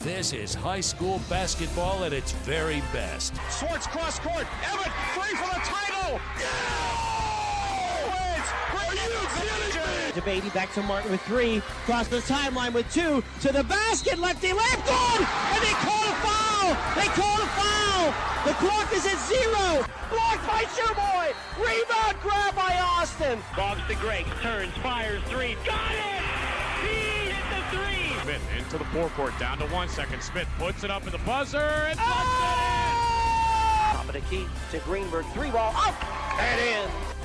This is high school basketball at its very best. Swartz cross court. Evan, free for the title. DeBady back to Martin with 3. Cross the timeline with 2. To the basket. Lefty layup. Good! And they call a foul! They call a foul! The clock is at 0. Blocked by Shoeboy. Rebound grab by Austin. Bobs to Greg. Turns. Fires. 3. Got it! He hit the 3. Smith into the forecourt. Down to 1 second. Smith puts it up in the buzzer and puts Top of the key to Greenberg. 3-ball up and in.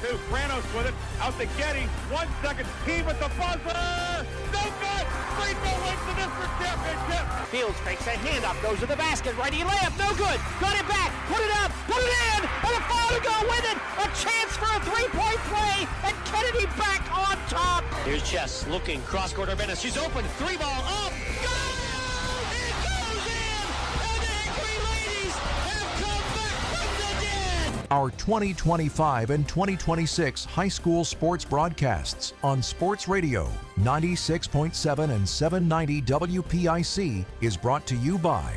it in. Pranos with it. Out to Getty. 1 second. He with the buzzer. No good. Greenville wins the district championship. Fields fakes a handoff. Goes to the basket. Righty layup. No good. Got it back. Put it up. Put it in. And a foul to go with it. A chance for a 3-point play. And Kennedy back on top. Here's Chess looking. Cross court Urbanus. She's open. 3-ball up. Go! It goes in. And the Angry Ladies have come back from the dead. Our 2025 and 2026 high school sports broadcasts on Sports Radio 96.7 and 790 WPIC is brought to you by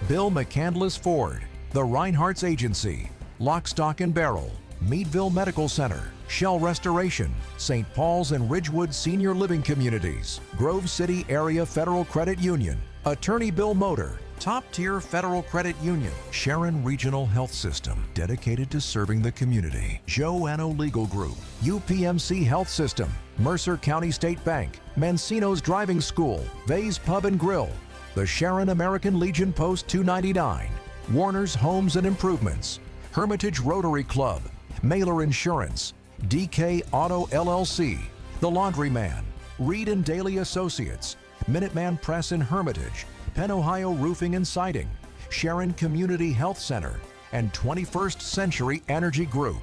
Bill McCandless Ford, the Reinhardt's Agency, Lock, Stock and Barrel, Meadville Medical Center, Shell Restoration, St. Paul's and Ridgewood Senior Living Communities, Grove City Area Federal Credit Union, Attorney Bill Motor, Top-tier Federal Credit Union, Sharon Regional Health System, dedicated to serving the community, Joanno Legal Group, UPMC Health System, Mercer County State Bank, Mancino's Driving School, Vay's Pub and Grill, the Sharon American Legion Post 299, Warner's Homes and Improvements, Hermitage Rotary Club, Mailer Insurance, DK Auto LLC, The Laundryman, Reed and Daly Associates, Minuteman Press in Hermitage, Penn Ohio Roofing and Siding, Sharon Community Health Center, and 21st Century Energy Group.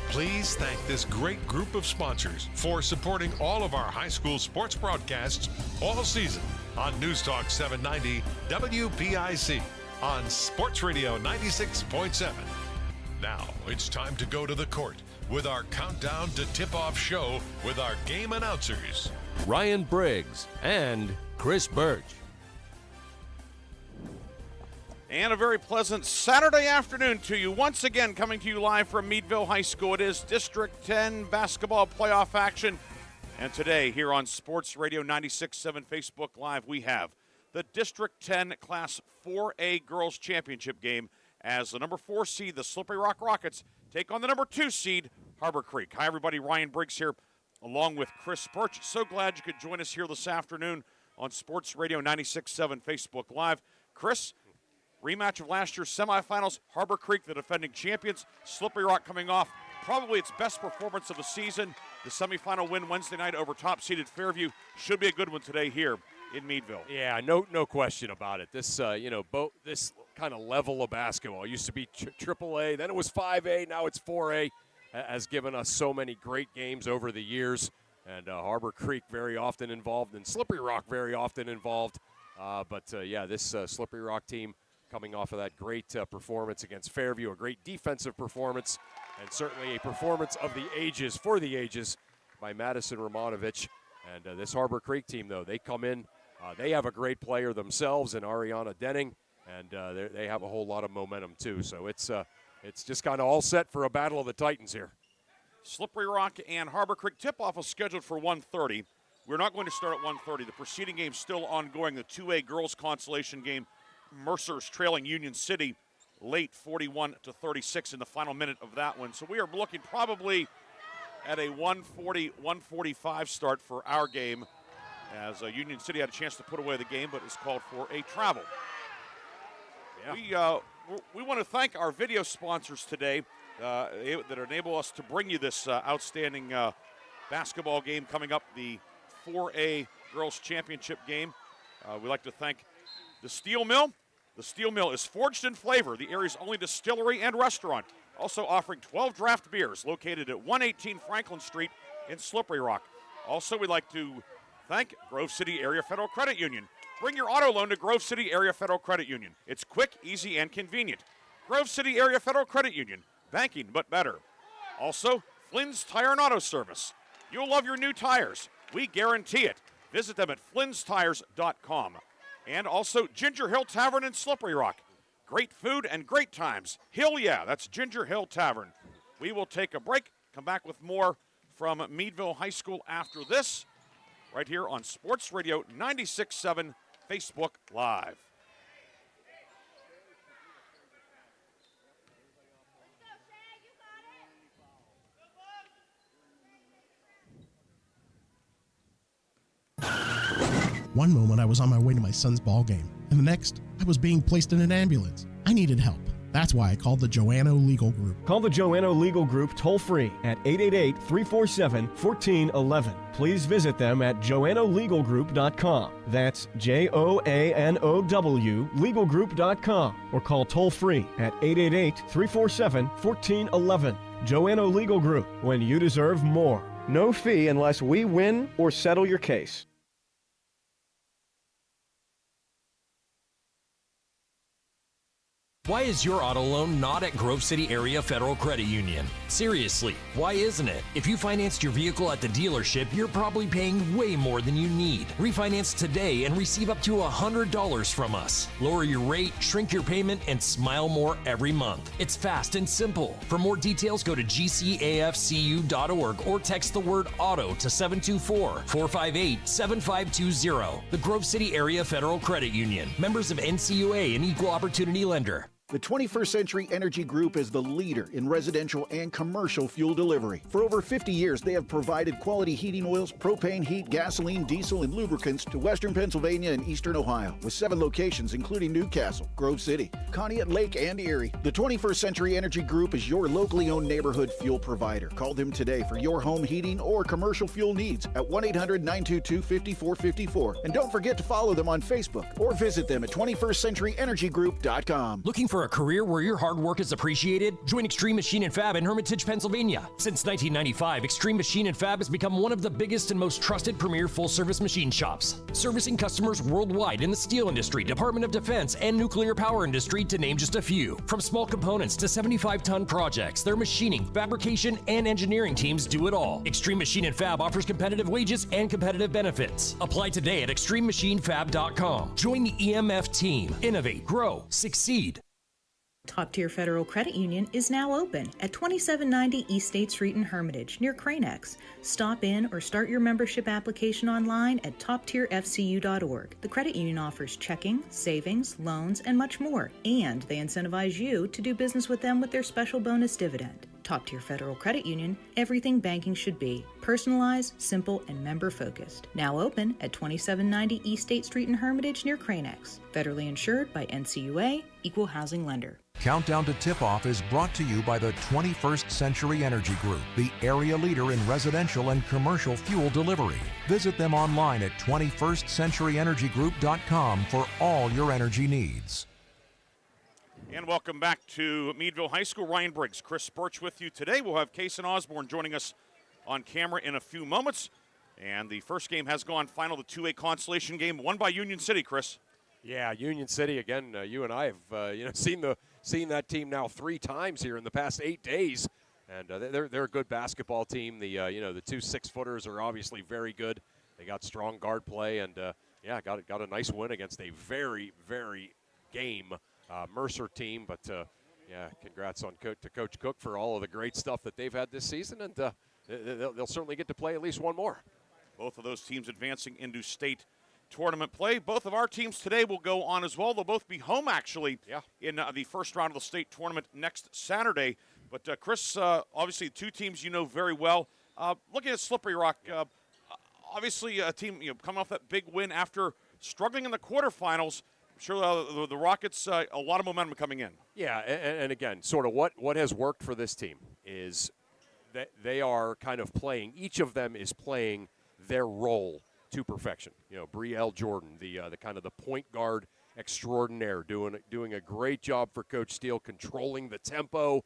Please thank this great group of sponsors for supporting all of our high school sports broadcasts all season on News Talk 790 WPIC on Sports Radio 96.7. Now it's time to go to the court with our countdown to tip-off show with our game announcers, Ryan Briggs and Chris Birch. And a very pleasant Saturday afternoon to you. Once again, coming to you live from Meadville High School. It is District 10 basketball playoff action. And today, here on Sports Radio 96.7 Facebook Live, we have the District 10 Class 4A Girls Championship game as the number 4 seed, the Slippery Rock Rockets, take on the number 2 seed, Harbor Creek. Hi, everybody. Ryan Briggs here, along with Chris Birch. So glad you could join us here this afternoon on Sports Radio 96.7 Facebook Live. Chris, rematch of last year's semifinals, Harbor Creek, the defending champions. Slippery Rock coming off probably its best performance of the season. The semifinal win Wednesday night over top-seeded Fairview. Should be a good one today here in Meadville. Yeah, no question about it. This, this kind of level of basketball used to be AAA, then it was 5A, now it's 4A, has given us so many great games over the years. And Harbor Creek very often involved, and Slippery Rock very often involved. This Slippery Rock team coming off of that great performance against Fairview, a great defensive performance, and certainly a performance of the ages, for the ages, by Madison Romanovich. And this Harbor Creek team, though, they come in, they have a great player themselves in Ariana Denning, and they have a whole lot of momentum, too. So it's just kind of all set for a battle of the Titans here. Slippery Rock and Harbor Creek tip-off is scheduled for 1:30. We're not going to start at 1:30. The preceding game still ongoing, the 2A girls consolation game. Mercer's trailing Union City late 41-36 in the final minute of that one. So we are looking probably at a 1:40, 1:45 start for our game, as Union City had a chance to put away the game, but is called for a travel. Yeah. We want to thank our video sponsors today that enable us to bring you this outstanding basketball game coming up, the 4A Girls Championship game. We'd like to thank the Steel Mill. The Steel Mill is forged in flavor, the area's only distillery and restaurant. Also offering 12 draft beers, located at 118 Franklin Street in Slippery Rock. Also, we'd like to thank Grove City Area Federal Credit Union. Bring your auto loan to Grove City Area Federal Credit Union. It's quick, easy, and convenient. Grove City Area Federal Credit Union. Banking, but better. Also, Flynn's Tire and Auto Service. You'll love your new tires. We guarantee it. Visit them at flynnstires.com. And also Ginger Hill Tavern in Slippery Rock. Great food and great times. Hill, yeah, that's Ginger Hill Tavern. We will take a break, come back with more from Meadville High School after this, right here on Sports Radio 96.7 Facebook Live. One moment I was on my way to my son's ball game, and the next I was being placed in an ambulance. I needed help. That's why I called the Joanno Legal Group. Call the Joanno Legal Group toll-free at 888-347-1411. Please visit them at joannolegalgroup.com. That's Joanow legalgroup.com, or call toll-free at 888-347-1411. Joanno Legal Group, when you deserve more. No fee unless we win or settle your case. Why is your auto loan not at Grove City Area Federal Credit Union? Seriously, why isn't it? If you financed your vehicle at the dealership, you're probably paying way more than you need. Refinance today and receive up to $100 from us. Lower your rate, shrink your payment, and smile more every month. It's fast and simple. For more details, go to gcafcu.org or text the word auto to 724-458-7520. The Grove City Area Federal Credit Union. Members of NCUA and Equal Opportunity Lender. The 21st Century Energy Group is the leader in residential and commercial fuel delivery. For over 50 years, they have provided quality heating oils, propane, heat, gasoline, diesel, and lubricants to Western Pennsylvania and Eastern Ohio, with 7 locations including Newcastle, Grove City, Conneaut Lake, and Erie. The 21st Century Energy Group is your locally owned neighborhood fuel provider. Call them today for your home heating or commercial fuel needs at 1-800-922-5454. And don't forget to follow them on Facebook or visit them at 21stcenturyenergygroup.com. Looking for a career where your hard work is appreciated? Join Extreme Machine and Fab in Hermitage, Pennsylvania. Since 1995, Extreme Machine and Fab has become one of the biggest and most trusted premier full-service machine shops, servicing customers worldwide in the steel industry, Department of Defense, and nuclear power industry, to name just a few. From small components to 75-ton projects, their machining, fabrication, and engineering teams do it all. Extreme Machine and Fab offers competitive wages and competitive benefits. Apply today at extrememachinefab.com. Join the EMF team. Innovate, grow, succeed. Top Tier Federal Credit Union is now open at 2790 East State Street in Hermitage, near Cranex. Stop in or start your membership application online at toptierfcu.org. The credit union offers checking, savings, loans, and much more, and they incentivize you to do business with them with their special bonus dividend. Top Tier Federal Credit Union, everything banking should be. Personalized, simple, and member-focused. Now open at 2790 East State Street in Hermitage, near Cranex. Federally insured by NCUA, Equal Housing Lender. Countdown to Tip-Off is brought to you by the 21st Century Energy Group, the area leader in residential and commercial fuel delivery. Visit them online at 21stcenturyenergygroup.com for all your energy needs. And welcome back to Meadville High School. Ryan Briggs, Chris Birch with you today. We'll have Kason Osborne joining us on camera in a few moments. And the first game has gone final, the 2A consolation game, won by Union City, Chris. Yeah, Union City, again, you and I have seen that team now 3 times here in the past 8 days. And they're a good basketball team. The 2 6-footers are obviously very good. They got strong guard play and, got a nice win against a very, very game Mercer team, but congrats to Coach Cook for all of the great stuff that they've had this season, and they'll certainly get to play at least one more. Both of those teams advancing into state tournament play. Both of our teams today will go on as well. They'll both be home, actually, in the first round of the state tournament next Saturday. But, Chris, obviously 2 teams you know very well. Looking at Slippery Rock, obviously a team coming off that big win after struggling in the quarterfinals. Sure, the Rockets, a lot of momentum coming in. Yeah, and again, sort of what has worked for this team is that they are kind of playing, each of them is playing their role to perfection. Brielle Jordan, the kind of the point guard extraordinaire, doing a great job for Coach Steele, controlling the tempo,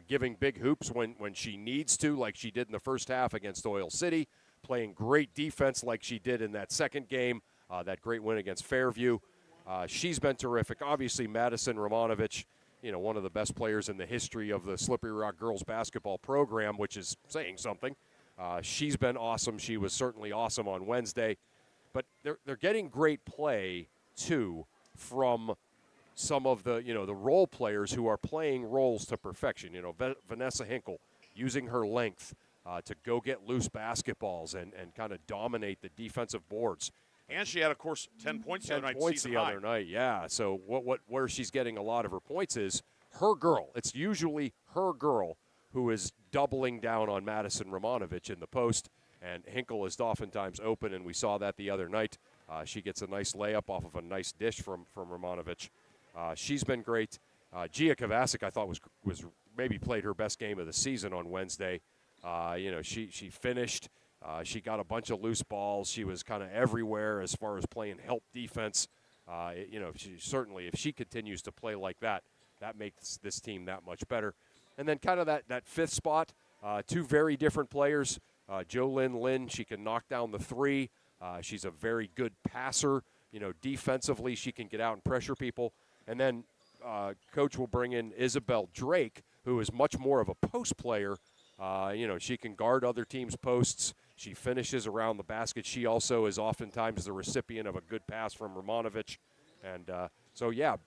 giving big hoops when she needs to, like she did in the first half against Oil City, playing great defense like she did in that second game, that great win against Fairview. She's been terrific. Obviously, Madison Romanovich, one of the best players in the history of the Slippery Rock girls basketball program, which is saying something. She's been awesome. She was certainly awesome on Wednesday. But they're getting great play too, from some of the, the role players who are playing roles to perfection. Vanessa Hinkle using her length to go get loose basketballs and kind of dominate the defensive boards. And she had, of course, 10 points the other night. 10 points the other night, yeah. So where she's getting a lot of her points is her girl. It's usually her girl who is doubling down on Madison Romanovich in the post, and Hinkle is oftentimes open, and we saw that the other night. She gets a nice layup off of a nice dish from Romanovich. She's been great. Gia Kovacic, I thought, was maybe played her best game of the season on Wednesday. She finished. She got a bunch of loose balls. She was kind of everywhere as far as playing help defense. She certainly, if she continues to play like that, that makes this team that much better. And then kind of that fifth spot, two very different players. Jolynn Lynn, she can knock down the three. She's a very good passer. Defensively, she can get out and pressure people. And then Coach will bring in Isabel Drake, who is much more of a post player. She can guard other teams' posts. She finishes around the basket. She also is oftentimes the recipient of a good pass from Romanovich. And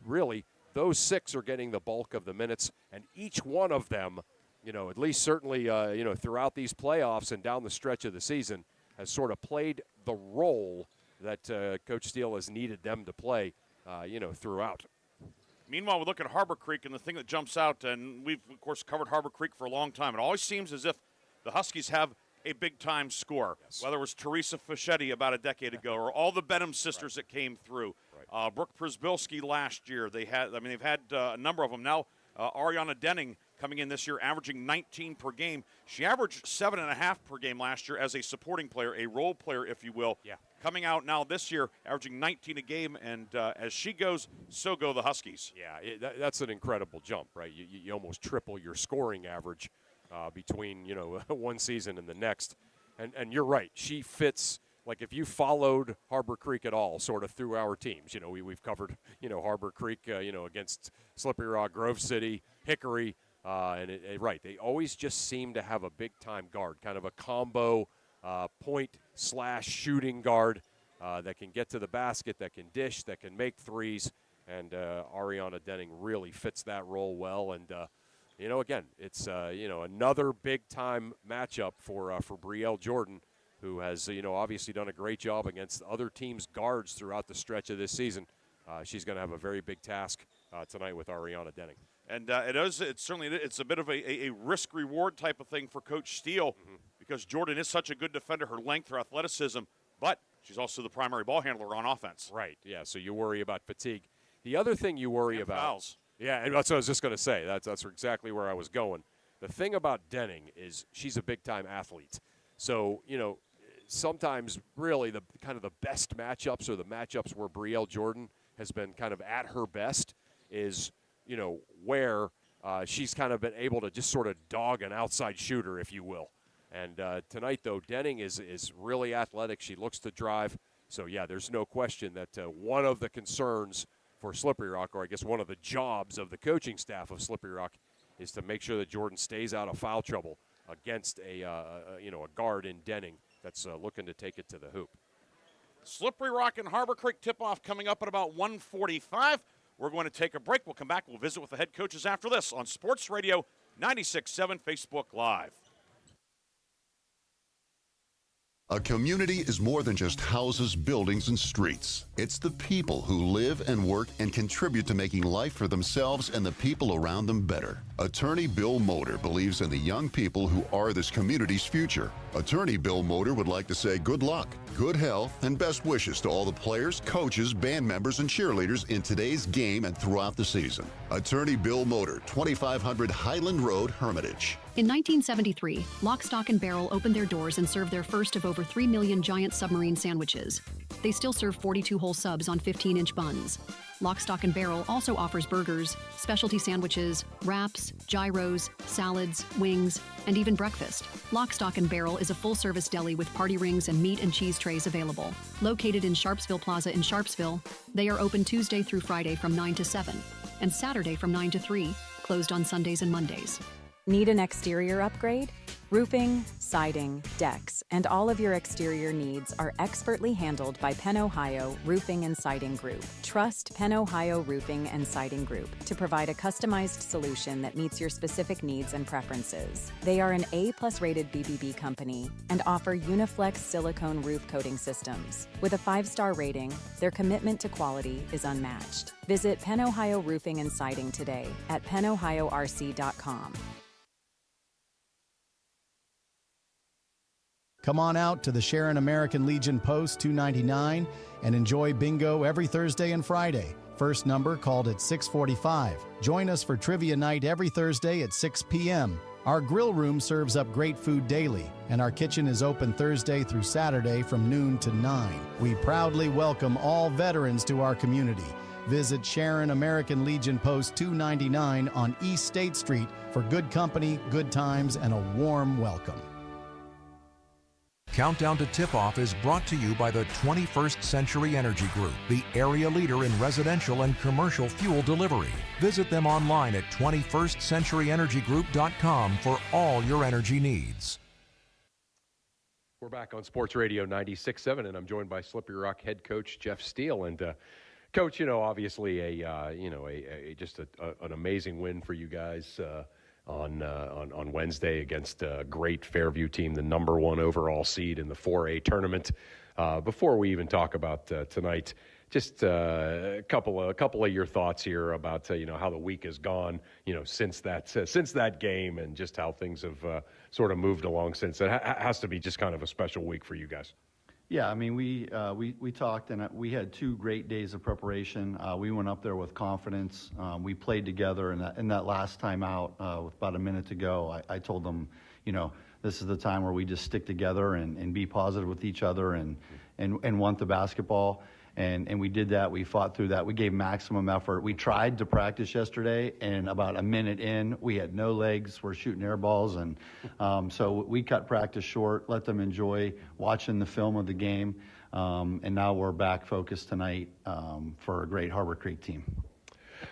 really, those six are getting the bulk of the minutes. And each one of them, at least certainly, throughout these playoffs and down the stretch of the season, has sort of played the role that Coach Steele has needed them to play, throughout. Meanwhile, we look at Harbor Creek, and the thing that jumps out, and we've, of course, covered Harbor Creek for a long time. It always seems as if the Huskies have a big-time score, whether it was Teresa Fischetti about a decade ago or all the Benham sisters that came through. Brooke Przbilski last year. They've had a number of them. Now, Ariana Denning coming in this year, averaging 19 per game. She averaged 7.5 per game last year as a supporting player, a role player, if you will. Yeah. Coming out now this year, averaging 19 a game, and as she goes, so go the Huskies. Yeah, that's an incredible jump, right? You almost triple your scoring average between, one season and the next. And you're right, she fits, like if you followed Harbor Creek at all sort of through our teams, we've covered, Harbor Creek, against Slippery Rock, Grove City, Hickory, right, they always just seem to have a big-time guard, kind of a combo point/shooting guard that can get to the basket, that can dish, that can make threes, and Ariana Denning really fits that role well. And again, it's another big-time matchup for Brielle Jordan, who has obviously done a great job against other teams' guards throughout the stretch of this season. She's going to have a very big task tonight with Ariana Denning. And it's a bit of a risk-reward type of thing for Coach Steele, because Jordan is such a good defender, her length, her athleticism, but she's also the primary ball handler on offense. Right, yeah, so you worry about fatigue. The other thing you worry about. Fouls. Yeah, and that's what I was just going to say. That's exactly where I was going. The thing about Denning is she's a big-time athlete. So, sometimes really the kind of the best matchups, or the matchups where Brielle Jordan has been kind of at her best, is where she's kind of been able to just sort of dog an outside shooter, if you will. And tonight, though, Denning is really athletic. She looks to drive. So, yeah, there's no question that one of the concerns for Slippery Rock, or I guess one of the jobs of the coaching staff of Slippery Rock, is to make sure that Jordan stays out of foul trouble against a guard in Denning that's looking to take it to the hoop. Slippery Rock and Harbor Creek tip-off coming up at about 1:45. We're going to take a break. We'll come back. We'll visit with the head coaches after this on Sports Radio 96.7 Facebook Live. A community is more than just houses, buildings, and streets. It's the people who live and work and contribute to making life for themselves and the people around them better. Attorney Bill Motor believes in the young people who are this community's future. Attorney Bill Motor would like to say good luck, good health, and best wishes to all the players, coaches, band members, and cheerleaders in today's game and throughout the season. Attorney Bill Motor, 2500 Highland Road, Hermitage. In 1973, Lock, Stock, and Barrel opened their doors and served their first of over 3 million giant submarine sandwiches. They still serve 42-hole subs on 15-inch buns. Lock, Stock, and Barrel also offers burgers, specialty sandwiches, wraps, gyros, salads, wings, and even breakfast. Lock, Stock, and Barrel is a full-service deli with party rings and meat and cheese trays available. Located in Sharpsville Plaza in Sharpsville, they are open Tuesday through Friday from 9 to 7, and Saturday from 9 to 3, closed on Sundays and Mondays. Need an exterior upgrade? Roofing, siding, decks, and all of your exterior needs are expertly handled by Penn Ohio Roofing and Siding Group. Trust Penn Ohio Roofing and Siding Group to provide a customized solution that meets your specific needs and preferences. They are an A+ rated BBB company and offer Uniflex silicone roof coating systems. With a 5-star rating, their commitment to quality is unmatched. Visit Penn Ohio Roofing and Siding today at pennohiorc.com. Come on out to the Sharon American Legion Post 299 and enjoy bingo every Thursday and Friday. First number called at 6:45. Join us for trivia night every Thursday at 6 p.m. Our grill room serves up great food daily, and our kitchen is open Thursday through Saturday from noon to 9. We proudly welcome all veterans to our community. Visit Sharon American Legion Post 299 on East State Street for good company, good times, and a warm welcome. Countdown to Tip-Off is brought to you by the 21st Century Energy Group, the area leader in residential and commercial fuel delivery. Visit them online at 21stcenturyenergygroup.com for all your energy needs. We're back on Sports Radio 96.7, and I'm joined by Slippery Rock head coach Jeff Steele. And Coach, obviously just an amazing win for you guys on Wednesday against a great Fairview team, the number 1 overall seed in the 4A tournament. Before we even talk about tonight, just a couple of your thoughts here about how the week has gone, since that game, and just how things have sort of moved along since. It has to be just kind of a special week for you guys. Yeah, I mean, we talked, and we had 2 great days of preparation. We went up there with confidence. We played together, and in that last time out, with about a minute to go, I told them, this is the time where we just stick together and be positive with each other and want the basketball. And we did that. We fought through that. We gave maximum effort. We tried to practice yesterday, and about a minute in, we had no legs. We're shooting air balls, and so we cut practice short, let them enjoy watching the film of the game, and now we're back focused tonight for a great Harbor Creek team.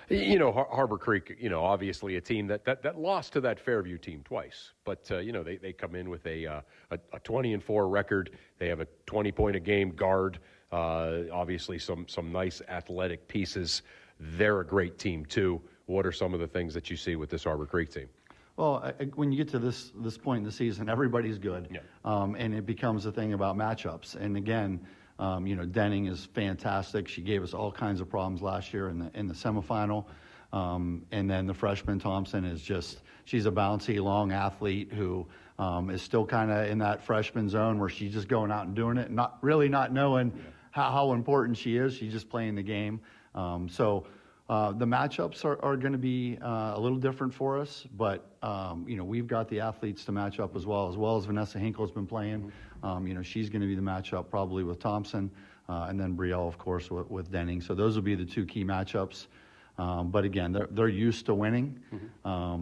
Harbor Creek, obviously a team that lost to that Fairview team twice, but they come in with a 20-4 record. They have a 20-point-a-game guard. Obviously some nice athletic pieces. They're a great team too. What are some of the things that you see with this Harbor Creek team? Well, when you get to this point in the season, everybody's good, yeah. And it becomes a thing about matchups. And again, Denning is fantastic. She gave us all kinds of problems last year in the semifinal. And then the freshman Thompson she's a bouncy, long athlete who is still kind of in that freshman zone where she's just going out and doing it, not knowing how important she is. She's just playing the game. So the matchups are going to be a little different for us, but we've got the athletes to match up as well as Vanessa Hinkle's been playing. She's going to be the matchup probably with Thompson, and then Brielle, of course, with Denning. So those will be the 2 key matchups. But again, they're used to winning, but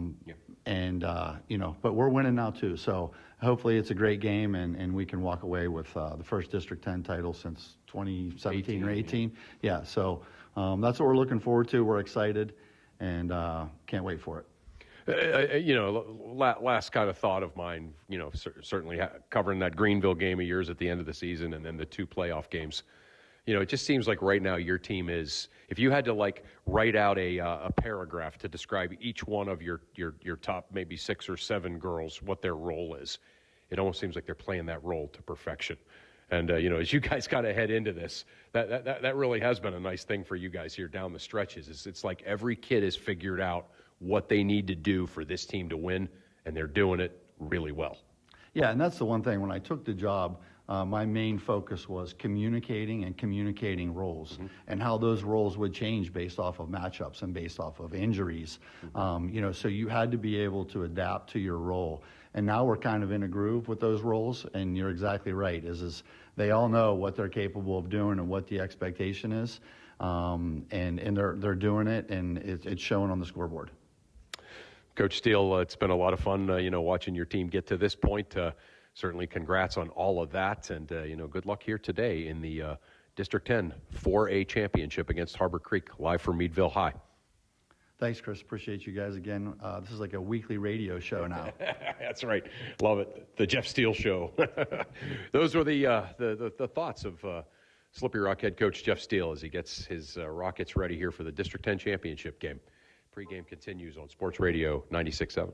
we're winning now too. So hopefully it's a great game, and we can walk away with the first District 10 title since 2017 or 18. Yeah, so that's what we're looking forward to. We're excited, and can't wait for it. Last kind of thought of mine, certainly covering that Greenville game of yours at the end of the season, and then the 2 playoff games. It just seems like right now your team is, if you had to write out a paragraph to describe each one of your top maybe 6 or 7 girls, what their role is, it almost seems like they're playing that role to perfection. And, as you guys kind of head into this, that really has been a nice thing for you guys here down the stretches. It's like every kid has figured out what they need to do for this team to win, and they're doing it really well. Yeah, and that's the one thing. When I took the job, my main focus was communicating roles and how those roles would change based off of matchups and based off of injuries. So you had to be able to adapt to your role. And now we're kind of in a groove with those roles, and you're exactly right. Is they all know what they're capable of doing and what the expectation is, and they're doing it, and it's showing on the scoreboard. Coach Steele, it's been a lot of fun, watching your team get to this point. Certainly congrats on all of that, and good luck here today in the District 10 4A championship against Harbor Creek, live from Meadville High. Thanks, Chris. Appreciate you guys again. This is like a weekly radio show now. That's right. Love it. The Jeff Steele Show. Those were the thoughts of Slippery Rock head coach Jeff Steele as he gets his Rockets ready here for the District 10 championship game. Pregame continues on Sports Radio 96.7.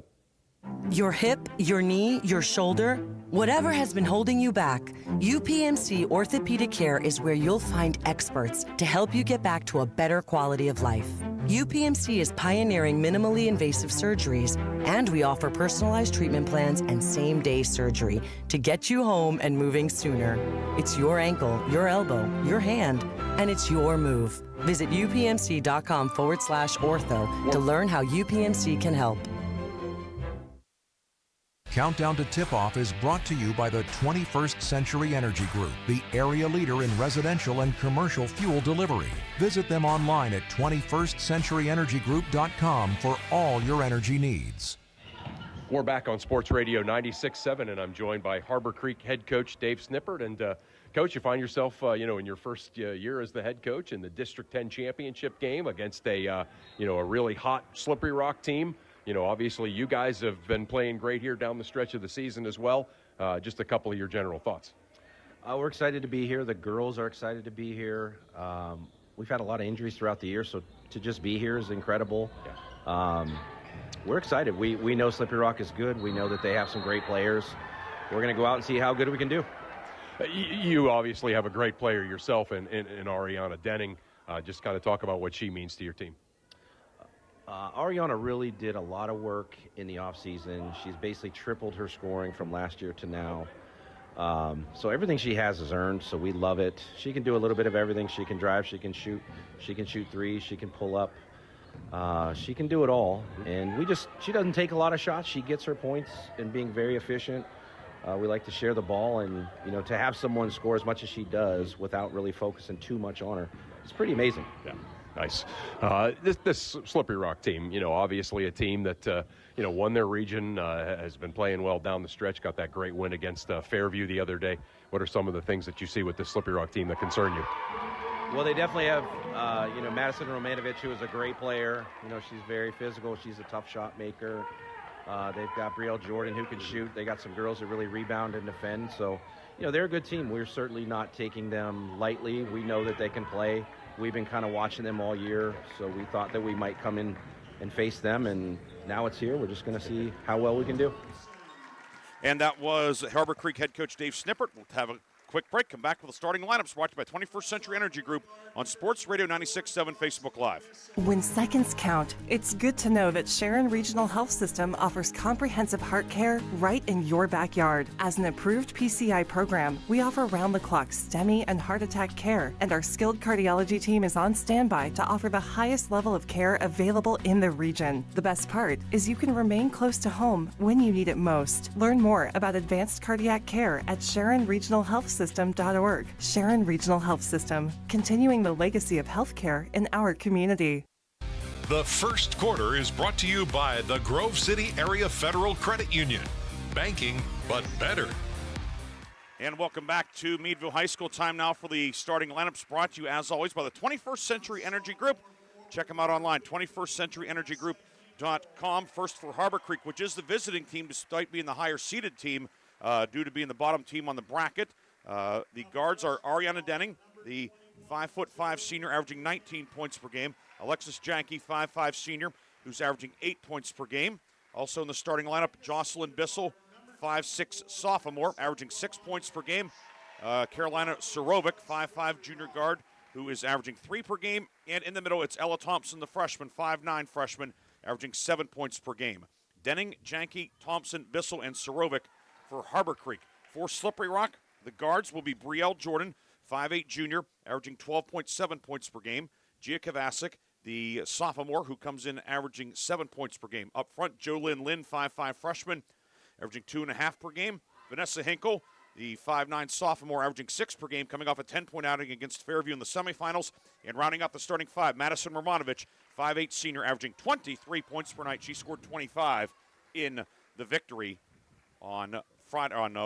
Your hip, your knee, your shoulder, whatever has been holding you back, UPMC Orthopedic Care is where you'll find experts to help you get back to a better quality of life. UPMC is pioneering minimally invasive surgeries, and we offer personalized treatment plans and same-day surgery to get you home and moving sooner. It's your ankle, your elbow, your hand, and it's your move. Visit upmc.com/ortho to learn how UPMC can help. Countdown to Tip-Off is brought to you by the 21st Century Energy Group, the area leader in residential and commercial fuel delivery. Visit them online at 21stcenturyenergygroup.com for all your energy needs. We're back on Sports Radio 96.7, and I'm joined by Harbor Creek head coach Dave Snippert. And Coach, you find yourself, in your first year as the head coach in the District 10 championship game against a really hot Slippery Rock team. Obviously you guys have been playing great here down the stretch of the season as well. Just a couple of your general thoughts. We're excited to be here. The girls are excited to be here. We've had a lot of injuries throughout the year, so to just be here is incredible. Yeah. We're excited. We know Slippery Rock is good. We know that they have some great players. We're going to go out and see how good we can do. You obviously have a great player yourself in Ariana Denning. Just kind of talk about what she means to your team. Ariana really did a lot of work in the offseason. She's basically tripled her scoring from last year to now. So everything she has is earned, so we love it. She can do a little bit of everything. She can drive, she can shoot threes, she can pull up. She can do it all. And she doesn't take a lot of shots. She gets her points and being very efficient. We like to share the ball, and to have someone score as much as she does without really focusing too much on her, it's pretty amazing. Yeah. Nice. This Slippery Rock team, obviously a team that, won their region, has been playing well down the stretch, got that great win against Fairview the other day. What are some of the things that you see with this Slippery Rock team that concern you? Well, they definitely have, Madison Romanovich, who is a great player. She's very physical. She's a tough shot maker. They've got Brielle Jordan, who can shoot. They got some girls that really rebound and defend. So, they're a good team. We're certainly not taking them lightly. We know that they can play. We've been kind of watching them all year, so we thought that we might come in and face them, and now it's here. We're just going to see how well we can do. And that was Harbor Creek head coach Dave Snippert. We'll have a quick break, come back with the starting lineups brought to you by 21st Century Energy Group on Sports Radio 96.7 Facebook Live. When seconds count, it's good to know that Sharon Regional Health System offers comprehensive heart care right in your backyard. As an approved PCI program, we offer round-the-clock STEMI and heart attack care, and our skilled cardiology team is on standby to offer the highest level of care available in the region. The best part is you can remain close to home when you need it most. Learn more about advanced cardiac care at SharonRegionalHealthSystem.org. Sharon Regional Health System, continuing the legacy of healthcare in our community. The first quarter is brought to you by the Grove City Area Federal Credit Union. Banking, but better. And welcome back to Meadville High School. Time now for the starting lineups brought to you, as always, by the 21st Century Energy Group. Check them out online, 21stcenturyenergygroup.com. First for Harbor Creek, which is the visiting team despite being the higher-seeded team due to being the bottom team on the bracket. The guards are Ariana Denning, the 5'5" senior, averaging 19 points per game. Alexis Janke, 5'5" senior, who's averaging 8 points per game. Also in the starting lineup, Jocelyn Bissell, 5'6" sophomore, averaging 6 points per game. Carolina Sorovic, 5'5" junior guard, who is averaging 3 per game. And in the middle, it's Ella Thompson, the freshman, 5'9" freshman, averaging 7 points per game. Denning, Janke, Thompson, Bissell, and Sorovic for Harbor Creek. For Slippery Rock, the guards will be Brielle Jordan, 5'8" junior, averaging 12.7 points per game. Gia Kovacic, the sophomore, who comes in averaging 7 points per game. Up front, Jolynn Lynn, 5'5" freshman, averaging 2.5 per game. Vanessa Hinkle, the 5'9" sophomore, averaging 6 per game, coming off a 10-point outing against Fairview in the semifinals. And rounding out the starting five, Madison Romanovich, 5'8" senior, averaging 23 points per night. She scored 25 in the victory on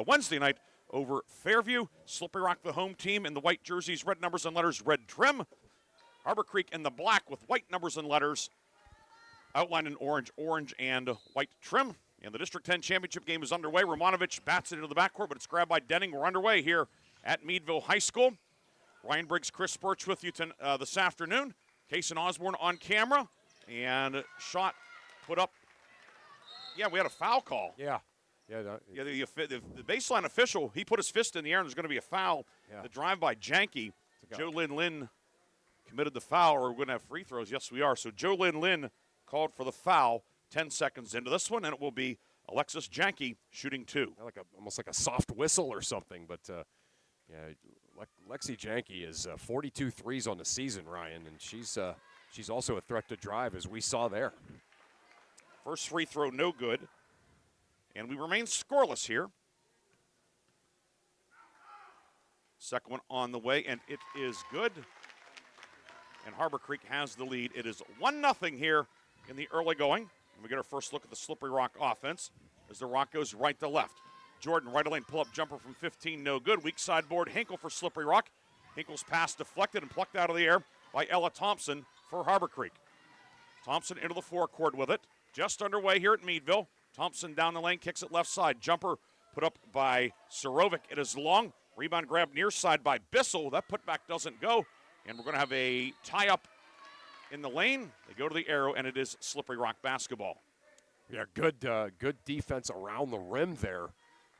Wednesday night over Fairview. Slippery Rock, the home team, in the white jerseys, red numbers and letters, red trim. Harbor Creek in the black with white numbers and letters. outlined in orange and white trim. And the District 10 championship game is underway. Romanovich bats it into the backcourt, but it's grabbed by Denning. We're underway here at Meadville High School. Ryan Briggs, Chris Birch with you this afternoon. Kason Osborne on camera. And shot put up. Yeah, we had a foul call. Yeah. The baseline official, he put his fist in the air, and there's going to be a foul. Yeah. The drive by Janke. Joe Lynn committed the foul, or we're going to have free throws. Yes, we are. So Joe Lynn called for the foul 10 seconds into this one, and it will be Alexis Janke shooting 2. Almost like a soft whistle or something, but Lexi Janke is 42 threes on the season, Ryan, and she's also a threat to drive, as we saw there. First free throw, no good. And we remain scoreless here. Second one on the way, and it is good. And Harbor Creek has the lead. It is 1-0 here in the early going. And we get our first look at the Slippery Rock offense as the Rock goes right to left. Jordan, right lane pull-up jumper from 15, no good. Weak side board, Hinkle for Slippery Rock. Hinkle's pass deflected and plucked out of the air by Ella Thompson for Harbor Creek. Thompson into the forecourt with it. Just underway here at Meadville. Thompson down the lane, kicks it left side. Jumper put up by Sorovic. It is long. Rebound grab near side by Bissell. That putback doesn't go. And we're going to have a tie-up in the lane. They go to the arrow, and it is Slippery Rock basketball. Yeah, good defense around the rim there.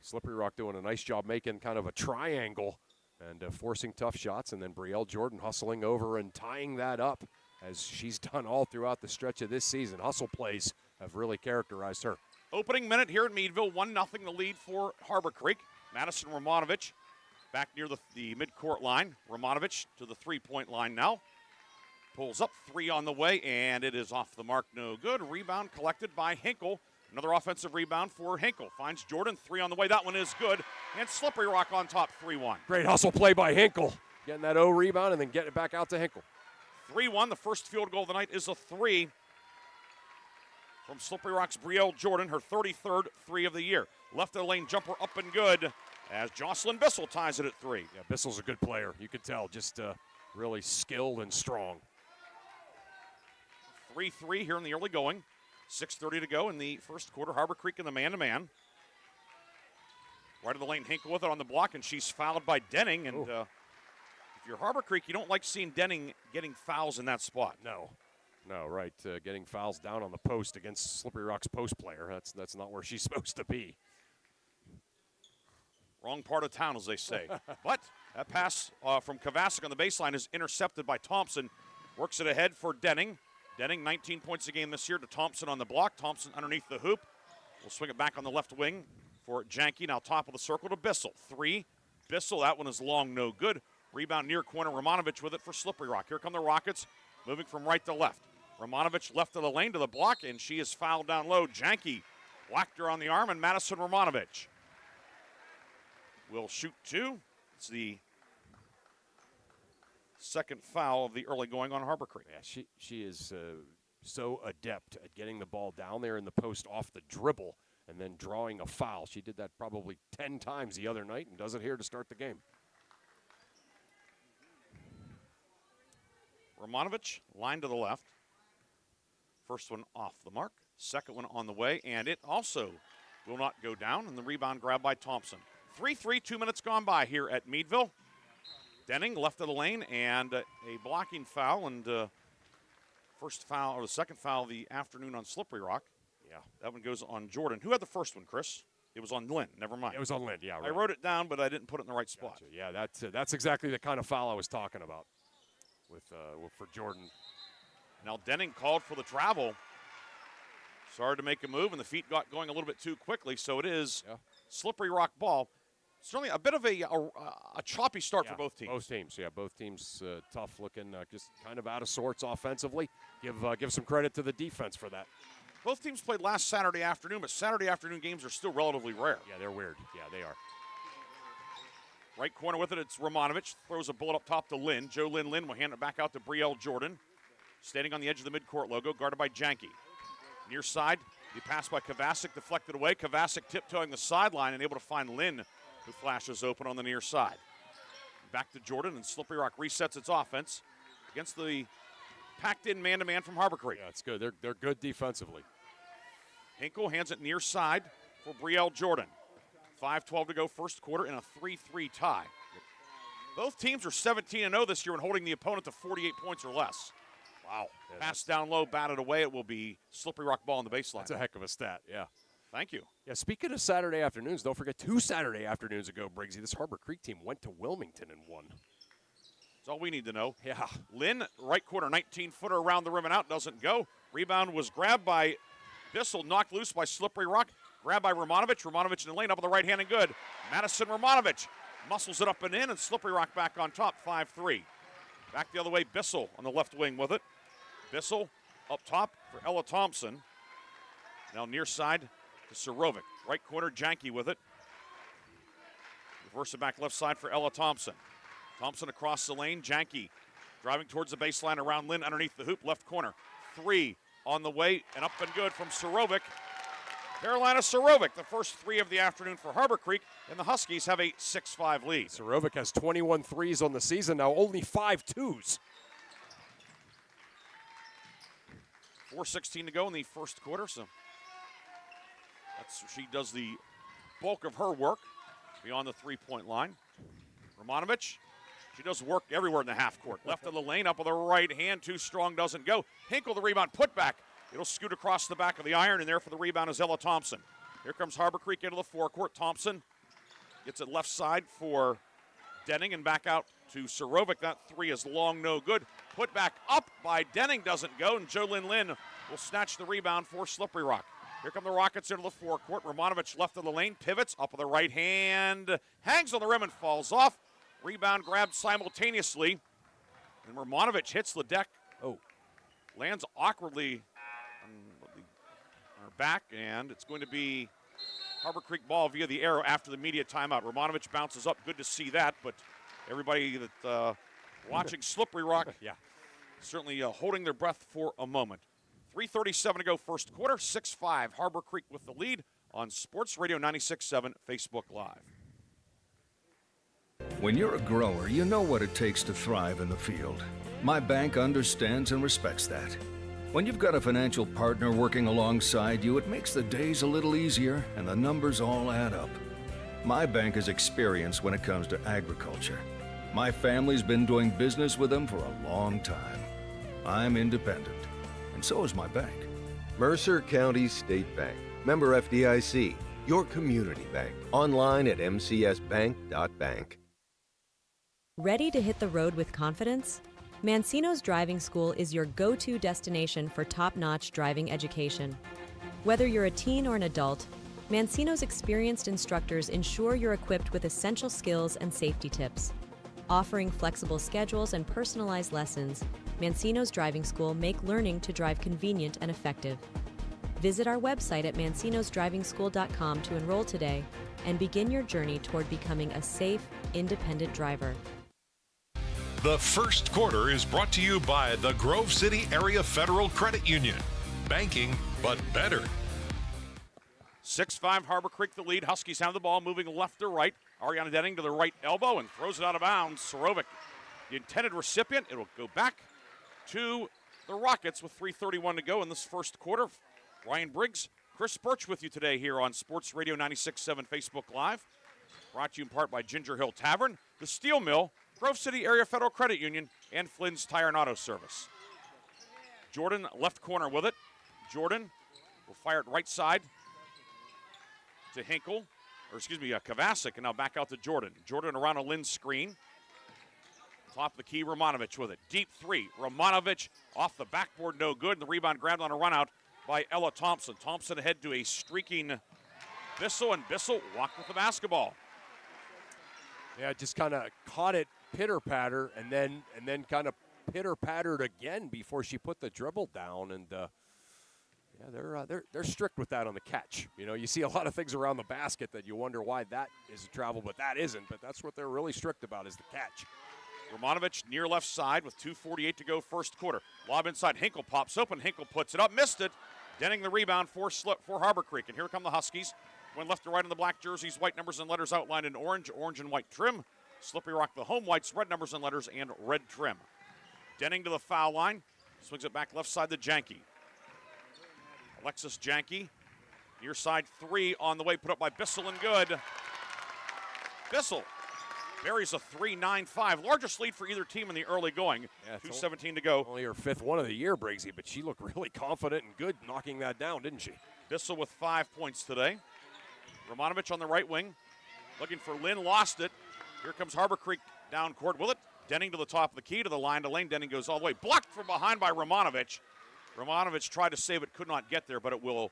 Slippery Rock doing a nice job making kind of a triangle and forcing tough shots, and then Brielle Jordan hustling over and tying that up, as she's done all throughout the stretch of this season. Hustle plays have really characterized her. Opening minute here at Meadville, 1-0 the lead for Harbor Creek. Madison Romanovich back near the midcourt line. Romanovich to the three-point line now. Pulls up, 3 on the way, and it is off the mark, no good. Rebound collected by Hinkle. Another offensive rebound for Hinkle. Finds Jordan, 3 on the way. That one is good. And Slippery Rock on top, 3-1. Great hustle play by Hinkle. Getting that O rebound and then getting it back out to Hinkle. 3-1, the first field goal of the night is a 3 from Slippery Rock's Brielle Jordan, her 33rd 3 of the year. Left of the lane jumper up and good as Jocelyn Bissell ties it at 3. Yeah, Bissell's a good player. You can tell, just really skilled and strong. 3-3 here in the early going. 6:30 to go in the first quarter. Harbor Creek in the man-to-man. Right of the lane, Hinkle with it on the block, and she's fouled by Denning. And if you're Harbor Creek, you don't like seeing Denning getting fouls in that spot. No, right. Getting fouls down on the post against Slippery Rock's post player. That's not where she's supposed to be. Wrong part of town, as they say. But that pass from Kovacic on the baseline is intercepted by Thompson. Works it ahead for Denning. Denning, 19 points a game this year to Thompson on the block. Thompson underneath the hoop. We'll swing it back on the left wing for Janke. Now top of the circle to Bissell. 3. Bissell, that one is long, no good. Rebound near corner. Romanovich with it for Slippery Rock. Here come the Rockets, moving from right to left. Romanovich left of the lane to the block, and she is fouled down low. Janke whacked her on the arm, and Madison Romanovich will shoot 2. It's the second foul of the early going on Harbor Creek. Yeah, she is so adept at getting the ball down there in the post off the dribble and then drawing a foul. She did that probably 10 times the other night and does it here to start the game. Romanovich, line to the left. First one off the mark. Second one on the way, and it also will not go down, and the rebound grab by Thompson. 3-3, 2 minutes gone by here at Meadville. Denning left of the lane, and a blocking foul, and first foul, or the second foul of the afternoon on Slippery Rock. Yeah, that one goes on Jordan. Who had the first one, Chris? It was on Lynn. Never mind. It was on Lynn, yeah. Right. I wrote it down, but I didn't put it in the right spot. Gotcha. Yeah, that's exactly the kind of foul I was talking about for Jordan. Now Denning called for the travel. Started to make a move, and the feet got going a little bit too quickly, so it is Slippery Rock ball. Certainly a bit of a choppy start for both teams. Both teams tough looking, just kind of out of sorts offensively. Give some credit to the defense for that. Both teams played last Saturday afternoon, but Saturday afternoon games are still relatively rare. Yeah, they're weird. Yeah, they are. Right corner with it, it's Romanovich. Throws a bullet up top to Lynn. Joe Lynn will hand it back out to Brielle Jordan. Standing on the edge of the midcourt logo, guarded by Janke. Near side, the pass by Kovacic, deflected away. Kovacic tiptoeing the sideline and able to find Lynn, who flashes open on the near side. Back to Jordan, and Slippery Rock resets its offense against the packed in man-to-man from Harbor Creek. Yeah, it's good. They're good defensively. Hinkle hands it near side for Brielle Jordan. 5:12 to go first quarter in a 3-3 tie. Both teams are 17-0 this year when holding the opponent to 48 points or less. Wow. Pass down low, batted away. It will be Slippery Rock ball on the baseline. That's a heck of a stat, yeah. Thank you. Yeah, speaking of Saturday afternoons, don't forget 2 Saturday afternoons ago, Briggsy, this Harbor Creek team went to Wilmington and won. That's all we need to know. Yeah. Lynn, right corner, 19-footer around the rim and out, doesn't go. Rebound was grabbed by Bissell, knocked loose by Slippery Rock. Grabbed by Romanovich. Romanovich in the lane, up on the right hand and good. Madison Romanovich muscles it up and in, and Slippery Rock back on top, 5-3. Back the other way, Bissell on the left wing with it. Bissell up top for Ella Thompson. Now near side to Sorovic. Right corner, Janke with it. Reverse it back left side for Ella Thompson. Thompson across the lane, Janke driving towards the baseline around Lynn underneath the hoop, left corner. 3 on the way, and up and good from Sorovic. Carolina Sorovic, the first 3 of the afternoon for Harbor Creek, and the Huskies have a 6-5 lead. Sorovic has 21 threes on the season, now only 5 twos. 4:16 to go in the first quarter, so she does the bulk of her work beyond the three-point line. Romanovich, she does work everywhere in the half court. Left of the lane, up with the right hand, too strong, doesn't go. Hinkle the rebound, put back. It'll scoot across the back of the iron, and there for the rebound is Ella Thompson. Here comes Harbor Creek into the forecourt. Thompson gets it left side for Denning and back out to Sorovic. That 3 is long, no good. Put back up by Denning, doesn't go, and Jolyn Lynn will snatch the rebound for Slippery Rock. Here come the Rockets into the forecourt. Romanovich left of the lane, pivots, up with the right hand, hangs on the rim and falls off. Rebound grabbed simultaneously, and Romanovich hits the deck. Lands awkwardly on her back, and it's going to be Harbor Creek ball via the arrow after the media timeout. Romanovich bounces up. Good to see that, but everybody that watching Slippery Rock certainly holding their breath for a moment. 3:37 to go first quarter, 6-5. Harbor Creek with the lead on Sports Radio 96.7 Facebook Live. When you're a grower, you know what it takes to thrive in the field. My bank understands and respects that. When you've got a financial partner working alongside you, it makes the days a little easier and the numbers all add up. My bank is experienced when it comes to agriculture. My family's been doing business with them for a long time. I'm independent, and so is my bank. Mercer County State Bank. Member FDIC. Your community bank. Online at mcsbank.bank. Ready to hit the road with confidence? Mancino's Driving School is your go-to destination for top-notch driving education. Whether you're a teen or an adult, Mancino's experienced instructors ensure you're equipped with essential skills and safety tips. Offering flexible schedules and personalized lessons, Mancino's Driving School make learning to drive convenient and effective. Visit our website at mancinosdrivingschool.com to enroll today and begin your journey toward becoming a safe, independent driver. The first quarter is brought to you by the Grove City Area Federal Credit Union. Banking, but better. 6-5 Harbor Creek the lead. Huskies have the ball moving left to right. Ariana Denning to the right elbow and throws it out of bounds. Sorovic, the intended recipient. It'll go back to the Rockets with 3:31 to go in this first quarter. Ryan Briggs, Chris Birch with you today here on Sports Radio 96.7 Facebook Live. Brought to you in part by Ginger Hill Tavern, the Steel Mill, Grove City Area Federal Credit Union, and Flynn's Tire and Auto Service. Jordan left corner with it. Jordan will fire it right side to Hinkle, Kovacic, and now back out to Jordan. Jordan around a Lynn screen. Top of the key, Romanovich with it. Deep 3. Romanovich off the backboard, no good. And the rebound grabbed on a run out by Ella Thompson. Thompson ahead to a streaking Bissell, and Bissell walked with the basketball. Yeah, just kind of caught it pitter-patter and then kind of pitter-pattered again before she put the dribble down. And they're strict with that on the catch. You know, you see a lot of things around the basket that you wonder why that is a travel, but that isn't. But that's what they're really strict about is the catch. Romanovich near left side with 2:48 to go first quarter. Lob inside, Hinkle pops open, Hinkle puts it up, missed it. Denning the rebound for Harbor Creek. And here come the Huskies. Went left to right in the black jerseys, white numbers and letters outlined in orange and white trim. Slippery Rock, the home whites, red numbers and letters, and red trim. Denning to the foul line. Swings it back left side to Janke. Alexis Janke, near side three on the way, put up by Bissell and good. Bissell buries a 3-9-5. Largest lead for either team in the early going. Yeah, 2:17 to go. Only her 5th one of the year, Briggsy, but she looked really confident and good knocking that down, didn't she? Bissell with 5 points today. Romanovich on the right wing. Looking for Lynn, lost it. Here comes Harbor Creek down court with it. Denning to the top of the key, to the line to lane. Denning goes all the way. Blocked from behind by Romanovich. Romanovich tried to save it, could not get there, but it will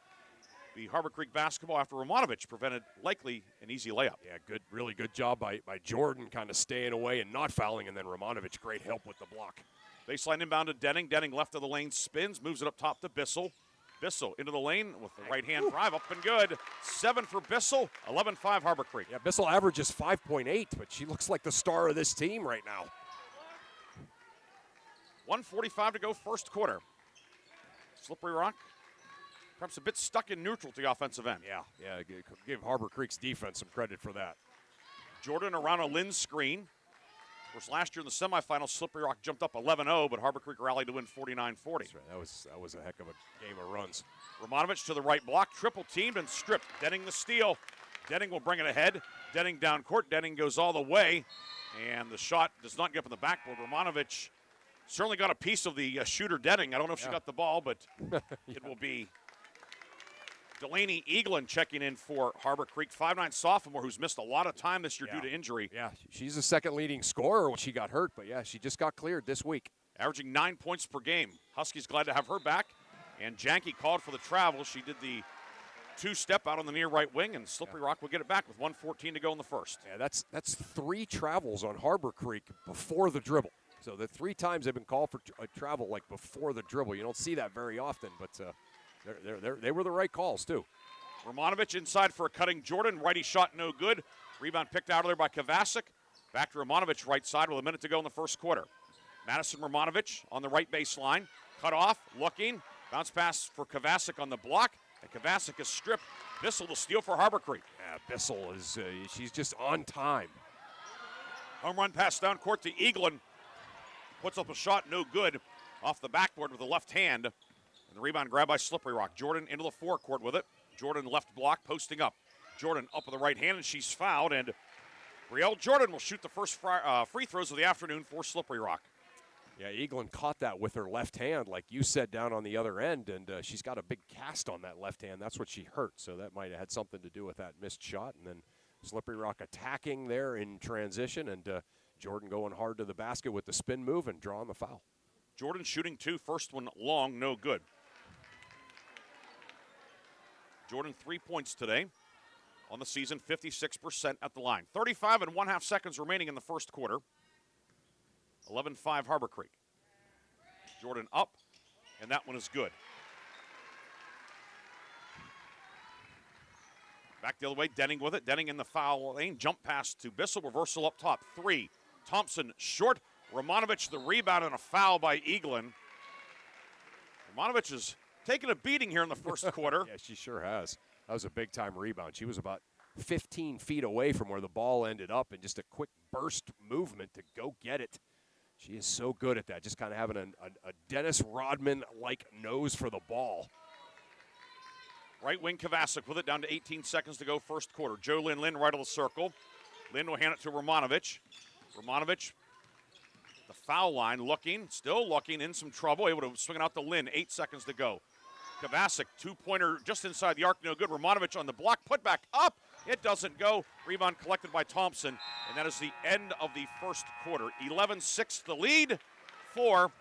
be Harbor Creek basketball after Romanovich prevented likely an easy layup. Yeah, good, really good job by Jordan kind of staying away and not fouling, and then Romanovich, great help with the block. Baseline inbound to Denning. Denning left of the lane, spins, moves it up top to Bissell. Bissell into the lane with the right-hand drive, up and good. 7 for Bissell, 11-5 Harbor Creek. Yeah, Bissell averages 5.8, but she looks like the star of this team right now. 1:45 to go, first quarter. Slippery Rock, perhaps a bit stuck in neutral to the offensive end. Yeah, give Harbor Creek's defense some credit for that. Jordan around a Lynn screen. Of course, last year in the semifinals, Slippery Rock jumped up 11-0, but Harbor Creek rallied to win 49-40. That's right. That was a heck of a game of runs. Romanovich to the right block, triple teamed and stripped. Denning the steal. Denning will bring it ahead. Denning down court. Denning goes all the way, and the shot does not get up in the backboard. Romanovich certainly got a piece of the shooter Denning. I don't know if she got the ball, but it will be Delaney Eaglin checking in for Harbor Creek, 5'9" sophomore who's missed a lot of time this year due to injury. Yeah, she's the second leading scorer when she got hurt, but yeah, she just got cleared this week. Averaging 9 points per game. Huskies glad to have her back. And Janke called for the travel. She did the two-step out on the near right wing, and Slippery Rock will get it back with 1:14 to go in the first. Yeah, that's 3 travels on Harbor Creek before the dribble. So the 3 times they've been called for a travel like before the dribble. You don't see that very often, but they were the right calls too. Romanovich inside for a cutting Jordan. Righty shot no good. Rebound picked out of there by Kovacic. Back to Romanovich right side with a minute to go in the first quarter. Madison Romanovich on the right baseline. Cut off, looking. Bounce pass for Kovacic on the block. And Kovacic is stripped. Bissell to steal for Harbor Creek. Yeah, Bissell is she's just on time. Home run pass down court to Eaglin. Puts up a shot, no good. Off the backboard with the left hand. And the rebound grab by Slippery Rock. Jordan into the forecourt with it. Jordan left block, posting up. Jordan up with the right hand, and she's fouled. And Brielle Jordan will shoot the first free throws of the afternoon for Slippery Rock. Yeah, Eaglin caught that with her left hand, like you said, down on the other end, and she's got a big cast on that left hand. That's what she hurt, so that might have had something to do with that missed shot. And then Slippery Rock attacking there in transition, and Jordan going hard to the basket with the spin move and drawing the foul. Jordan shooting 2, first one long, no good. Jordan 3 points today on the season, 56% at the line. 35 and 1/2 seconds remaining in the first quarter. 11-5 Harbor Creek. Jordan up, and that one is good. Back the other way, Denning with it. Denning in the foul lane. Jump pass to Bissell. Reversal up top. 3. Thompson short. Romanovich the rebound and a foul by Eaglin. Romanovich is taking a beating here in the first quarter. Yeah, she sure has. That was a big-time rebound. She was about 15 feet away from where the ball ended up, and just a quick burst movement to go get it. She is so good at that, just kind of having a Dennis Rodman-like nose for the ball. Right wing Kovacic with it, down to 18 seconds to go, first quarter. Jo Lynn right of the circle. Lynn will hand it to Romanovich. Romanovich, the foul line, still looking, in some trouble, able to swing it out to Lynn, 8 seconds to go. Kovacic, 2-pointer just inside the arc, no good. Romanovich on the block, put back up. It doesn't go. Rebound collected by Thompson, and that is the end of the first quarter. 11-6 the lead for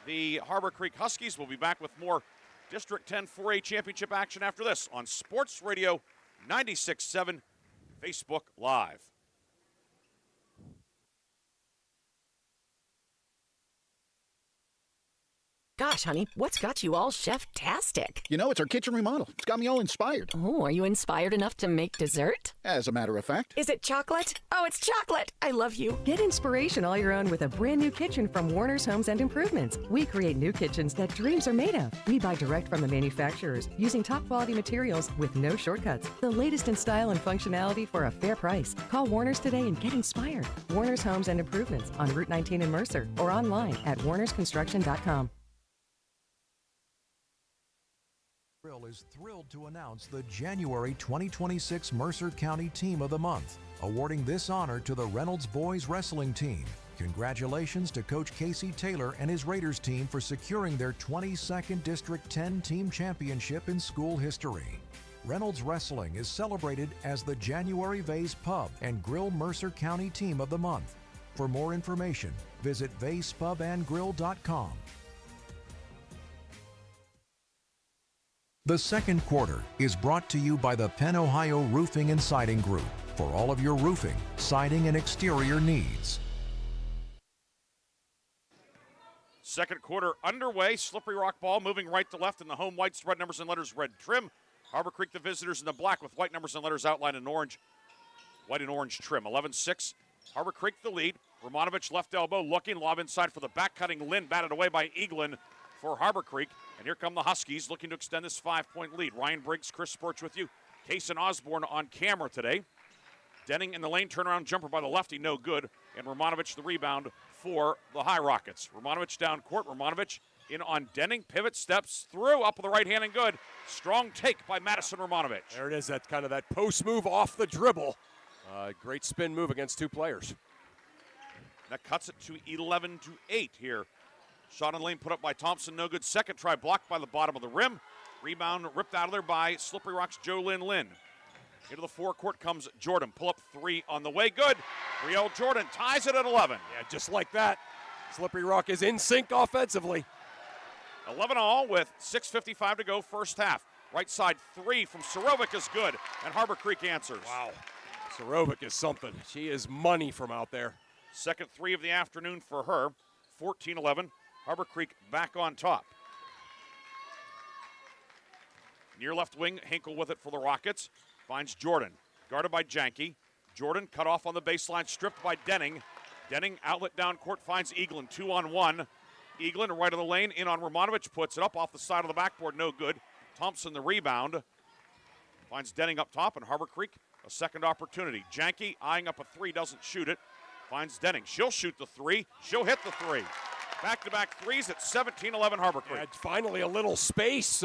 the Harbor Creek Huskies. We'll be back with more District 10 4A championship action after this on Sports Radio 96.7 Facebook Live. Gosh, honey, what's got you all chef-tastic? You know, it's our kitchen remodel. It's got me all inspired. Oh, are you inspired enough to make dessert? As a matter of fact. Is it chocolate? Oh, it's chocolate. I love you. Get inspiration all your own with a brand new kitchen from Warner's Homes and Improvements. We create new kitchens that dreams are made of. We buy direct from the manufacturers using top quality materials with no shortcuts. The latest in style and functionality for a fair price. Call Warner's today and get inspired. Warner's Homes and Improvements on Route 19 in Mercer or online at warnersconstruction.com. Grill is thrilled to announce the January 2026 Mercer County Team of the Month, awarding this honor to the Reynolds Boys Wrestling Team. Congratulations to Coach Casey Taylor and his Raiders team for securing their 22nd District 10 Team Championship in school history. Reynolds Wrestling is celebrated as the January Vase Pub and Grill Mercer County Team of the Month. For more information, visit vasepubandgrill.com. The second quarter is brought to you by the Penn Ohio Roofing and Siding Group for all of your roofing, siding, and exterior needs. Second quarter underway. Slippery Rock ball moving right to left in the home whites, red numbers and letters, red trim. Harbor Creek, the visitors, in the black with white numbers and letters outlined in orange. White and orange trim. 11-6. Harbor Creek the lead. Romanovich left elbow looking. Lob inside for the back cutting Lynn. Batted away by Eaglin for Harbor Creek. And here come the Huskies looking to extend this 5-point lead. Ryan Briggs, Chris Sporch with you. Kason Osborne on camera today. Denning in the lane, turnaround jumper by the lefty, no good. And Romanovich the rebound for the High Rockets. Romanovich down court. Romanovich in on Denning. Pivot steps through, up with the right hand and good. Strong take by Madison Romanovich. There it is, that kind of that post move off the dribble. Great spin move against two players. That cuts it to 11-8 here. Shot in lane put up by Thompson, no good. Second try blocked by the bottom of the rim. Rebound ripped out of there by Slippery Rock's Jolynn Lynn. Into the forecourt comes Jordan. Pull up three on the way, good. Brielle Jordan ties it at 11. Yeah, just like that. Slippery Rock is in sync offensively. 11-all with 6:55 to go first half. Right side three from Sorovic is good, and Harbor Creek answers. Wow. Sorovic is something. She is money from out there. Second three of the afternoon for her. 14-11. Harbor Creek back on top. Near left wing, Hinkle with it for the Rockets. Finds Jordan. Guarded by Janke. Jordan cut off on the baseline, stripped by Denning. Denning outlet down court, finds Eaglin 2-on-1. Eaglin right of the lane, in on Romanovich, puts it up off the side of the backboard, no good. Thompson the rebound. Finds Denning up top, and Harbor Creek a second opportunity. Janke eyeing up a three, doesn't shoot it. Finds Denning. She'll shoot the three. She'll hit the three. Back-to-back threes at 17-11 Harbor Creek. Yeah, finally a little space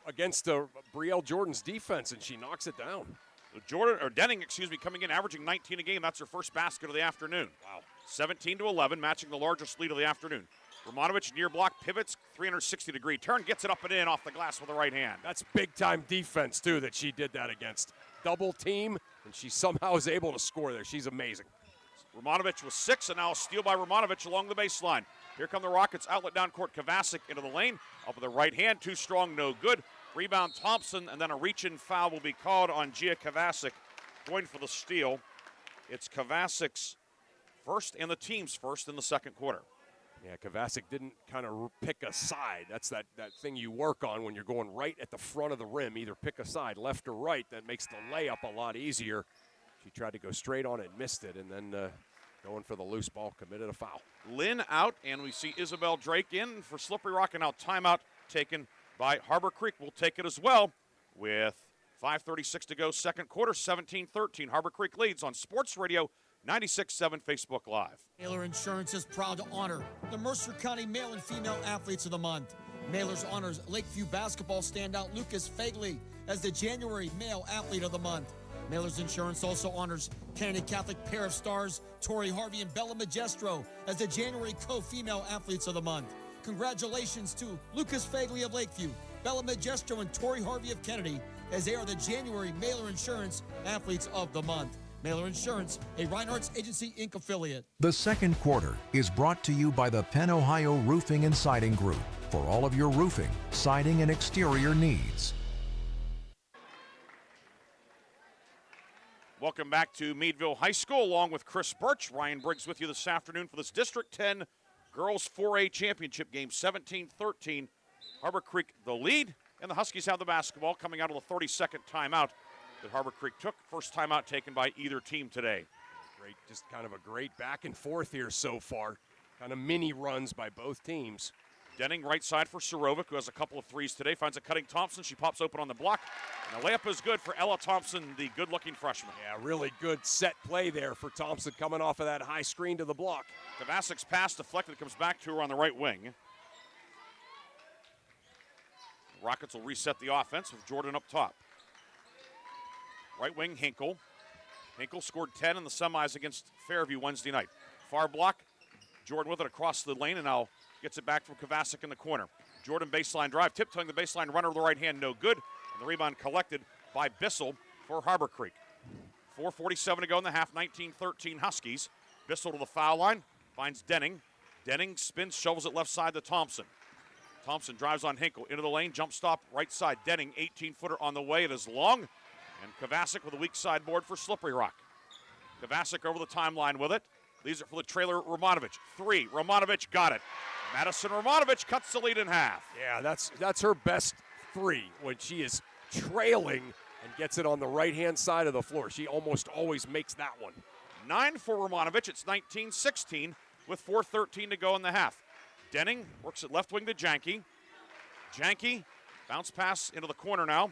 against Brielle Jordan's defense, and she knocks it down. Denning, coming in, averaging 19 a game. That's her first basket of the afternoon. Wow. 17-11, matching the largest lead of the afternoon. Romanovich near block, pivots, 360-degree turn, gets it up and in off the glass with the right hand. That's big-time defense, too, that she did that against. Double team, and she somehow is able to score there. She's amazing. Romanovich was 6, and now a steal by Romanovich along the baseline. Here come the Rockets, outlet down court. Kovacic into the lane, up with the right hand, too strong, no good. Rebound Thompson, and then a reach-in foul will be called on Gia Kovacic, going for the steal. It's Kovacic's first and the team's first in the second quarter. Yeah, Kovacic didn't kind of pick a side. That's that thing you work on when you're going right at the front of the rim. Either pick a side, left or right. That makes the layup a lot easier. She tried to go straight on it, missed it, and then going for the loose ball, committed a foul. Lynn out, and we see Isabel Drake in for Slippery Rock, and now timeout taken by Harbor Creek. Will take it as well with 5:36 to go, second quarter, 17-13. Harbor Creek leads on Sports Radio 96.7 Facebook Live. Mailer Insurance is proud to honor the Mercer County Male and Female Athletes of the Month. Mailers honors Lakeview basketball standout Lucas Fagley as the January Male Athlete of the Month. Mailers Insurance also honors Kennedy Catholic pair of stars Tori Harvey and Bella Magestro as the January Co-Female Athletes of the Month. Congratulations to Lucas Fagley of Lakeview, Bella Magestro, and Tori Harvey of Kennedy as they are the January Mailer Insurance Athletes of the Month. Mailer Insurance, a Reinhardt's Agency Inc. affiliate. The second quarter is brought to you by the Penn Ohio Roofing and Siding Group for all of your roofing, siding, and exterior needs. Welcome back to Meadville High School, along with Chris Birch. Ryan Briggs with you this afternoon for this District 10 Girls 4A Championship game, 17-13. Harbor Creek the lead, and the Huskies have the basketball coming out of the 32nd timeout that Harbor Creek took. First timeout taken by either team today. Great, just kind of a great back and forth here so far. Kind of mini runs by both teams. Denning right side for Sorovic, who has a couple of threes today. Finds a cutting Thompson. She pops open on the block. And the layup is good for Ella Thompson, the good-looking freshman. Yeah, really good set play there for Thompson coming off of that high screen to the block. Kovacic's pass deflected, comes back to her on the right wing. Rockets will reset the offense with Jordan up top. Right wing, Hinkle. Hinkle scored 10 in the semis against Fairview Wednesday night. Far block, Jordan with it across the lane, and now gets it back from Kovacic in the corner. Jordan baseline drive, tiptoeing the baseline, runner to the right hand, no good. And the rebound collected by Bissell for Harbor Creek. 4:47 to go in the half, 19-13 Huskies. Bissell to the foul line, finds Denning. Denning spins, shovels it left side to Thompson. Thompson drives on Hinkle, into the lane, jump stop, right side. Denning, 18-footer on the way, it is long. And Kovacic with a weak sideboard for Slippery Rock. Kovacic over the timeline with it. Leaves it for the trailer, Romanovich. 3, Romanovich got it. Madison Romanovich cuts the lead in half. Yeah, that's her best 3 when she is trailing and gets it on the right-hand side of the floor. She almost always makes that one. 9 for Romanovich. It's 19-16 with 4:13 to go in the half. Denning works it left wing to Janke. Janke, bounce pass into the corner now.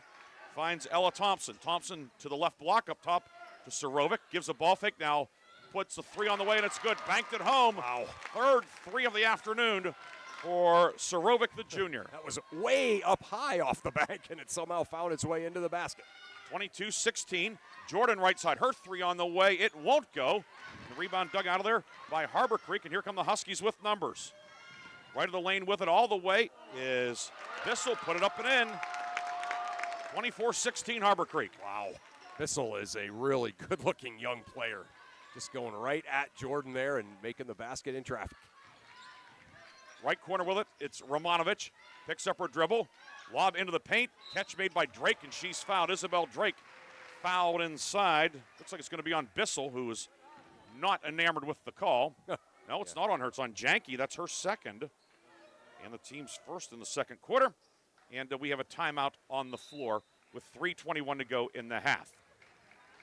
Finds Ella Thompson. Thompson to the left block, up top to Sorovic. Gives a ball fake now. Puts the 3 on the way, and it's good. Banked it home. Wow. Third 3 of the afternoon for Sorovic, the junior. That was way up high off the bank, and it somehow found its way into the basket. 22-16. Jordan right side. Her 3 on the way. It won't go. The rebound dug out of there by Harbor Creek, and here come the Huskies with numbers. Right of the lane with it all the way is Bissell. Put it up and in. 24-16 Harbor Creek. Wow. Bissell is a really good-looking young player. Just going right at Jordan there and making the basket in traffic. Right corner with it. It's Romanovich. Picks up her dribble. Lob into the paint. Catch made by Drake, and she's fouled. Isabel Drake fouled inside. Looks like it's going to be on Bissell, who is not enamored with the call. No, it's not on her. It's on Janke. That's her second. And the team's first in the second quarter. And we have a timeout on the floor with 3:21 to go in the half.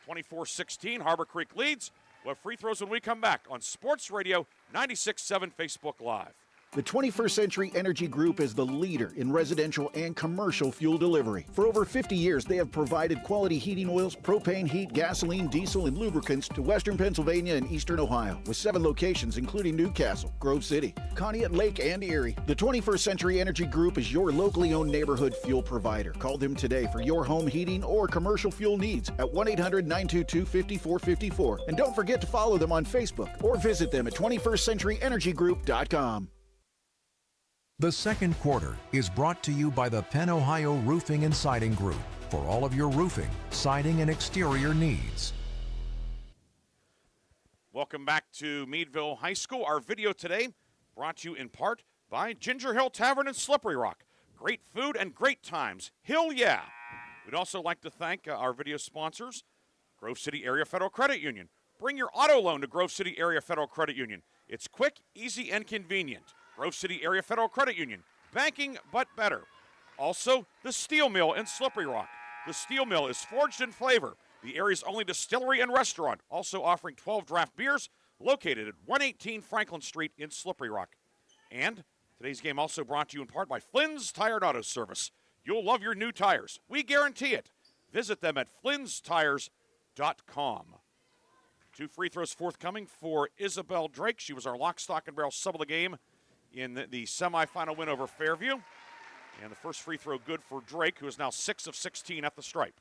24-16, Harbor Creek leads. We'll have free throws when we come back on Sports Radio 96.7 Facebook Live. The 21st Century Energy Group is the leader in residential and commercial fuel delivery. For over 50 years, they have provided quality heating oils, propane, heat, gasoline, diesel, and lubricants to Western Pennsylvania and Eastern Ohio, with 7 locations including Newcastle, Grove City, Conneaut Lake, and Erie. The 21st Century Energy Group is your locally owned neighborhood fuel provider. Call them today for your home heating or commercial fuel needs at 1-800-922-5454. And don't forget to follow them on Facebook or visit them at 21stcenturyenergygroup.com. The second quarter is brought to you by the Penn Ohio Roofing and Siding Group for all of your roofing, siding, and exterior needs. Welcome back to Meadville High School. Our video today brought to you in part by Ginger Hill Tavern and Slippery Rock. Great food and great times. Hill, yeah. We'd also like to thank our video sponsors, Grove City Area Federal Credit Union. Bring your auto loan to Grove City Area Federal Credit Union. It's quick, easy, and convenient. Grove City Area Federal Credit Union. Banking, but better. Also, the Steel Mill in Slippery Rock. The Steel Mill is forged in flavor. The area's only distillery and restaurant, also offering 12 draft beers, located at 118 Franklin Street in Slippery Rock. And today's game also brought to you in part by Flynn's Tire and Auto Service. You'll love your new tires. We guarantee it. Visit them at flynnstires.com. 2 free throws forthcoming for Isabel Drake. She was our lock, stock, and barrel sub of the game in the semifinal win over Fairview. And the first free throw good for Drake, who is now 6 of 16 at the stripe.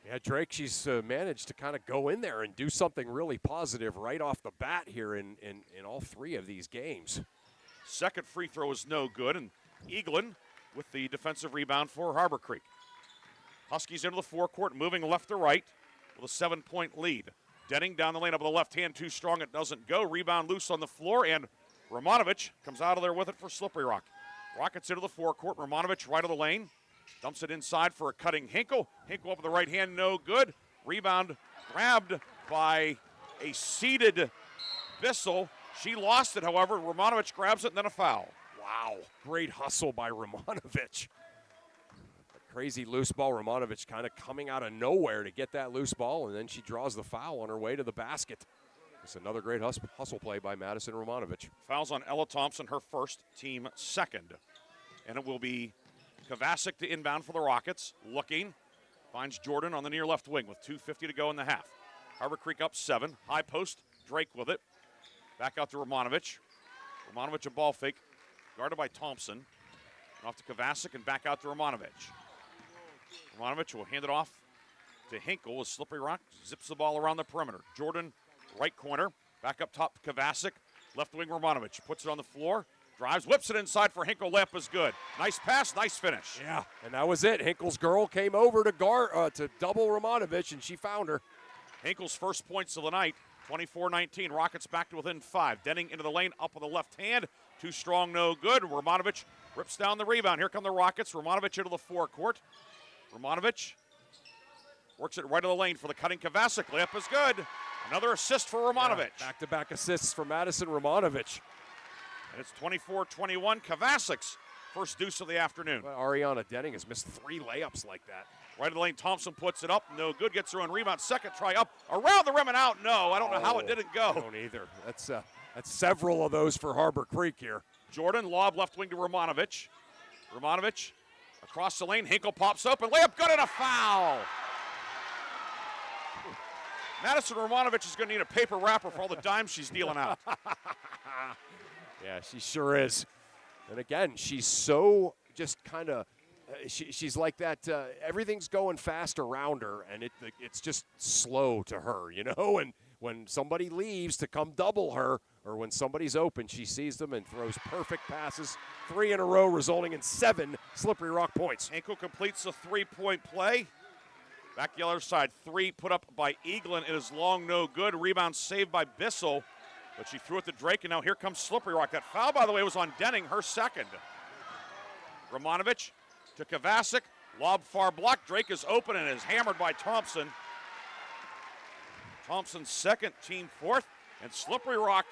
Yeah, Drake, she's managed to kind of go in there and do something really positive right off the bat here in all 3 of these games. Second free throw is no good, and Eaglin with the defensive rebound for Harbor Creek. Huskies into the forecourt, moving left to right with a 7-point lead. Denning down the lane up on the left hand, too strong, it doesn't go. Rebound loose on the floor, and Romanovich comes out of there with it for Slippery Rock. Rockets into the forecourt. Romanovich right of the lane. Dumps it inside for a cutting Hinkle. Hinkle up with the right hand, no good. Rebound grabbed by a seated Bissell. She lost it, however. Romanovich grabs it and then a foul. Wow, great hustle by Romanovich. A crazy loose ball. Romanovich kind of coming out of nowhere to get that loose ball, and then she draws the foul on her way to the basket. It's another great hustle play by Madison Romanovich. Fouls on Ella Thompson, her first, team second. And it will be Kovacic to inbound for the Rockets. Looking, finds Jordan on the near left wing with 2:50 to go in the half. Harbor Creek up 7. High post, Drake with it. Back out to Romanovich. Romanovich a ball fake, guarded by Thompson. Off to Kovacic and back out to Romanovic. Romanovic will hand it off to Hinkle as Slippery Rock zips the ball around the perimeter. Jordan, right corner. Back up top, Kovacic. Left wing, Romanovic. Puts it on the floor. Drives, whips it inside for Hinkle. Layup is good. Nice pass, nice finish. Yeah, and that was it. Hinkle's girl came over to double Romanovic, and she found her. Hinkle's first points of the night, 24-19. Rockets back to within 5. Denning into the lane, up on the left hand. Too strong, no good. Romanovic rips down the rebound. Here come the Rockets. Romanovic into the forecourt. Romanovic works it right of the lane for the cutting Kovacic. Layup is good. Another assist for Romanovic. Yeah, back-to-back assists for Madison Romanovic. And it's 24-21. Kovacic's first deuce of the afternoon. But Ariana Denning has missed 3 layups like that. Right of the lane, Thompson puts it up. No good. Gets her own rebound. Second try up. Around the rim and out. No, I don't know how it didn't go. I don't either. That's several of those for Harbor Creek here. Jordan, lob left wing to Romanovic. Romanovic across the lane. Hinkle pops open. Layup good and a foul. Madison Romanovic is going to need a paper wrapper for all the dimes she's dealing out. Yeah, she sure is. And again, she's so just kind of, she's like that, everything's going fast around her, and it's just slow to her, you know? And when somebody leaves to come double her, or when somebody's open, she sees them and throws perfect passes. 3 in a row, resulting in 7 Slippery Rock points. Hinkle completes a 3-point play. Back the other side, 3 put up by Eaglin. It is long, no good. Rebound saved by Bissell, but she threw it to Drake, and now here comes Slippery Rock. That foul, by the way, was on Denning, her second. Romanovic to Kovacic. Lob far block. Drake is open and is hammered by Thompson. Thompson's second, team fourth, and Slippery Rock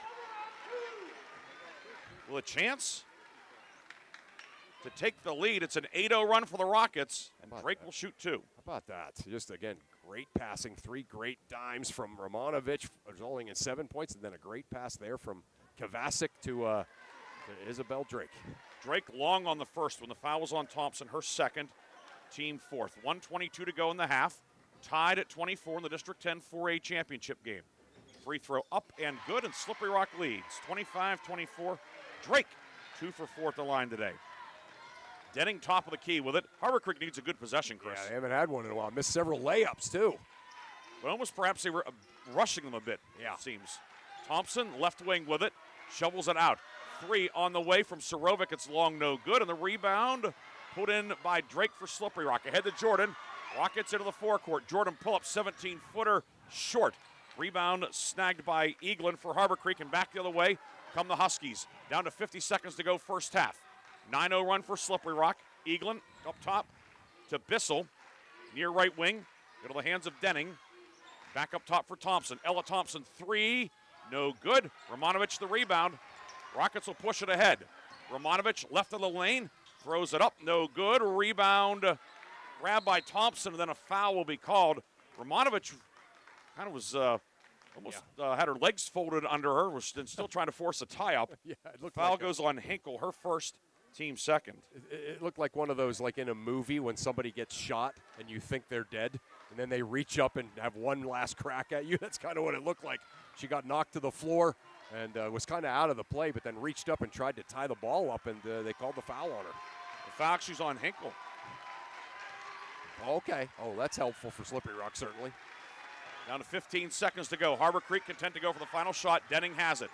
with a chance to take the lead. It's an 8-0 run for the Rockets, and Drake will shoot 2. How about that? Just, again, great passing. 3 great dimes from Romanovic, resulting in 7 points, and then a great pass there from Kovacic to Isabel Drake. Drake long on the first when the foul was on Thompson, her second, team fourth. 1:22 to go in the half. Tied at 24 in the District 10 4A championship game. Free throw up and good, and Slippery Rock leads 25-24. Drake 2 for 4 at the line today. Denning top of the key with it. Harbor Creek needs a good possession, Chris. Yeah, they haven't had one in a while. Missed several layups, too. But almost perhaps they were rushing them a bit, it seems. Thompson, left wing with it. Shovels it out. 3 on the way from Sorovic. It's long, no good. And the rebound put in by Drake for Slippery Rock. Ahead to Jordan. Rockets into the forecourt. Jordan pull up 17-footer short. Rebound snagged by Eaglin for Harbor Creek, and back the other way come the Huskies. Down to 50 seconds to go first half. 9-0 run for Slippery Rock. Eaglin up top to Bissell. Near right wing. Go to the hands of Denning. Back up top for Thompson. Ella Thompson 3. No good. Romanovic the rebound. Rockets will push it ahead. Romanovic left of the lane. Throws it up. No good. Rebound grabbed by Thompson, and then a foul will be called. Romanovic kind of was almost had her legs folded under her, was still trying to force a tie-up. Yeah, it looked foul like goes on Hinkle, her first, team second. It looked like one of those, like in a movie when somebody gets shot and you think they're dead, and then they reach up and have one last crack at you. That's kind of what it looked like. She got knocked to the floor and was kind of out of the play, but then reached up and tried to tie the ball up, and they called the foul on her. The foul actually's on Hinkle. Okay. Oh, that's helpful for Slippery Rock, certainly. Down to 15 seconds to go. Harbor Creek content to go for the final shot. Denning has it.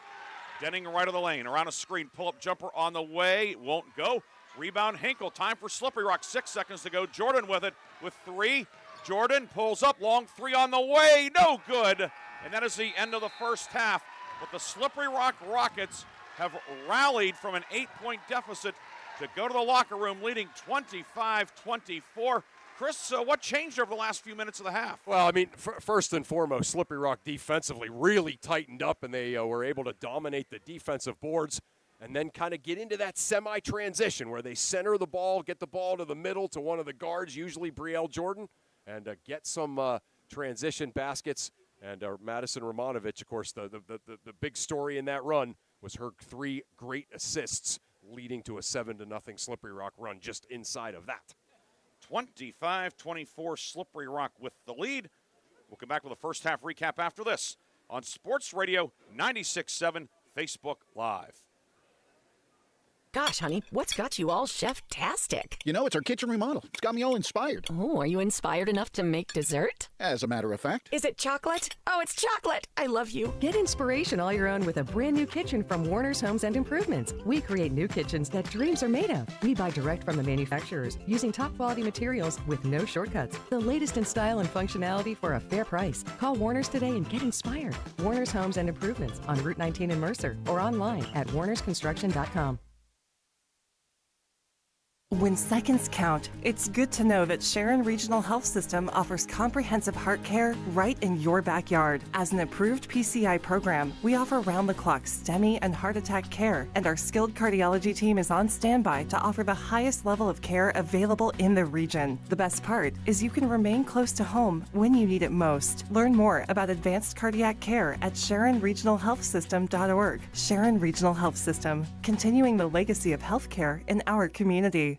Denning right of the lane. Around a screen. Pull-up jumper on the way. Won't go. Rebound Hinkle. Time for Slippery Rock. 6 seconds to go. Jordan with it with 3. Jordan pulls up. Long 3 on the way. No good. And that is the end of the first half. But the Slippery Rock Rockets have rallied from an 8-point deficit to go to the locker room leading 25-24. Chris, what changed over the last few minutes of the half? Well, I mean, first and foremost, Slippery Rock defensively really tightened up, and they were able to dominate the defensive boards and then kind of get into that semi-transition where they center the ball, get the ball to the middle to one of the guards, usually Brielle Jordan, and get some transition baskets. And Madison Romanovic, of course, the big story in that run was her 3 great assists leading to a 7-0 Slippery Rock run just inside of that. 25-24, Slippery Rock with the lead. We'll come back with a first half recap after this on Sports Radio 96.7 Facebook Live. Gosh, honey, what's got you all chef-tastic? You know, it's our kitchen remodel. It's got me all inspired. Oh, are you inspired enough to make dessert? As a matter of fact. Is it chocolate? Oh, it's chocolate. I love you. Get inspiration all your own with a brand new kitchen from Warner's Homes and Improvements. We create new kitchens that dreams are made of. We buy direct from the manufacturers using top quality materials with no shortcuts. The latest in style and functionality for a fair price. Call Warner's today and get inspired. Warner's Homes and Improvements on Route 19 in Mercer or online at warnersconstruction.com. When seconds count, it's good to know that Sharon Regional Health System offers comprehensive heart care right in your backyard. As an approved PCI program, we offer round-the-clock STEMI and heart attack care, and our skilled cardiology team is on standby to offer the highest level of care available in the region. The best part is you can remain close to home when you need it most. Learn more about advanced cardiac care at SharonRegionalHealthSystem.org. Sharon Regional Health System, continuing the legacy of healthcare in our community.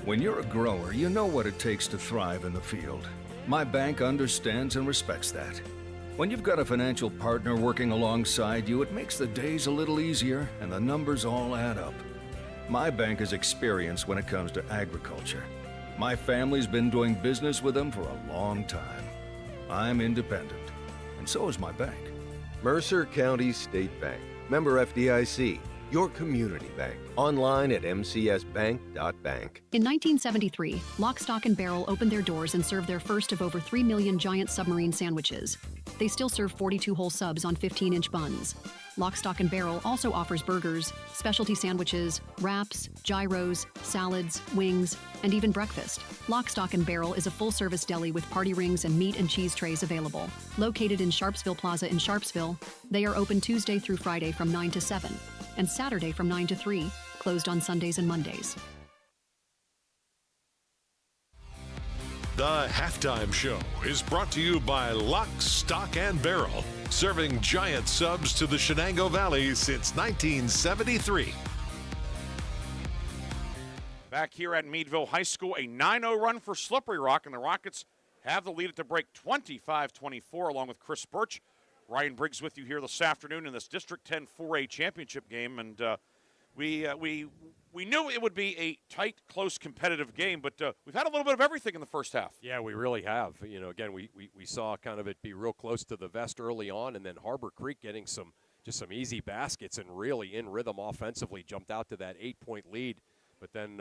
When you're a grower, you know what it takes to thrive in the field. My bank understands and respects that. When you've got a financial partner working alongside you, it makes the days a little easier and the numbers all add up. My bank has experience when it comes to agriculture. My family's been doing business with them for a long time. I'm independent, and so is my bank. Mercer County State Bank. Member FDIC. Your community bank. Online at mcsbank.bank. In 1973, Lock, Stock, and Barrel opened their doors and served their first of over 3 million giant submarine sandwiches. They still serve 42 whole subs on 15-inch buns. Lock, Stock, and Barrel also offers burgers, specialty sandwiches, wraps, gyros, salads, wings, and even breakfast. Lock, Stock, and Barrel is a full-service deli with party rings and meat and cheese trays available. Located in Sharpsville Plaza in Sharpsville, they are open Tuesday through Friday from 9 to 7. And Saturday from 9 to 3, closed on Sundays and Mondays. The Halftime Show is brought to you by Lock, Stock, and Barrel, serving giant subs to the Shenango Valley since 1973. Back here at Meadville High School, a 9-0 run for Slippery Rock, and the Rockets have the lead at the break 25-24, along with Chris Birch. Ryan Briggs with you here this afternoon in this District 10 4A championship game, and we knew it would be a tight, close, competitive game, but we've had a little bit of everything in the first half. Yeah, we really have. You know, again, we saw kind of it be real close to the vest early on, and then Harbor Creek getting some easy baskets and really in rhythm offensively, jumped out to that 8-point lead. But then,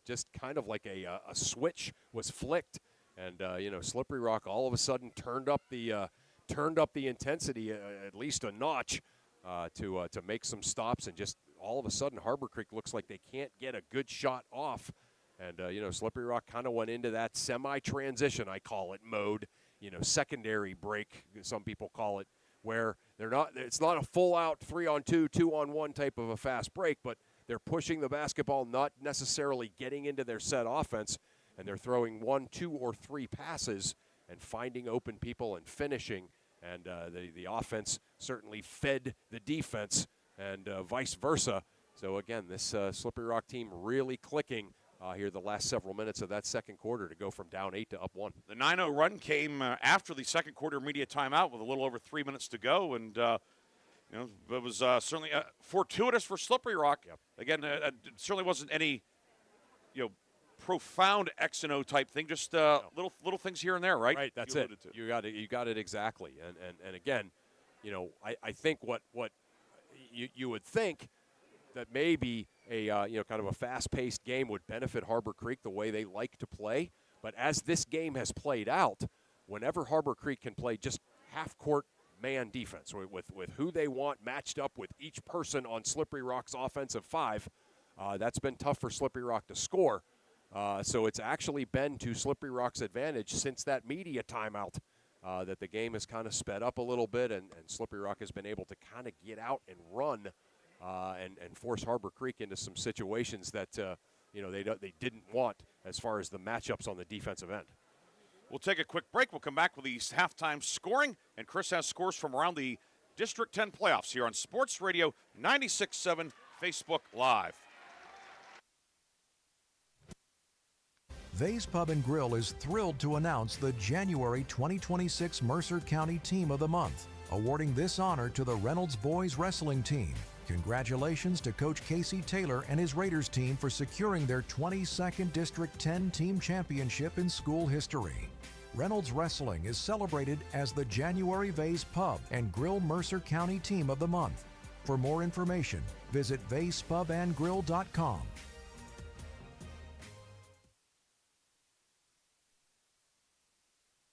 just kind of like a switch was flicked, and Slippery Rock all of a sudden turned up the intensity at least a notch to make some stops, and just all of a sudden Harbor Creek looks like they can't get a good shot off, and Slippery Rock kind of went into that semi-transition, I call it, mode, secondary break, some people call it, where it's not a full-out 3-on-2, 2-on-1 type of a fast break, but they're pushing the basketball, not necessarily getting into their set offense, and they're throwing 1, 2, or 3 passes and finding open people and finishing. And the offense certainly fed the defense, and vice versa. So, again, this Slippery Rock team really clicking here the last several minutes of that second quarter to go from down 8 to up 1. The 9-0 run came after the second quarter media timeout with a little over 3 minutes to go, and it was certainly fortuitous for Slippery Rock. Yep. Again, it certainly wasn't any profound X and O type thing, just little things here and there, right? Right, that's it. You got it exactly. And again, I think what you would think that maybe a kind of a fast-paced game would benefit Harbor Creek the way they like to play. But as this game has played out, whenever Harbor Creek can play just half-court man defense with who they want matched up with each person on Slippery Rock's offensive 5, that's been tough for Slippery Rock to score. So it's actually been to Slippery Rock's advantage since that media timeout that the game has kind of sped up a little bit, and Slippery Rock has been able to kind of get out and run and force Harbor Creek into some situations that they didn't want as far as the matchups on the defensive end. We'll take a quick break. We'll come back with these halftime scoring, and Chris has scores from around the District 10 playoffs here on Sports Radio 96.7 Facebook Live. Vay's Pub and Grill is thrilled to announce the January 2026 Mercer County Team of the Month, awarding this honor to the Reynolds Boys Wrestling Team. Congratulations to Coach Casey Taylor and his Raiders team for securing their 22nd District 10 team championship in school history. Reynolds Wrestling is celebrated as the January Vase Pub and Grill Mercer County Team of the Month. For more information, visit vasepubandgrill.com.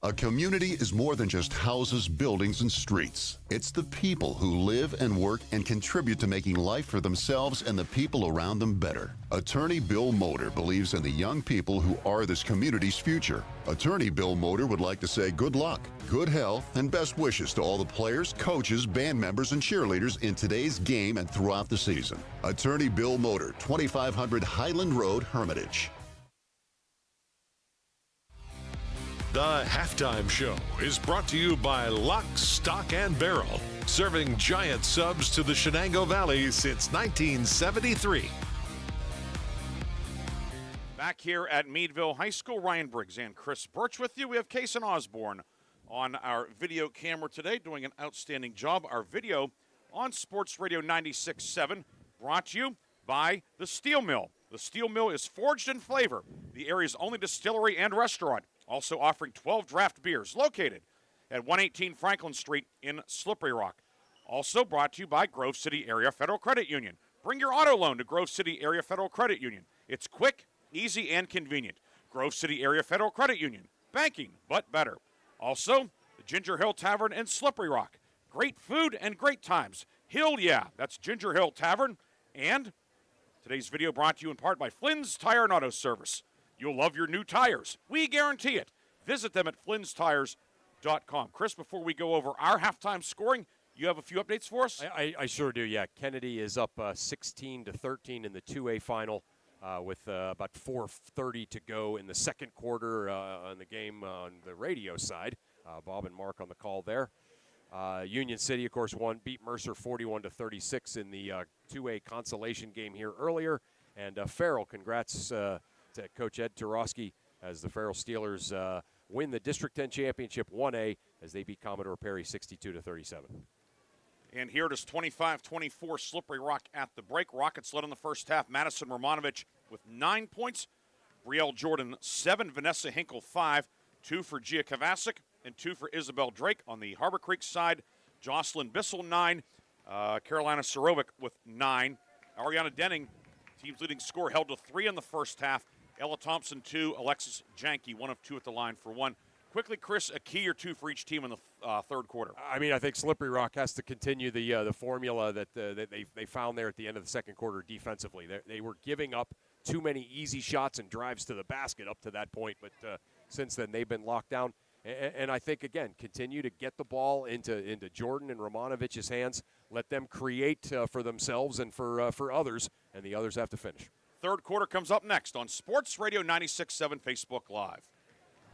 A community is more than just houses, buildings, and streets. It's the people who live and work and contribute to making life for themselves and the people around them better. Attorney Bill Motor believes in the young people who are this community's future. Attorney Bill Motor would like to say good luck, good health, and best wishes to all the players, coaches, band members, and cheerleaders in today's game and throughout the season. Attorney Bill Motor, 2500 Highland Road, Hermitage. The Halftime Show is brought to you by Lock, Stock, and Barrel, serving giant subs to the Shenango Valley since 1973. Back here at Meadville High School, Ryan Briggs and Chris Birch with you. We have Kason Osborne on our video camera today, doing an outstanding job. Our video on Sports Radio 96.7, brought to you by the Steel Mill. The Steel Mill is forged in flavor, the area's only distillery and restaurant. Also offering 12 draft beers, located at 118 Franklin Street in Slippery Rock. Also brought to you by Grove City Area Federal Credit Union. Bring your auto loan to Grove City Area Federal Credit Union. It's quick, easy, and convenient. Grove City Area Federal Credit Union. Banking, but better. Also, the Ginger Hill Tavern in Slippery Rock. Great food and great times. Hill, yeah, that's Ginger Hill Tavern. And today's video brought to you in part by Flynn's Tire and Auto Service. You'll love your new tires. We guarantee it. Visit them at flynnstires.com. Chris, before we go over our halftime scoring, you have a few updates for us? I sure do, yeah. Kennedy is up 16-13 in the 2A final with about 4:30 to go in the second quarter on the game on the radio side. Bob and Mark on the call there. Union City, of course, beat Mercer 41-36 in the 2A consolation game here earlier. And Farrell, congrats to Coach Ed Turowski as the Farrell Steelers win the District 10 Championship 1A as they beat Commodore Perry 62-37. And here it is 25-24 Slippery Rock at the break. Rockets led in the first half. Madison Romanovich with 9 points. Brielle Jordan 7. Vanessa Hinkle 5. 2 for Gia Kavasic and 2 for Isabel Drake. On the Harbor Creek side, Jocelyn Bissell 9. Carolina Sorovic with 9. Ariana Denning, team's leading scorer, held to 3 in the first half. Ella Thompson 2. Alexis Janke 1 of 2 at the line for 1. Quickly, Chris, a key or two for each team in the third quarter. I mean, I think Slippery Rock has to continue the formula that they found there at the end of the second quarter defensively. They were giving up too many easy shots and drives to the basket up to that point, but since then they've been locked down. And I think, again, continue to get the ball into Jordan and Romanovich's hands. Let them create for themselves and for others, and the others have to finish. Third quarter comes up next on Sports Radio 96.7 Facebook Live.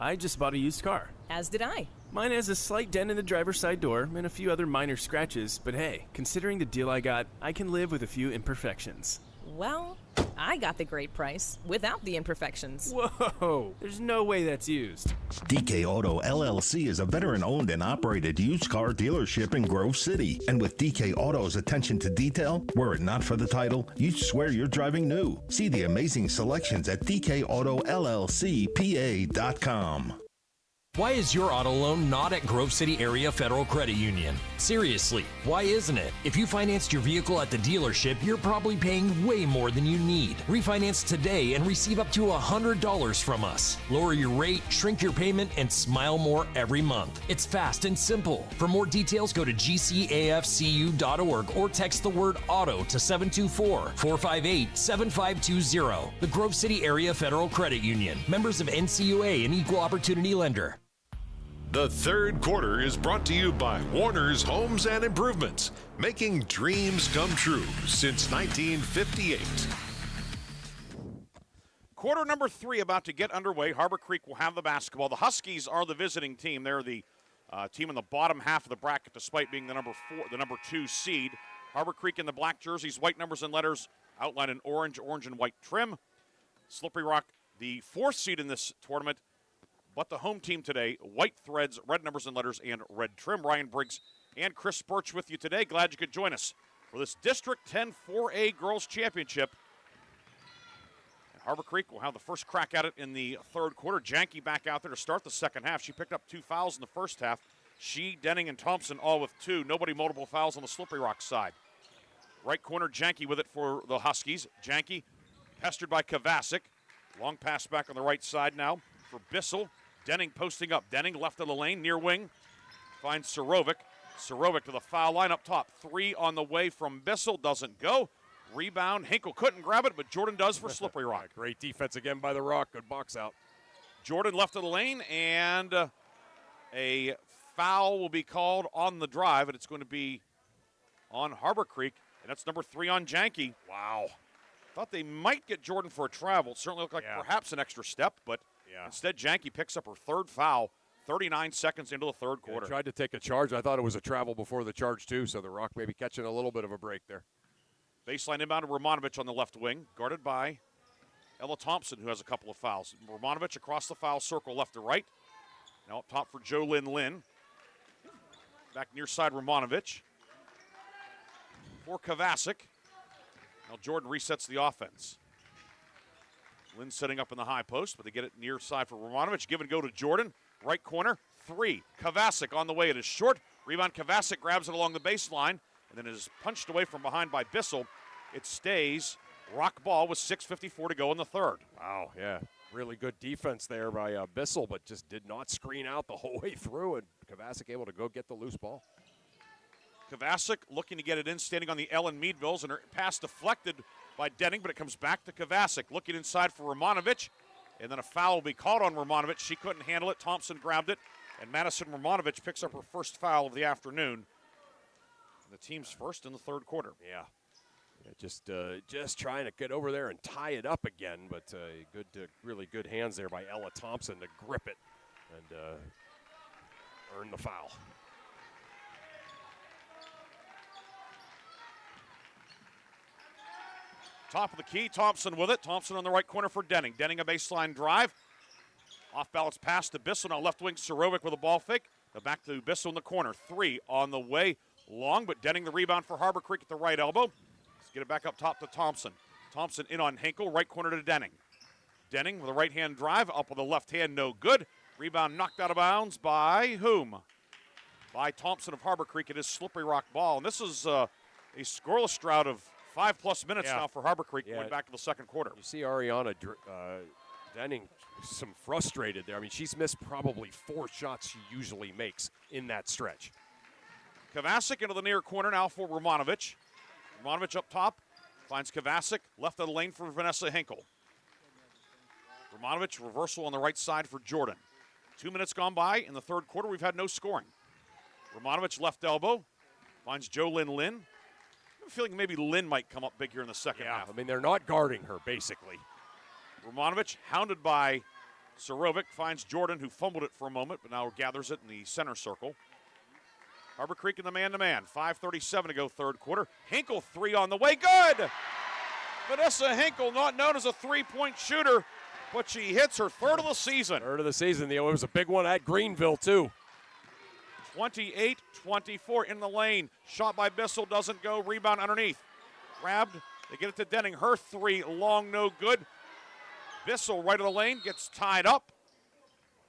I just bought a used car. As did I. Mine has a slight dent in the driver's side door and a few other minor scratches, but hey, considering the deal I got, I can live with a few imperfections. Well, I got the great price without the imperfections. Whoa, there's no way that's used. DK Auto LLC is a veteran-owned and operated used car dealership in Grove City. And with DK Auto's attention to detail, were it not for the title, you'd swear you're driving new. See the amazing selections at DKAutoLLCPA.com. Why is your auto loan not at Grove City Area Federal Credit Union? Seriously, why isn't it? If you financed your vehicle at the dealership, you're probably paying way more than you need. Refinance today and receive up to $100 from us. Lower your rate, shrink your payment, and smile more every month. It's fast and simple. For more details, go to gcafcu.org or text the word AUTO to 724-458-7520. The Grove City Area Federal Credit Union. Members of NCUA, an equal opportunity lender. The third quarter is brought to you by Warner's Homes and Improvements, making dreams come true since 1958. Quarter number 3 about to get underway. Harbor Creek will have the basketball. The Huskies are the visiting team. They're the team in the bottom half of the bracket, despite being the number 2 seed. Harbor Creek in the black jerseys, white numbers and letters outlined in orange and white trim. Slippery Rock, the 4th seed in this tournament, but the home team today, white threads, red numbers and letters, and red trim. Ryan Briggs and Chris Birch with you today. Glad you could join us for this District 10 4A Girls Championship. And Harbor Creek will have the first crack at it in the third quarter. Janke back out there to start the second half. She picked up 2 fouls in the first half. She, Denning, and Thompson all with 2. Nobody multiple fouls on the Slippery Rock side. Right corner, Janke with it for the Huskies. Janke pestered by Kovacic. Long pass back on the right side now for Bissell. Denning posting up. Denning left of the lane, near wing. Finds Sorovic. Sorovic to the foul line up top. 3 on the way from Bissell. Doesn't go. Rebound. Hinkle couldn't grab it, but Jordan does for Slippery Rock. Great defense again by the Rock. Good box out. Jordan left of the lane, and a foul will be called on the drive, and it's going to be on Harbor Creek, and that's number 3 on Janke. Wow. Thought they might get Jordan for a travel. It certainly looked like perhaps an extra step, but instead Janke picks up her 3rd foul 39 seconds into the third quarter. Tried to take a charge. I thought it was a travel before the charge, too, so the Rock maybe catching a little bit of a break there. Baseline inbound to Romanovich on the left wing, guarded by Ella Thompson, who has a couple of fouls. Romanovich across the foul circle left to right. Now up top for Jolynn Lynn. Back near side Romanovich. For Kovacic. Now Jordan resets the offense. Lynn setting up in the high post, but they get it near side for Romanovich. Give and go to Jordan. Right corner, 3. Kovacic on the way. It is short. Rebound, Kovacic grabs it along the baseline, and then it is punched away from behind by Bissell. It stays Rock ball with 6:54 to go in the third. Wow, yeah. Really good defense there by Bissell, but just did not screen out the whole way through, and Kovacic able to go get the loose ball. Kovacic looking to get it in, standing on the L in Meadville's, and her pass deflected by Denning, but it comes back to Kovacic. Looking inside for Romanovich, and then a foul will be called on Romanovich. She couldn't handle it. Thompson grabbed it, and Madison Romanovich picks up her first foul of the afternoon. And the team's first in the third quarter. Yeah, just trying to get over there and tie it up again, but really good hands there by Ella Thompson to grip it and earn the foul. Top of the key, Thompson with it. Thompson on the right corner for Denning. Denning a baseline drive. Off balance pass to Bissell. Now left wing Sorovic with a ball fake. Now back to Bissell in the corner. 3 on the way. Long, but Denning the rebound for Harbor Creek at the right elbow. Let's get it back up top to Thompson. Thompson in on Hinkle. Right corner to Denning. Denning with a right hand drive. Up with the left hand, no good. Rebound knocked out of bounds by whom? By Thompson of Harbor Creek. It is Slippery Rock ball. And this is a scoreless drought of 5+ minutes now for Harbor Creek going back to the second quarter. You see Ariana Denning some frustrated there. I mean, she's missed probably 4 shots she usually makes in that stretch. Kovacic into the near corner now for Romanovich. Romanovich up top, finds Kovacic, left of the lane for Vanessa Hinkle. Romanovich reversal on the right side for Jordan. 2 minutes gone by in the third quarter. We've had no scoring. Romanovich left elbow, finds Jolynn Lynn. I'm feeling maybe Lynn might come up big here in the second half. I mean, they're not guarding her, basically. Romanovich, hounded by Sorovic, finds Jordan, who fumbled it for a moment, but now gathers it in the center circle. Harbor Creek in the man-to-man. 5:37 to go third quarter. Hinkle 3 on the way. Good! Vanessa Hinkle, not known as a three-point shooter, but she hits her 3rd of the season. 3rd of the season. It was a big one at Greenville, too. 28-24 in the lane. Shot by Bissell, doesn't go. Rebound underneath. Grabbed. They get it to Denning. Her 3 long, no good. Bissell right of the lane gets tied up.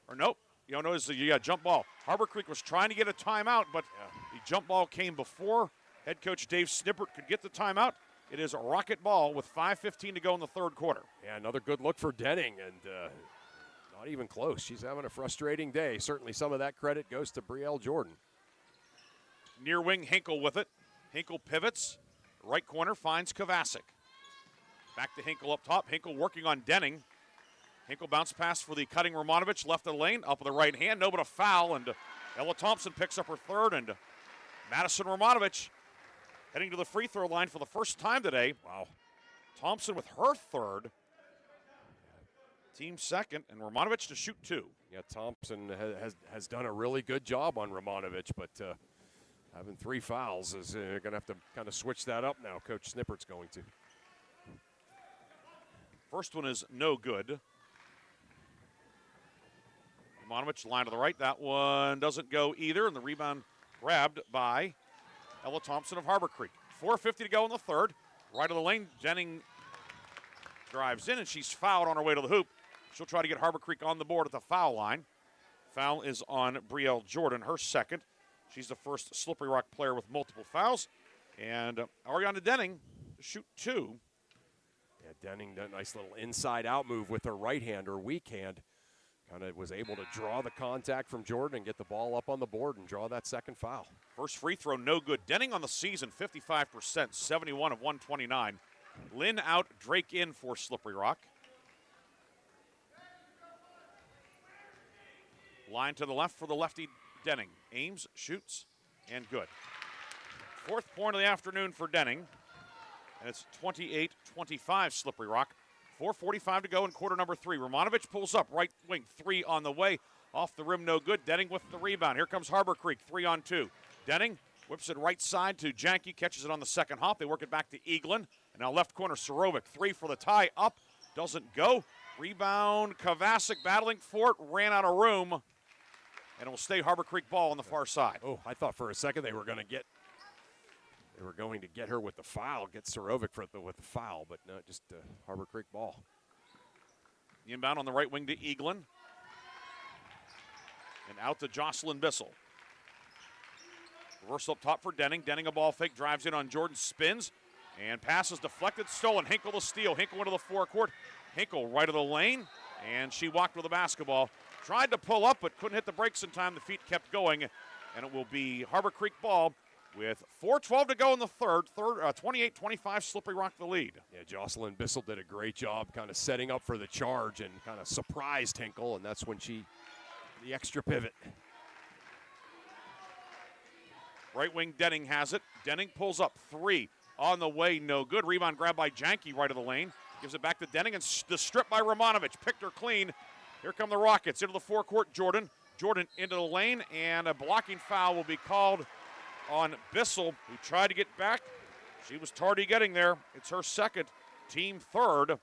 Or nope. You know, it's a jump ball. Harbor Creek was trying to get a timeout, but the jump ball came before head coach Dave Snippert could get the timeout. It is a rocket ball with 5:15 to go in the third quarter. Yeah, another good look for Denning, and not even close. She's having a frustrating day. Certainly some of that credit goes to Brielle Jordan. Near wing, Hinkle with it. Hinkle pivots. Right corner finds Kovacic. Back to Hinkle up top. Hinkle working on Denning. Hinkle bounce pass for the cutting Romanovich. Left of the lane. Up with the right hand. No, but a foul. And Ella Thompson picks up her 3rd. And Madison Romanovich heading to the free throw line for the first time today. Wow. Thompson with her 3rd. Team 2nd. And Romanovich to shoot 2. Yeah, Thompson has done a really good job on Romanovich, but having 3 fouls is going to have to kind of switch that up now. Coach Snippert's going to. First one is no good. Romanovich, line to the right. That one doesn't go either, and the rebound grabbed by Ella Thompson of Harbor Creek. 4:50 to go in the third. Right of the lane, Denning drives in, and she's fouled on her way to the hoop. She'll try to get Harbor Creek on the board at the foul line. Foul is on Brielle Jordan, her second. She's the first Slippery Rock player with multiple fouls. And Ariana Denning shoot 2. Yeah, Denning, that nice little inside-out move with her right hand, her weak hand. Kind of was able to draw the contact from Jordan and get the ball up on the board and draw that second foul. First free throw, no good. Denning on the season, 55%, 71 of 129. Lynn out, Drake in for Slippery Rock. Line to the left for the lefty Denning. Aims, shoots, and good. Fourth point of the afternoon for Denning. And it's 28-25 Slippery Rock. 4:45 to go in quarter number 3. Romanovich pulls up, right wing, 3 on the way. Off the rim, no good. Denning with the rebound. Here comes Harbor Creek, 3-on-2. Denning whips it right side to Janke, catches it on the second hop. They work it back to Eaglin. And now left corner, Sorovic, 3 for the tie, up, doesn't go. Rebound, Kovacic battling for it, ran out of room. And it will stay Harbor Creek ball on the far side. Oh, I thought for a second they were going to get her with the foul, get Sorovic with the foul, but no, just Harbor Creek ball. Inbound on the right wing to Eaglin. And out to Jocelyn Bissell. Reversal up top for Denning. Denning a ball fake, drives in on Jordan, spins, and passes deflected, stolen. Hinkle to steal. Hinkle into the forecourt. Hinkle right of the lane, and she walked with the basketball. Tried to pull up, but couldn't hit the brakes in time. The feet kept going, and it will be Harbor Creek ball with 4:12 to go in the third. 28-25, Slippery Rock the lead. Yeah, Jocelyn Bissell did a great job kind of setting up for the charge and kind of surprised Hinkle, and that's when the extra pivot. Right wing Denning has it. Denning pulls up, 3 on the way, no good. Rebound grab by Janke right of the lane. Gives it back to Denning, and the strip by Romanovich. Picked her clean. Here come the Rockets into the forecourt. Jordan into the lane, and a blocking foul will be called on Bissell, who tried to get back. She was tardy getting there. It's her second, team third.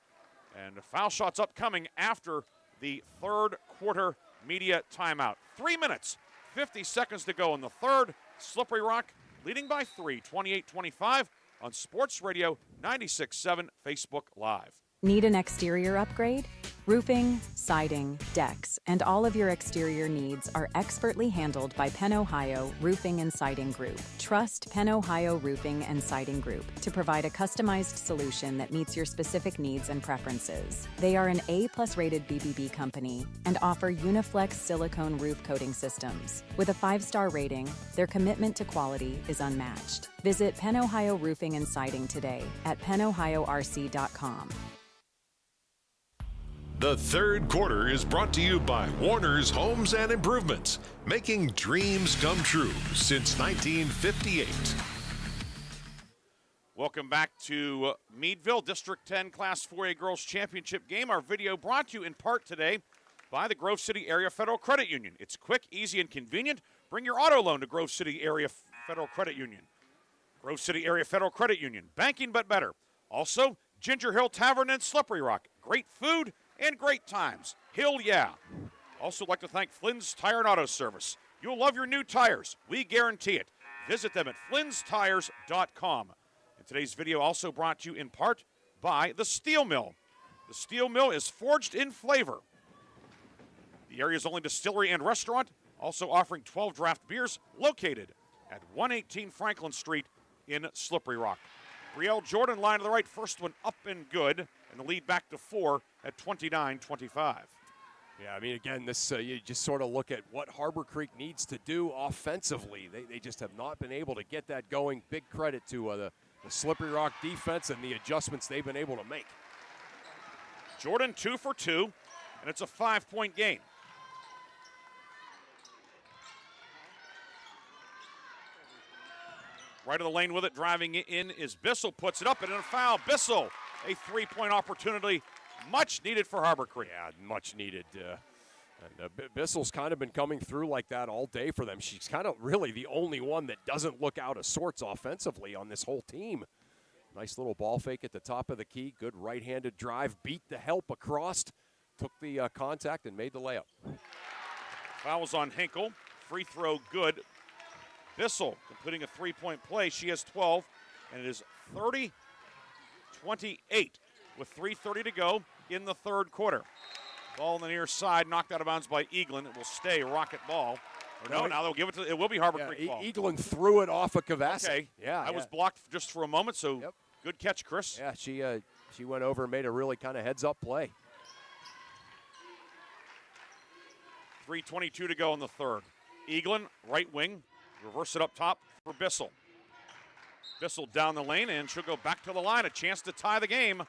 And the foul shot's upcoming after the third quarter media timeout. 3 minutes, 50 seconds to go in the third. Slippery Rock leading by 3, 28-25 on Sports Radio 96.7 Facebook Live. Need an exterior upgrade? Roofing, siding, decks, and all of your exterior needs are expertly handled by Penn Ohio Roofing and Siding Group. Trust Penn Ohio Roofing and Siding Group to provide a customized solution that meets your specific needs and preferences. They are an A+ rated BBB company and offer Uniflex silicone roof coating systems. With a 5-star rating, their commitment to quality is unmatched. Visit Penn Ohio Roofing and Siding today at pennohiorc.com. The third quarter is brought to you by Warner's Homes and Improvements, making dreams come true since 1958. Welcome back to Meadville, District 10 Class 4A Girls Championship game. Our video brought to you in part today by the Grove City Area Federal Credit Union. It's quick, easy, and convenient. Bring your auto loan to Grove City Area Federal Credit Union. Grove City Area Federal Credit Union, banking but better. Also, Ginger Hill Tavern and Slippery Rock. Great food and great times. Hill, yeah. Also like to thank Flynn's Tire and Auto Service. You'll love your new tires. We guarantee it. Visit them at flynnstires.com. And today's video also brought to you in part by the Steel Mill. The Steel Mill is forged in flavor. The area's only distillery and restaurant, also offering 12 draft beers, located at 118 Franklin Street in Slippery Rock. Brielle Jordan, line to the right, first one up and good, and the lead back to 4 at 29-25. Yeah, I mean, again, this you just sort of look at what Harbor Creek needs to do offensively. They just have not been able to get that going. Big credit to the Slippery Rock defense and the adjustments they've been able to make. Jordan 2 for 2, and it's a 5-point game. Right of the lane with it, driving in is Bissell, puts it up, and in a foul. Bissell, a 3-point opportunity, much needed for Harbor Creek. Yeah, much needed. Bissell's kind of been coming through like that all day for them. She's kind of really the only one that doesn't look out of sorts offensively on this whole team. Nice little ball fake at the top of the key. Good right-handed drive. Beat the help across. Took the contact and made the layup. Foul was on Hinkle. Free throw good. Bissell completing a 3-point play. She has 12. And it is 30-28 with 3:30 to go in the third quarter. Ball on the near side, knocked out of bounds by Eaglin. It will stay Rocket ball. Or no, now they'll give it to, it will be Harbor Creek ball. Eaglin threw it off of Kovacic. Okay. I was blocked just for a moment, so good catch, Chris. Yeah, she went over and made a really kind of heads-up play. 3:22 to go in the third. Eaglin, right wing, reverse it up top for Bissell. Bissell down the lane, and she'll go back to the line. A chance to tie the game.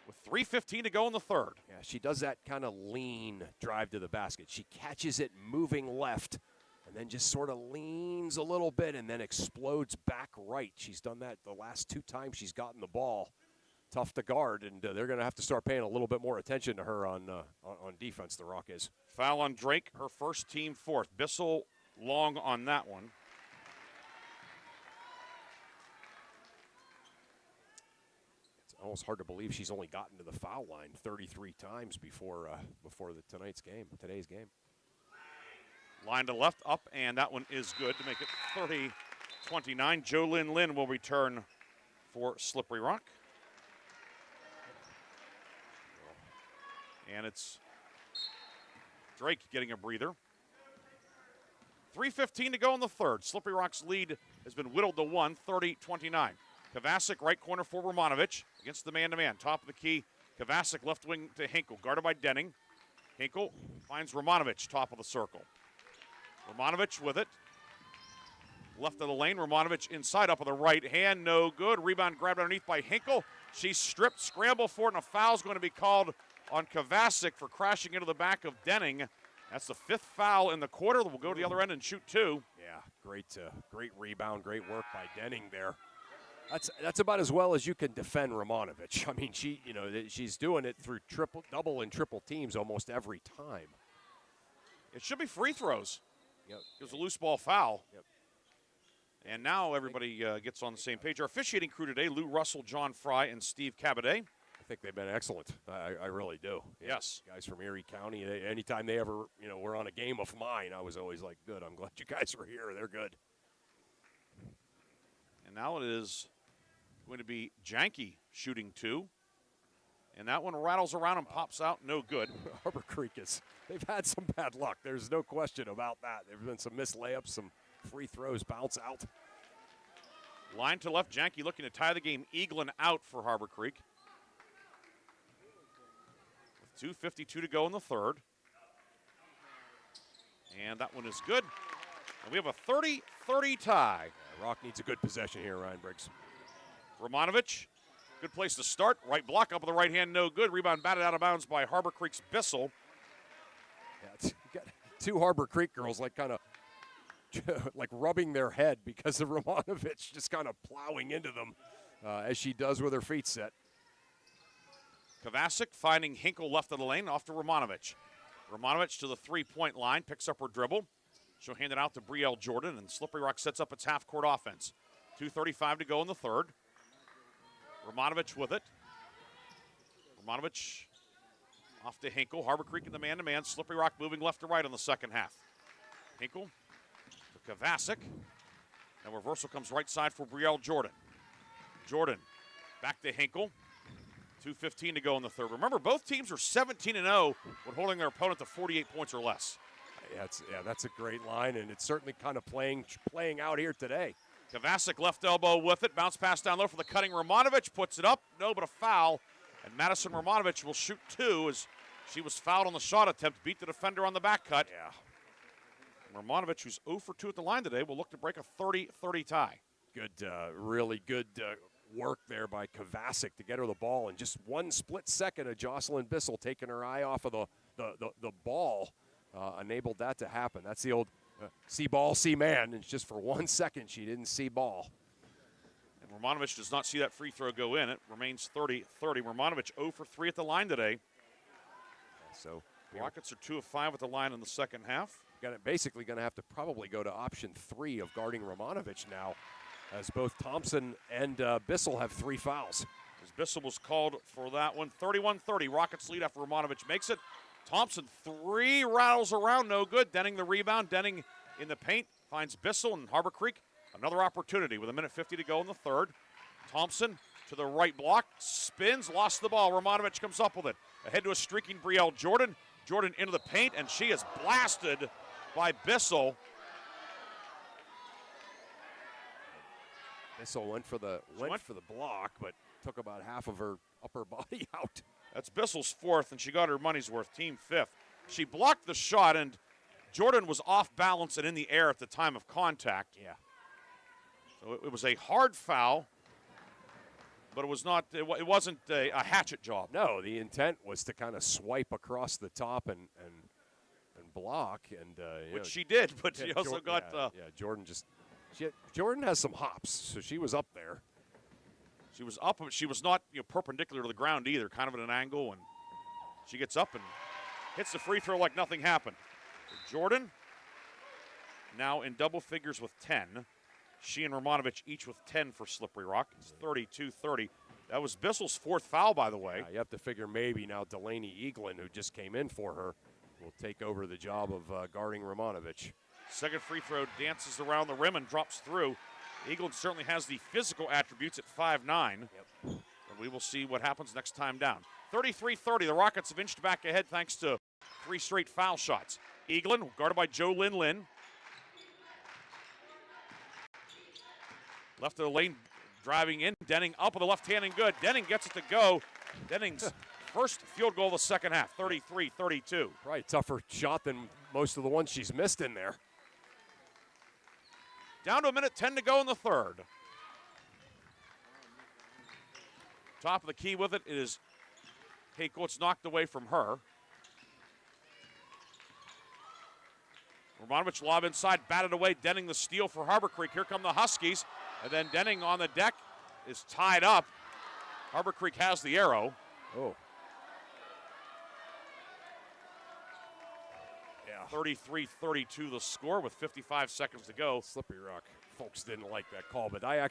With 3:15 to go in the third. Yeah, she does that kind of lean drive to the basket. She catches it moving left and then just sort of leans a little bit and then explodes back right. She's done that the last 2 times she's gotten the ball. Tough to guard, and they're going to have to start paying a little bit more attention to her on defense, the Rock is. Foul on Drake, her first, team fourth. Bissell long on that one. Almost hard to believe she's only gotten to the foul line 33 times before today's game. Line to left, up, and that one is good to make it 30-29. Jolynn Lynn will return for Slippery Rock. And it's Drake getting a breather. 3:15 to go in the third. Slippery Rock's lead has been whittled to 1, 30-29. Kovacic, right corner for Romanovich against the man-to-man. Top of the key, Kovacic left wing to Hinkle, guarded by Denning. Hinkle finds Romanovich, top of the circle. Romanovich with it. Left of the lane, Romanovich inside, up with the right hand, no good. Rebound grabbed underneath by Hinkle. She's stripped, scramble for it, and a foul's going to be called on Kovacic for crashing into the back of Denning. That's the 5th foul in the quarter. We'll go to the other end and shoot 2. Yeah, great rebound, great work by Denning there. That's about as well as you can defend Romanovich. I mean, she's doing it through double and triple teams almost every time. It should be free throws. Yep. It was a loose ball foul. Yep. And now everybody gets on the same page. Our officiating crew today, Lou Russell, John Fry, and Steve Cabaday. I think they've been excellent. I really do. Yes. Guys from Erie County, anytime they ever, were on a game of mine, I was always like, good, I'm glad you guys are here. They're good. And now it is going to be Janke shooting 2. And that one rattles around and pops out, no good. Harbor Creek they've had some bad luck. There's no question about that. There have been some missed layups, some free throws bounce out. Line to left, Janke looking to tie the game. Eaglin out for Harbor Creek. With 2:52 to go in the third. And that one is good. And we have a 30-30 tie. Yeah, Rock needs a good possession here, Ryan Briggs. Romanovich, good place to start. Right block up with the right hand, no good. Rebound batted out of bounds by Harbor Creek's Bissell. Yeah, you got 2 Harbor Creek girls like kind of like rubbing their head because of Romanovich just kind of plowing into them as she does with her feet set. Kovacic finding Hinkle left of the lane, off to Romanovich. Romanovich to the 3-point line, picks up her dribble. She'll hand it out to Brielle Jordan, and Slippery Rock sets up its half-court offense. 2:35 to go in the third. Romanovich with it. Romanovich off to Hinkle. Harbor Creek in the man-to-man. Slippery Rock moving left to right in the second half. Hinkle to Kovacic. And reversal comes right side for Brielle Jordan. Jordan back to Hinkle. 2:15 to go in the third. Remember, both teams are 17-0 when holding their opponent to 48 points or less. Yeah, that's a great line, and it's certainly kind of playing out here today. Kovacic left elbow with it. Bounce pass down low for the cutting Romanovich. Puts it up. No, but a foul. And Madison Romanovich will shoot 2 as she was fouled on the shot attempt. Beat the defender on the back cut. Yeah. Romanovich, who's 0 for 2 at the line today, will look to break a 30-30 tie. Good, really good work there by Kovacic to get her the ball in just 1 split second of Jocelyn Bissell taking her eye off of the ball enabled that to happen. That's the old see ball, see man. It's just for 1 second she didn't see ball. And Romanovich does not see that free throw go in. It remains 30-30. Romanovich 0 for 3 at the line today. So Rockets are 2 of 5 at the line in the second half. Basically going to have to probably go to option 3 of guarding Romanovich now, as both Thompson and Bissell have 3 fouls. As Bissell was called for that one. 31-30, Rockets lead after Romanovich makes it. Thompson 3 rattles around, no good. Denning the rebound. Denning in the paint finds Bissell, and Harbor Creek Another opportunity with 1:50 to go in the third. Thompson to the right block, spins, lost the ball. Romanovich comes up with it. Ahead to a streaking Brielle Jordan. Jordan into the paint, and she is blasted by Bissell. Bissell went for the block, but took about half of her upper body out. That's Bissell's fourth, and she got her money's worth, team fifth. She blocked the shot, and Jordan was off balance and in the air at the time of contact. Yeah. So it was a hard foul, but it was not. It wasn't a hatchet job. No, the intent was to kind of swipe across the top and block, and which she did, but she also got. Jordan just. Jordan has some hops, so she was up there. She was up, but she was not perpendicular to the ground either, kind of at an angle, and she gets up and hits the free throw like nothing happened. Jordan now in double figures with 10. She and Romanovich each with 10 for Slippery Rock. It's 32-30. That was Bissell's fourth foul, by the way. Yeah, you have to figure maybe now Delaney Eaglin, who just came in for her, will take over the job of guarding Romanovich. Second free throw dances around the rim and drops through. Eaglin certainly has the physical attributes at 5'9". Yep. And we will see what happens next time down. 33-30, the Rockets have inched back ahead thanks to 3 straight foul shots. Eaglin, guarded by Jo Lin. Left of the lane, driving in. Denning up with the left hand and good. Denning gets it to go. Denning's first field goal of the second half, 33-32. Probably tougher shot than most of the ones she's missed in there. Down to 1:10 to go in the third. Top of the key with it is Keiko. It's knocked away from her. Romanovich lob inside, batted away. Denning the steal for Harbor Creek. Here come the Huskies. And then Denning on the deck is tied up. Harbor Creek has the arrow. Oh. Yeah. 33-32 the score with 55 seconds to go. Slippery Rock folks didn't like that call, but I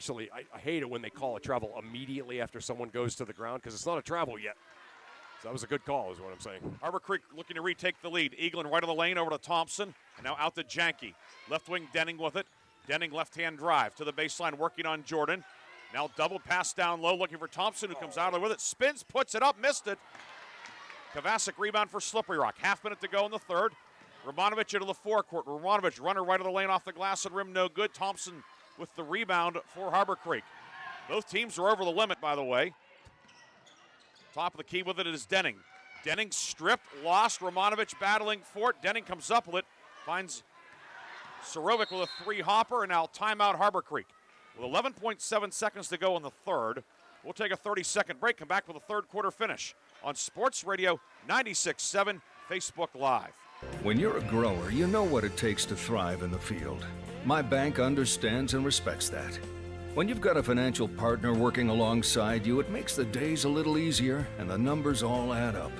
hate it when they call a travel immediately after someone goes to the ground because it's not a travel yet. So that was a good call is what I'm saying. Harbor Creek looking to retake the lead. Eaglin right of the lane over to Thompson. And now out to Janke. Left wing Denning with it. Denning left-hand drive to the baseline, working on Jordan. Now double pass down low, looking for Thompson, who comes out of there with it. Spins, puts it up, missed it. Kovacic rebound for Slippery Rock. Half minute to go in the third. Romanovich into the forecourt. Romanovich, runner right of the lane off the glass and rim, no good. Thompson with the rebound for Harbor Creek. Both teams are over the limit, by the way. Top of the key with it is Denning. Denning stripped, lost. Romanovich battling for it. Denning comes up with it, finds Sorovic with a 3-hopper, and now timeout Harbor Creek. With 11.7 seconds to go in the third, we'll take a 30-second break, come back with a third quarter finish on Sports Radio 96.7 Facebook Live. When you're a grower, you know what it takes to thrive in the field. My bank understands and respects that. When you've got a financial partner working alongside you, it makes the days a little easier and the numbers all add up.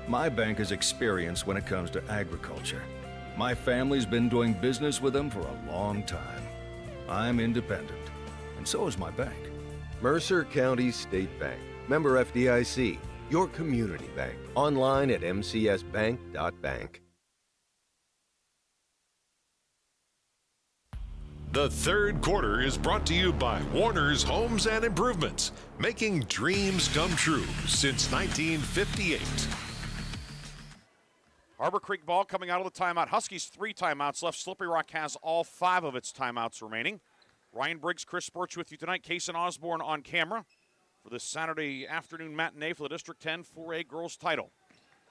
My bank has experience when it comes to agriculture. My family's been doing business with them for a long time. I'm independent, and so is my bank. Mercer County State Bank. Member FDIC. Your community bank. Online at mcsbank.bank. The third quarter is brought to you by Warner's Homes and Improvements, making dreams come true since 1958. Harbor Creek ball coming out of the timeout. Huskies 3 timeouts left. Slippery Rock has all 5 of its timeouts remaining. Ryan Briggs, Chris Birch with you tonight. Kason Osborne on camera for this Saturday afternoon matinee for the District 10 4A girls title.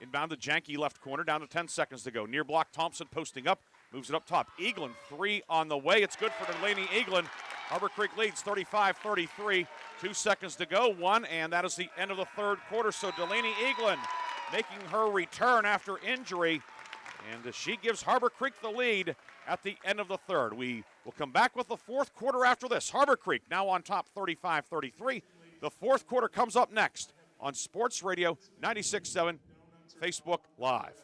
Inbound to Janke left corner, down to 10 seconds to go. Near block, Thompson posting up, moves it up top. Eaglin, 3 on the way. It's good for Delaney Eaglin. Harbor Creek leads 35-33. 2 seconds to go, 1, and that is the end of the third quarter. So Delaney Eaglin making her return after injury, and she gives Harbor Creek the lead at the end of the third. We will come back with the fourth quarter after this. Harbor Creek now on top 35-33. The fourth quarter comes up next on Sports Radio 96.7 Facebook Live.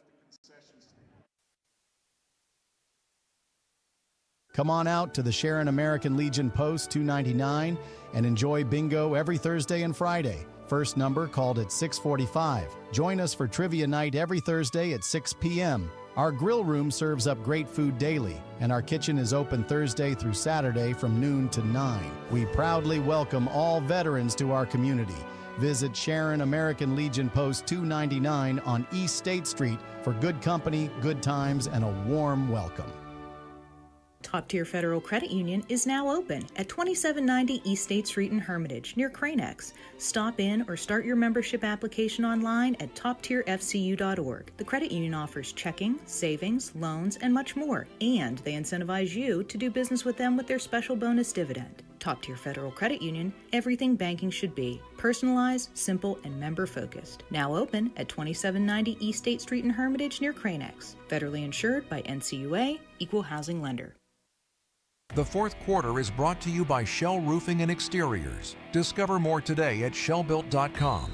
Come on out to the Sharon American Legion Post 299 and enjoy bingo every Thursday and Friday. First number called at 6:45. Join us for trivia night every Thursday at 6 p.m. Our grill room serves up great food daily, and our kitchen is open Thursday through Saturday from noon to 9. We proudly welcome all veterans to our community. Visit Sharon American Legion Post 299 on East State Street for good company, good times, and a warm welcome. Top Tier Federal Credit Union is now open at 2790 East State Street in Hermitage, near Cranex. Stop in or start your membership application online at toptierfcu.org. The credit union offers checking, savings, loans, and much more, and they incentivize you to do business with them with their special bonus dividend. Top Tier Federal Credit Union, everything banking should be. Personalized, simple, and member-focused. Now open at 2790 East State Street in Hermitage, near Cranex. Federally insured by NCUA, Equal Housing Lender. The fourth quarter is brought to you by Shell Roofing and Exteriors. Discover more today at shellbuilt.com.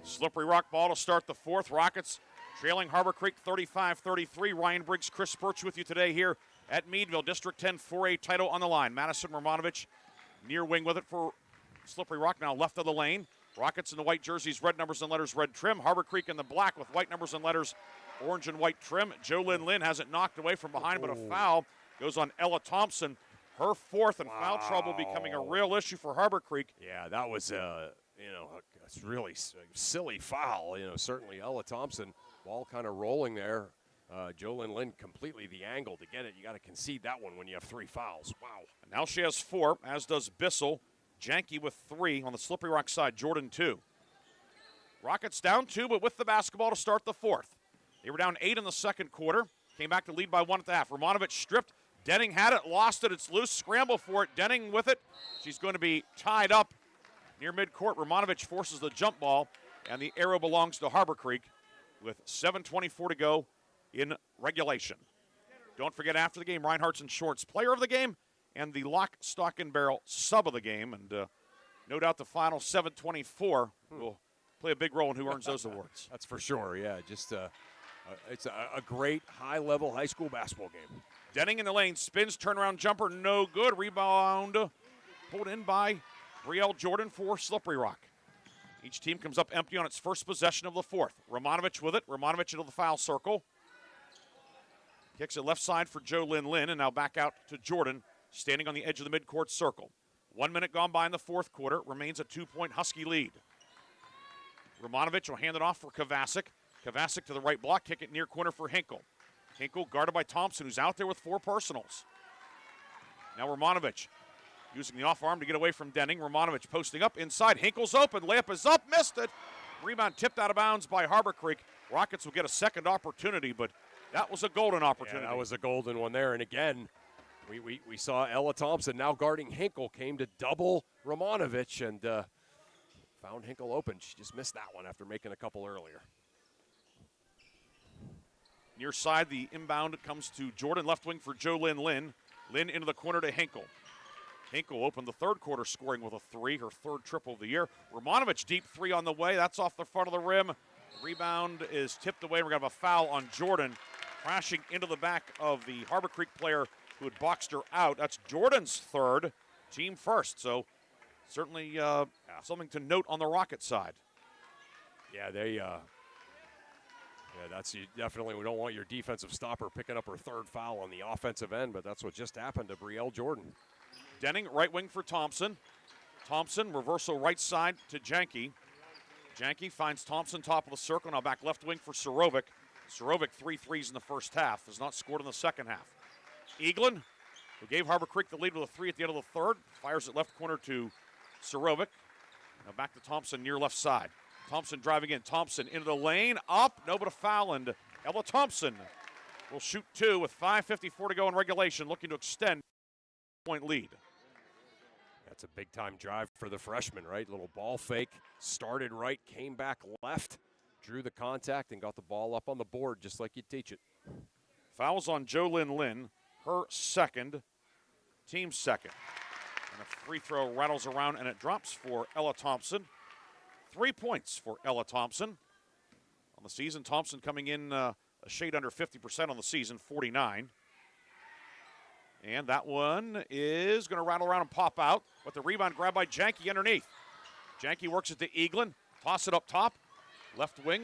Slippery Rock ball to start the fourth. Rockets trailing Harbor Creek 35-33. Ryan Briggs, Chris Birch with you today here at Meadville. District 10 4A title on the line. Madison Romanovich near wing with it for Slippery Rock, now left of the lane. Rockets in the white jerseys, red numbers and letters, red trim. Harbor Creek in the black with white numbers and letters, orange and white trim. JoLynn Lynn has it knocked away from behind, but a foul goes on Ella Thompson. Her fourth, and foul trouble becoming a real issue for Harbor Creek. Yeah, that was a really silly foul. Certainly Ella Thompson, ball kind of rolling there. JoLynn Lynn completely the angle to get it. You got to concede that one when you have three fouls. Wow. And now she has four, as does Bissell. Janke with three on the Slippery Rock side. Jordan 2. Rockets down 2, but with the basketball to start the fourth. They were down 8 in the second quarter. Came back to lead by 1 at the half. Romanovich stripped. Denning had it, lost it. It's loose. Scramble for it. Denning with it. She's going to be tied up near midcourt. Romanovich forces the jump ball, and the arrow belongs to Harbor Creek with 7:24 to go in regulation. Don't forget, after the game, Reinhardt's and Shorts player of the game and the lock, stock, and barrel sub of the game. And no doubt the final 7:24 will play a big role in who earns those awards. That's for sure, yeah. Just it's a great high-level high school basketball game. Denning in the lane, spins, turnaround jumper, no good. Rebound pulled in by Brielle Jordan for Slippery Rock. Each team comes up empty on its first possession of the fourth. Romanovich with it. Romanovich into the foul circle. Kicks it left side for JoLynn Lynn, and now back out to Jordan, standing on the edge of the midcourt circle. 1 minute gone by in the fourth quarter. Remains a 2-point Husky lead. Romanovich will hand it off for Kovacic. Kovacic to the right block, kick it near corner for Hinkle. Hinkle guarded by Thompson, who's out there with 4 personals. Now Romanovich using the off arm to get away from Denning. Romanovich posting up inside. Hinkle's open. Layup is up. Missed it. Rebound tipped out of bounds by Harbor Creek. Rockets will get a second opportunity, but that was a golden opportunity. Yeah, that was a golden one there. And again, we saw Ella Thompson now guarding Hinkle, came to double Romanovich and found Hinkle open. She just missed that one after making a couple earlier. Near side, the inbound comes to Jordan, left wing for JoLynn Lynn. Lynn into the corner to Hinkle. Hinkle opened the third quarter scoring with a 3, her third triple of the year. Romanovich deep 3 on the way. That's off the front of the rim. Rebound is tipped away. We're going to have a foul on Jordan, crashing into the back of the Harbor Creek player who had boxed her out. That's Jordan's third, team first. So certainly something to note on the Rocket side. Yeah, that's definitely, we don't want your defensive stopper picking up her third foul on the offensive end, but that's what just happened to Brielle Jordan. Denning, right wing for Thompson. Thompson, reversal right side to Janke. Janke finds Thompson top of the circle, now back left wing for Surovic. Surovic 3 threes in the first half, has not scored in the second half. Eaglin, who gave Harbor Creek the lead with a 3 at the end of the third, fires it left corner to Surovic. Now back to Thompson near left side. Thompson driving in. Thompson into the lane. Up. No, but a foul. And Ella Thompson will shoot 2 with 5:54 to go in regulation, looking to extend point lead. That's a big-time drive for the freshman, right? Little ball fake. Started right, came back left, drew the contact, and got the ball up on the board just like you teach it. Fouls on JoLynn Lynn. Her second. Team second. And a free throw rattles around, and it drops for Ella Thompson. 3 points for Ella Thompson on the season. Thompson coming in a shade under 50% on the season, 49. And that one is going to rattle around and pop out, but the rebound grabbed by Janke underneath. Janke works it to Eaglin. Toss it up top. Left wing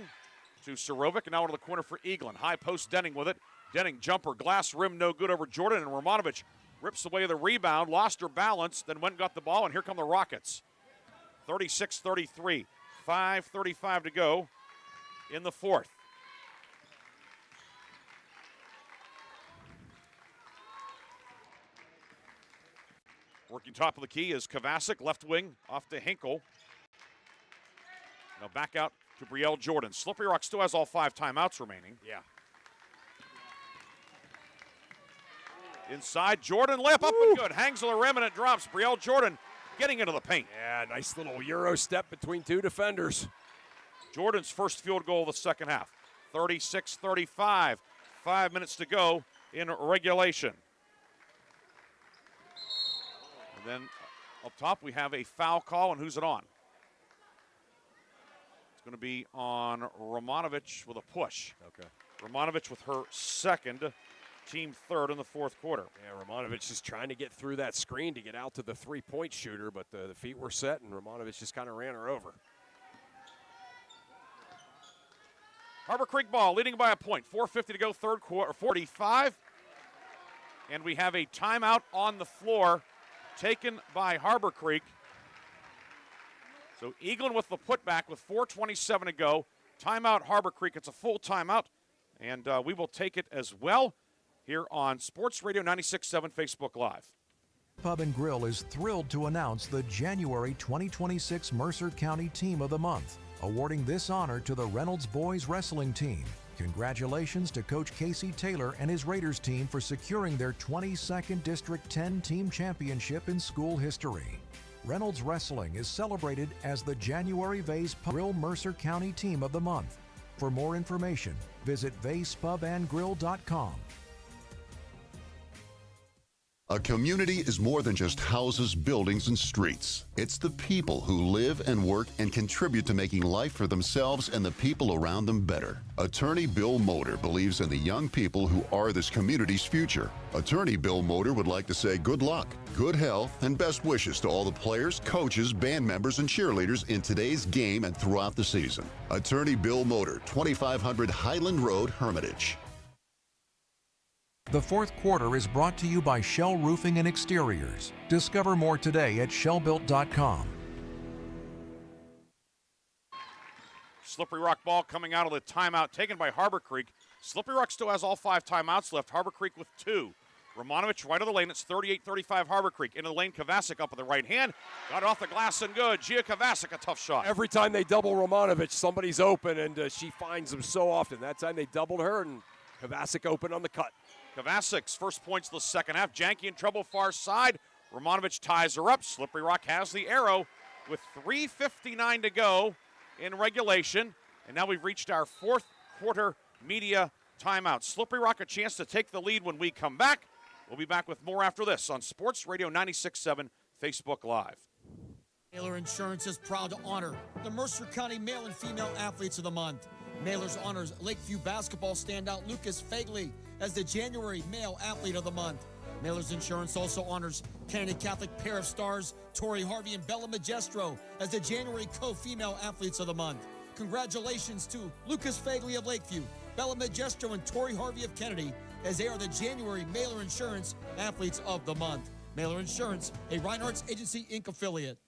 to Sorovic, and now into the corner for Eaglin. High post, Denning with it. Denning jumper, glass rim, no good over Jordan, and Romanovich rips away the rebound, lost her balance, then went and got the ball, and here come the Rockets. 36-33, 5:35 to go in the fourth. Working top of the key is Kovacic, left wing, off to Hinkle. Now back out to Brielle Jordan. Slippery Rock still has all 5 timeouts remaining. Yeah. Inside, Jordan, layup up and good. Hangs on the rim and it drops. Brielle Jordan getting into the paint. Yeah, nice little Euro step between 2 defenders. Jordan's first field goal of the second half. 36-35. 5 minutes to go in regulation. And then up top we have a foul call, and who's it on? It's going to be on Romanovich with a push. Okay. Romanovich with her second, team third in the fourth quarter. Yeah, Romanovich is trying to get through that screen to get out to the three-point shooter, but the feet were set, and Romanovich just kind of ran her over. Harbor Creek ball leading by a point. 4:50 to go, third quarter, 45. And we have a timeout on the floor taken by Harbor Creek. So Eaglin with the putback with 4:27 to go. Timeout Harbor Creek. It's a full timeout, and we will take it as well here on Sports Radio 96.7 Facebook Live. Pub and Grill is thrilled to announce the January 2026 Mercer County Team of the Month, awarding this honor to the Reynolds Boys Wrestling Team. Congratulations to Coach Casey Taylor and his Raiders team for securing their 22nd District 10 Team Championship in school history. Reynolds Wrestling is celebrated as the January Vase Pub Grill Mercer County Team of the Month. For more information, visit vasepubandgrill.com. A community is more than just houses, buildings, and streets. It's the people who live and work and contribute to making life for themselves and the people around them better. Attorney Bill Motor believes in the young people who are this community's future. Attorney Bill Motor would like to say good luck, good health, and best wishes to all the players, coaches, band members, and cheerleaders in today's game and throughout the season. Attorney Bill Motor, 2500 Highland Road, Hermitage. The fourth quarter is brought to you by Shell Roofing and Exteriors. Discover more today at shellbuilt.com. Slippery Rock ball coming out of the timeout taken by Harbor Creek. Slippery Rock still has all 5 timeouts left. Harbor Creek with 2. Romanovich right of the lane. It's 38-35 Harbor Creek. Into the lane, Kovacic up with the right hand. Got it off the glass and good. Gia Kovacic, a tough shot. Every time they double Romanovich, somebody's open, and she finds them so often. That time they doubled her, and Kovacic open on the cut. Kovacic's first points of the second half. Janke in trouble far side. Romanovich ties her up. Slippery Rock has the arrow with 3:59 to go in regulation. And now we've reached our fourth quarter media timeout. Slippery Rock a chance to take the lead when we come back. We'll be back with more after this on Sports Radio 96.7 Facebook Live. Mailer Insurance is proud to honor the Mercer County Male and Female Athletes of the Month. Mailer's honors Lakeview basketball standout Lucas Fagley as the January Male Athlete of the Month. Mailer's Insurance also honors Kennedy Catholic pair of stars Tori Harvey and Bella Magestro as the January Co-Female Athletes of the Month. Congratulations to Lucas Fagley of Lakeview, Bella Magestro, and Tori Harvey of Kennedy as they are the January Mailer Insurance Athletes of the Month. Mailer Insurance, a Reinhardt's Agency Inc. affiliate.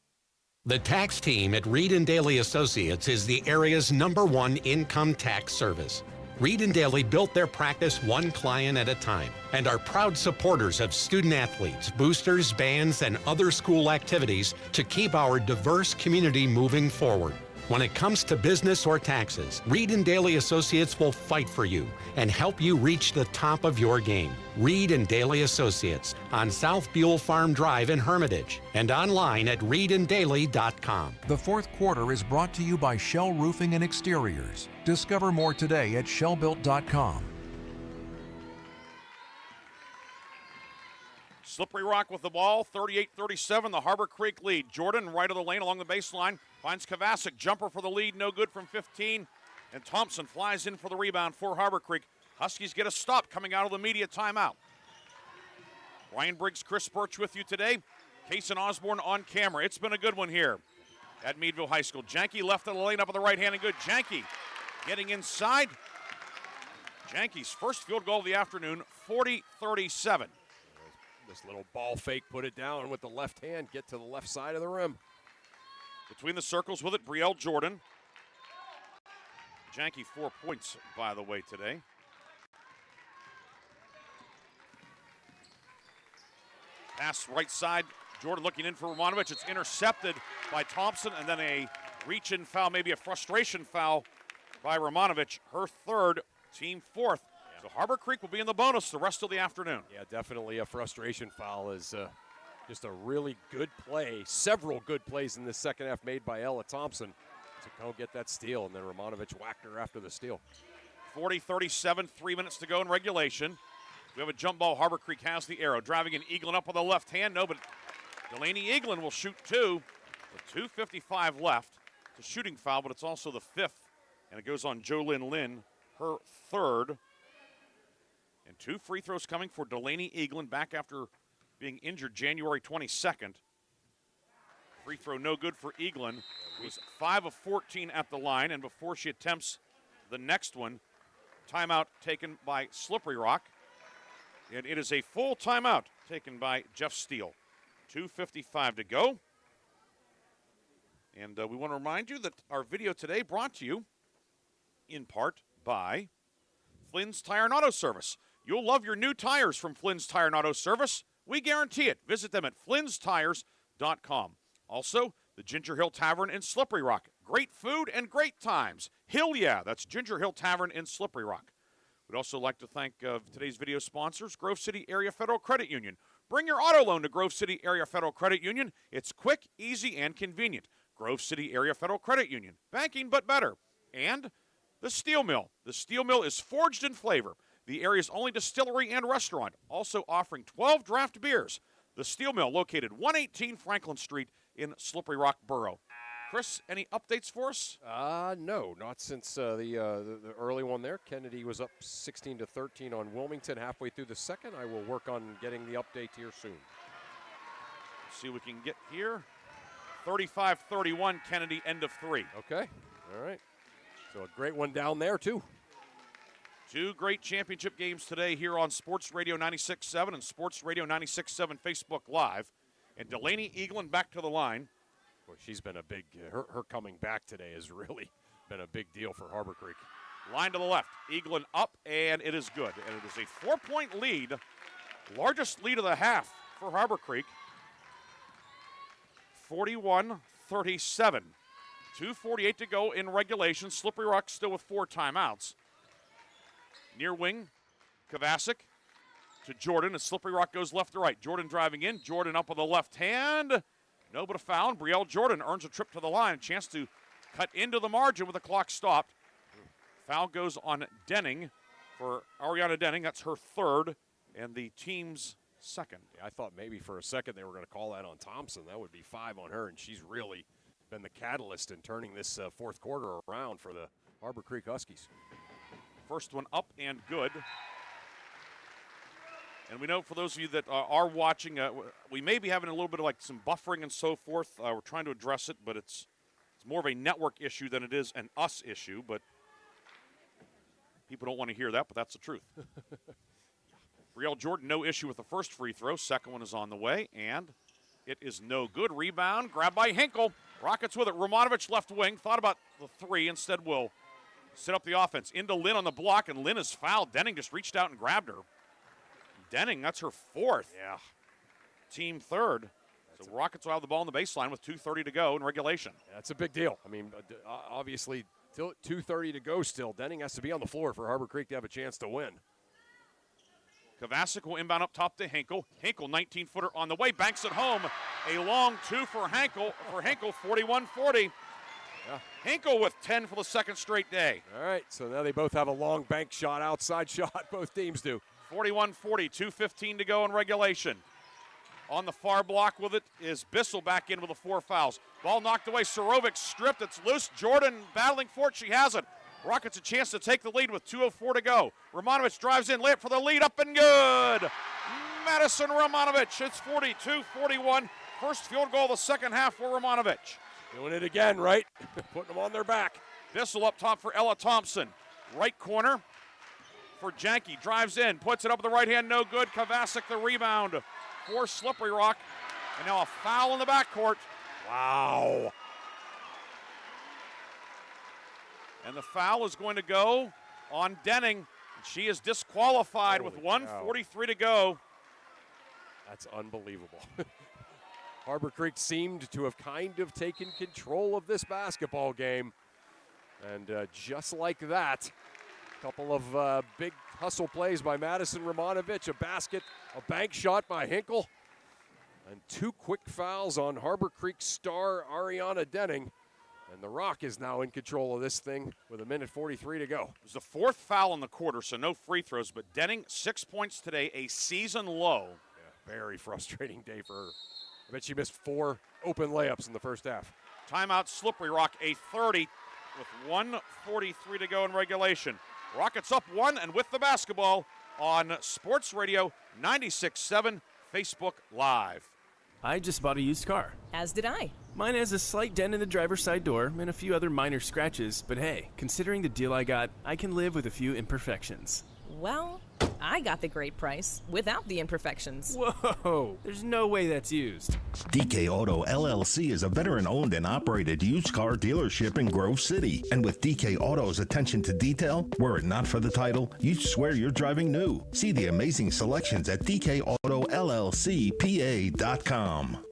The tax team at Reed & Daly Associates is the area's #1 income tax service. Reed & Daly built their practice one client at a time and are proud supporters of student athletes, boosters, bands, and other school activities to keep our diverse community moving forward. When it comes to business or taxes, Reed & Daly Associates will fight for you and help you reach the top of your game. Reed & Daly Associates on South Buell Farm Drive in Hermitage and online at reedanddaly.com. The fourth quarter is brought to you by Shell Roofing and Exteriors. Discover more today at shellbuilt.com. Slippery Rock with the ball, 38-37, the Harbor Creek lead. Jordan right of the lane along the baseline, finds Kovacic, jumper for the lead, no good from 15. And Thompson flies in for the rebound for Harbor Creek. Huskies get a stop coming out of the media timeout. Ryan Briggs, Chris Birch with you today. Case and Osborne on camera. It's been a good one here at Meadville High School. Janke left of the lane up on the right hand and good. Janke getting inside. Yankees' first field goal of the afternoon, 40-37. This little ball fake, put it down with the left hand, get to the left side of the rim. Between the circles with it, Brielle Jordan. Yankee 4 points, by the way, today. Pass right side. Jordan looking in for Romanovich. It's intercepted by Thompson, and then a reach-in foul, maybe a frustration foul by Romanovich. Her third, team fourth. Yeah. So Harbor Creek will be in the bonus the rest of the afternoon. Yeah, definitely a frustration foul is just a really good play. Several good plays in the second half made by Ella Thompson to go get that steal, and then Romanovich whacked her after the steal. 40-37, 3 minutes to go in regulation. We have a jump ball. Harbor Creek has the arrow. Driving in Eaglin up on the left hand. No, but Delaney Eaglin will shoot two. With 2:55 left. It's a shooting foul, but it's also the fifth. And it goes on Jolynn Lynn, her third. And 2 free throws coming for Delaney Eaglin back after being injured January 22nd. Free throw no good for Eaglin. Was 5 of 14 at the line. And before she attempts the next one, timeout taken by Slippery Rock. And it is a full timeout taken by Jeff Steele. 2:55 to go. And we want to remind you that our video today brought to you in part by Flynn's Tire and Auto Service. You'll love your new tires from Flynn's Tire and Auto Service. We guarantee it. Visit them at flynnstires.com. Also, the Ginger Hill Tavern in Slippery Rock. Great food and great times. Hill Yeah, that's Ginger Hill Tavern in Slippery Rock. We'd also like to thank today's video sponsors, Grove City Area Federal Credit Union. Bring your auto loan to Grove City Area Federal Credit Union. It's quick, easy, and convenient. Grove City Area Federal Credit Union. Banking but better. And the Steel Mill. The Steel Mill is forged in flavor. The area's only distillery and restaurant, also offering 12 draft beers. The Steel Mill, located 118 Franklin Street in Slippery Rock Borough. Chris, any updates for us? No, not since the early one there. Kennedy was up 16-13 on Wilmington halfway through the second. I will work on getting the update here soon. See what we can get here. 35-31, Kennedy, end of 3. Okay, all right. So a great one down there, too. 2 great championship games today here on Sports Radio 96.7 and Sports Radio 96.7 Facebook Live. And Delaney Eaglin back to the line. Boy, she's been a big, her coming back today has really been a big deal for Harbor Creek. Line to the left. Eaglin up, and it is good. And it is a 4-point lead. Largest lead of the half for Harbor Creek. 41-37. 2:48 to go in regulation. Slippery Rock still with 4 timeouts. Near wing, Kovacic to Jordan as Slippery Rock goes left to right. Jordan driving in. Jordan up on the left hand. No, but a foul. Brielle Jordan earns a trip to the line. A chance to cut into the margin with the clock stopped. Foul goes on Denning for Ariana Denning. That's her third and the team's second. Yeah, I thought maybe for a second they were going to call that on Thompson. That would be 5 on her, and she's really been the catalyst in turning this fourth quarter around for the Harbor Creek Huskies. First one up and good. And we know for those of you that are watching, we may be having a little bit of like some buffering and so forth. We're trying to address it, but it's more of a network issue than it is an us issue. But people don't want to hear that, but that's the truth. Brielle Jordan, no issue with the first free throw. Second one is on the way, and it is no good. Rebound, grabbed by Hinkle. Rockets with it. Romanovich left wing. Thought about the 3. Instead will set up the offense. Into Lynn on the block, and Lynn is fouled. Denning just reached out and grabbed her. Denning, that's her 4th. Yeah. Team 3rd. So Rockets will have the ball on the baseline with 2:30 to go in regulation. Yeah, that's a big deal. I mean, obviously, 2:30 to go still. Denning has to be on the floor for Harbor Creek to have a chance to win. Kovacic will inbound up top to Hinkle. Hinkle, 19-footer on the way, banks it home. A long 2 for Hinkle, 41-40. Yeah. Hinkle with 10 for the second straight day. All right, so now they both have a long bank shot, outside shot. Both teams do. 41-40, 2:15 to go in regulation. On the far block with it is Bissell back in with the 4 fouls. Ball knocked away. Sorovic stripped. It's loose. Jordan battling for it. She has it. Rockets a chance to take the lead with 2:04 to go. Romanovich drives in, layup for the lead, up and good. Madison Romanovich. It's 42-41. First field goal of the second half for Romanovich. Doing it again, right? Putting them on their back. Bissell up top for Ella Thompson. Right corner for Janke. Drives in, puts it up with the right hand, no good. Kovacic the rebound for Slippery Rock. And now a foul in the backcourt. Wow. And the foul is going to go on Denning. She is disqualified with 1:43 to go. That's unbelievable. Harbor Creek seemed to have kind of taken control of this basketball game. And just like that, a couple of big hustle plays by Madison Romanovich, a basket, a bank shot by Hinkle, and 2 quick fouls on Harbor Creek star Ariana Denning. And the Rock is now in control of this thing with 1:43 to go. It was the 4th foul in the quarter, so no free throws, but Denning, 6 points today, a season low. Yeah, very frustrating day for her. I bet she missed 4 open layups in the first half. Timeout, Slippery Rock, a 30 with 1:43 to go in regulation. Rockets up 1 and with the basketball on Sports Radio 96.7 Facebook Live. I just bought a used car. As did I. Mine has a slight dent in the driver's side door and a few other minor scratches, but hey, considering the deal I got, I can live with a few imperfections. Well, I got the great price without the imperfections. Whoa, there's no way that's used. DK Auto LLC is a veteran-owned and operated used car dealership in Grove City. And with DK Auto's attention to detail, were it not for the title, you'd swear you're driving new. See the amazing selections at DKAutoLLCPA.com.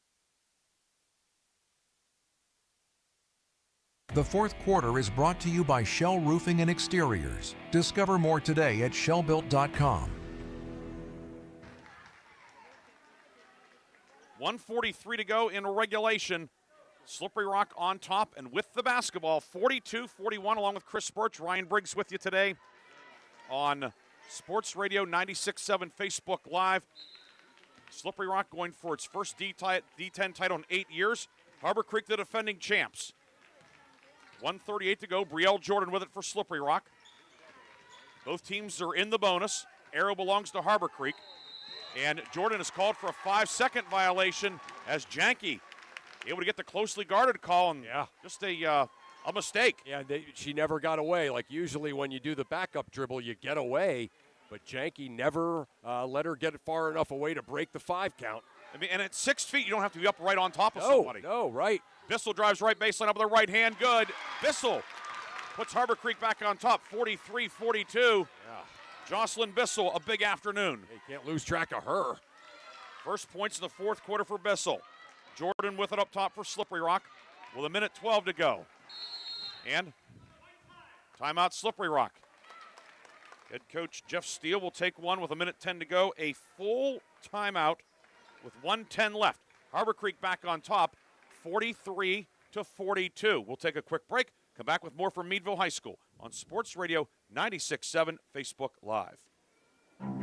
The fourth quarter is brought to you by Shell Roofing and Exteriors. Discover more today at shellbuilt.com. 1:43 to go in regulation. Slippery Rock on top and with the basketball, 42-41, along with Chris Birch. Ryan Briggs with you today on Sports Radio 96.7 Facebook Live. Slippery Rock going for its first D10 title in 8 years. Harbor Creek, the defending champs. 1:38 to go. Brielle Jordan with it for Slippery Rock. Both teams are in the bonus. Arrow belongs to Harbor Creek. And Jordan is called for a 5-second violation as Janke able to get the closely guarded call, and just a mistake. Yeah, she never got away. Like usually when you do the backup dribble, you get away. But Janke never let her get it far enough away to break the 5 count. I mean, and at 6 feet, you don't have to be up right on top of somebody. No, right. Bissell drives right baseline up with the right hand. Good. Bissell puts Harbor Creek back on top, 43-42. Yeah. Jocelyn Bissell, a big afternoon. You can't lose track of her. First points in the fourth quarter for Bissell. Jordan with it up top for Slippery Rock with 1:12 to go. And timeout, Slippery Rock. Head coach Jeff Steele will take one with 1:10 to go. A full timeout with 1:10 left. Harbor Creek back on top, 43-42. We'll take a quick break. Come back with more from Meadville High School on Sports Radio 96.7 Facebook Live.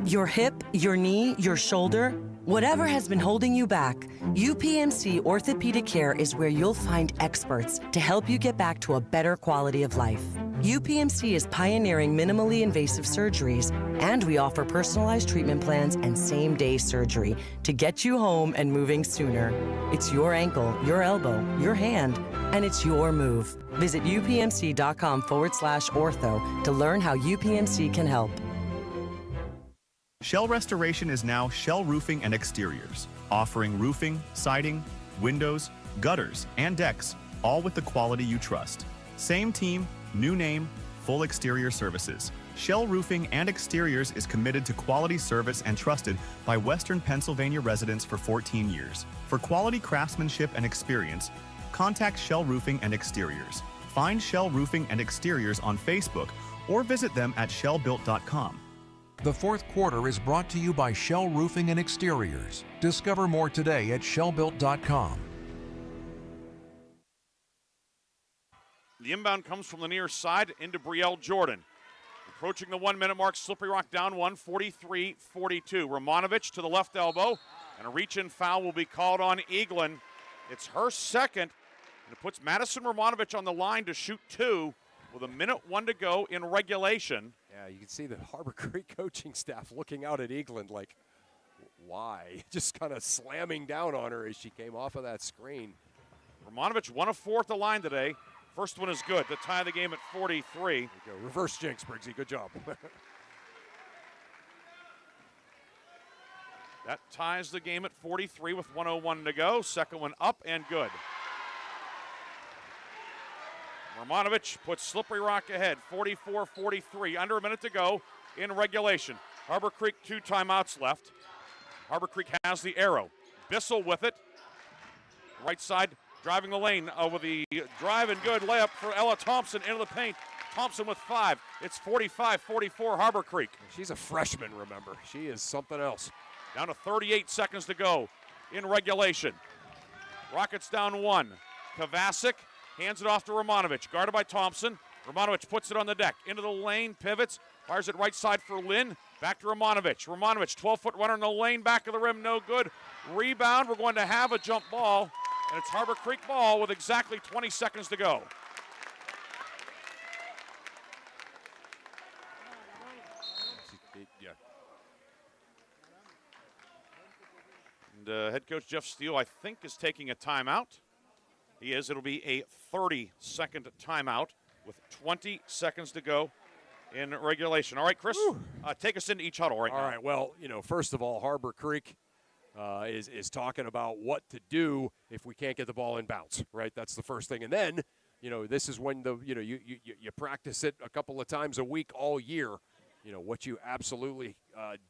Your hip, your knee, your shoulder, whatever has been holding you back, UPMC Orthopedic Care is where you'll find experts to help you get back to a better quality of life. UPMC is pioneering minimally invasive surgeries, and we offer personalized treatment plans and same-day surgery to get you home and moving sooner. It's your ankle, your elbow, your hand, and it's your move. Visit upmc.com/ortho to learn how UPMC can help. Shell Restoration is now Shell Roofing and Exteriors, offering roofing, siding, windows, gutters, and decks, all with the quality you trust. Same team, new name, full exterior services. Shell Roofing and Exteriors is committed to quality service and trusted by Western Pennsylvania residents for 14 years. For quality craftsmanship and experience, contact Shell Roofing and Exteriors. Find Shell Roofing and Exteriors on Facebook or visit them at shellbuilt.com. The fourth quarter is brought to you by Shell Roofing and Exteriors. Discover more today at shellbuilt.com. The inbound comes from the near side into Brielle Jordan. Approaching the 1-minute mark, Slippery Rock down 1, 43-42. Romanovich to the left elbow, and a reach-in foul will be called on Eaglin. It's her second, and it puts Madison Romanovich on the line to shoot 2 with 1:01 to go in regulation. Yeah, you can see the Harbor Creek coaching staff looking out at Eaglin like, why? Just kind of slamming down on her as she came off of that screen. Romanovich 1 of 4 at the line today, First one is good to tie the game at 43. There you go. Reverse jinx, Briggsy. Good job. That ties the game at 43 with 1:01 to go. Second one up and good. Romanovich puts Slippery Rock ahead, 44-43. Under a minute to go in regulation. Harbor Creek 2 timeouts left. Harbor Creek has the arrow. Bissell with it. Right side, driving the lane with the drive and good layup for Ella Thompson into the paint. Thompson with 5. It's 45-44 Harbor Creek. She's a freshman, remember. She is something else. Down to 38 seconds to go in regulation. Rockets down 1. Kovacic hands it off to Romanovich. Guarded by Thompson. Romanovich puts it on the deck. Into the lane, pivots. Fires it right side for Lynn. Back to Romanovich. Romanovich, 12-foot runner in the lane. Back of the rim, no good. Rebound. We're going to have a jump ball. And it's Harbor Creek ball with exactly 20 seconds to go. Yeah. And head coach Jeff Steele, I think, is taking a timeout. He is. It'll be a 30-second timeout with 20 seconds to go in regulation. All right, Chris, take us into each huddle right now. All right, well, first of all, Harbor Creek is talking about what to do if we can't get the ball in bounds, right? That's the first thing. And then, this is when you practice it a couple of times a week all year. What you absolutely,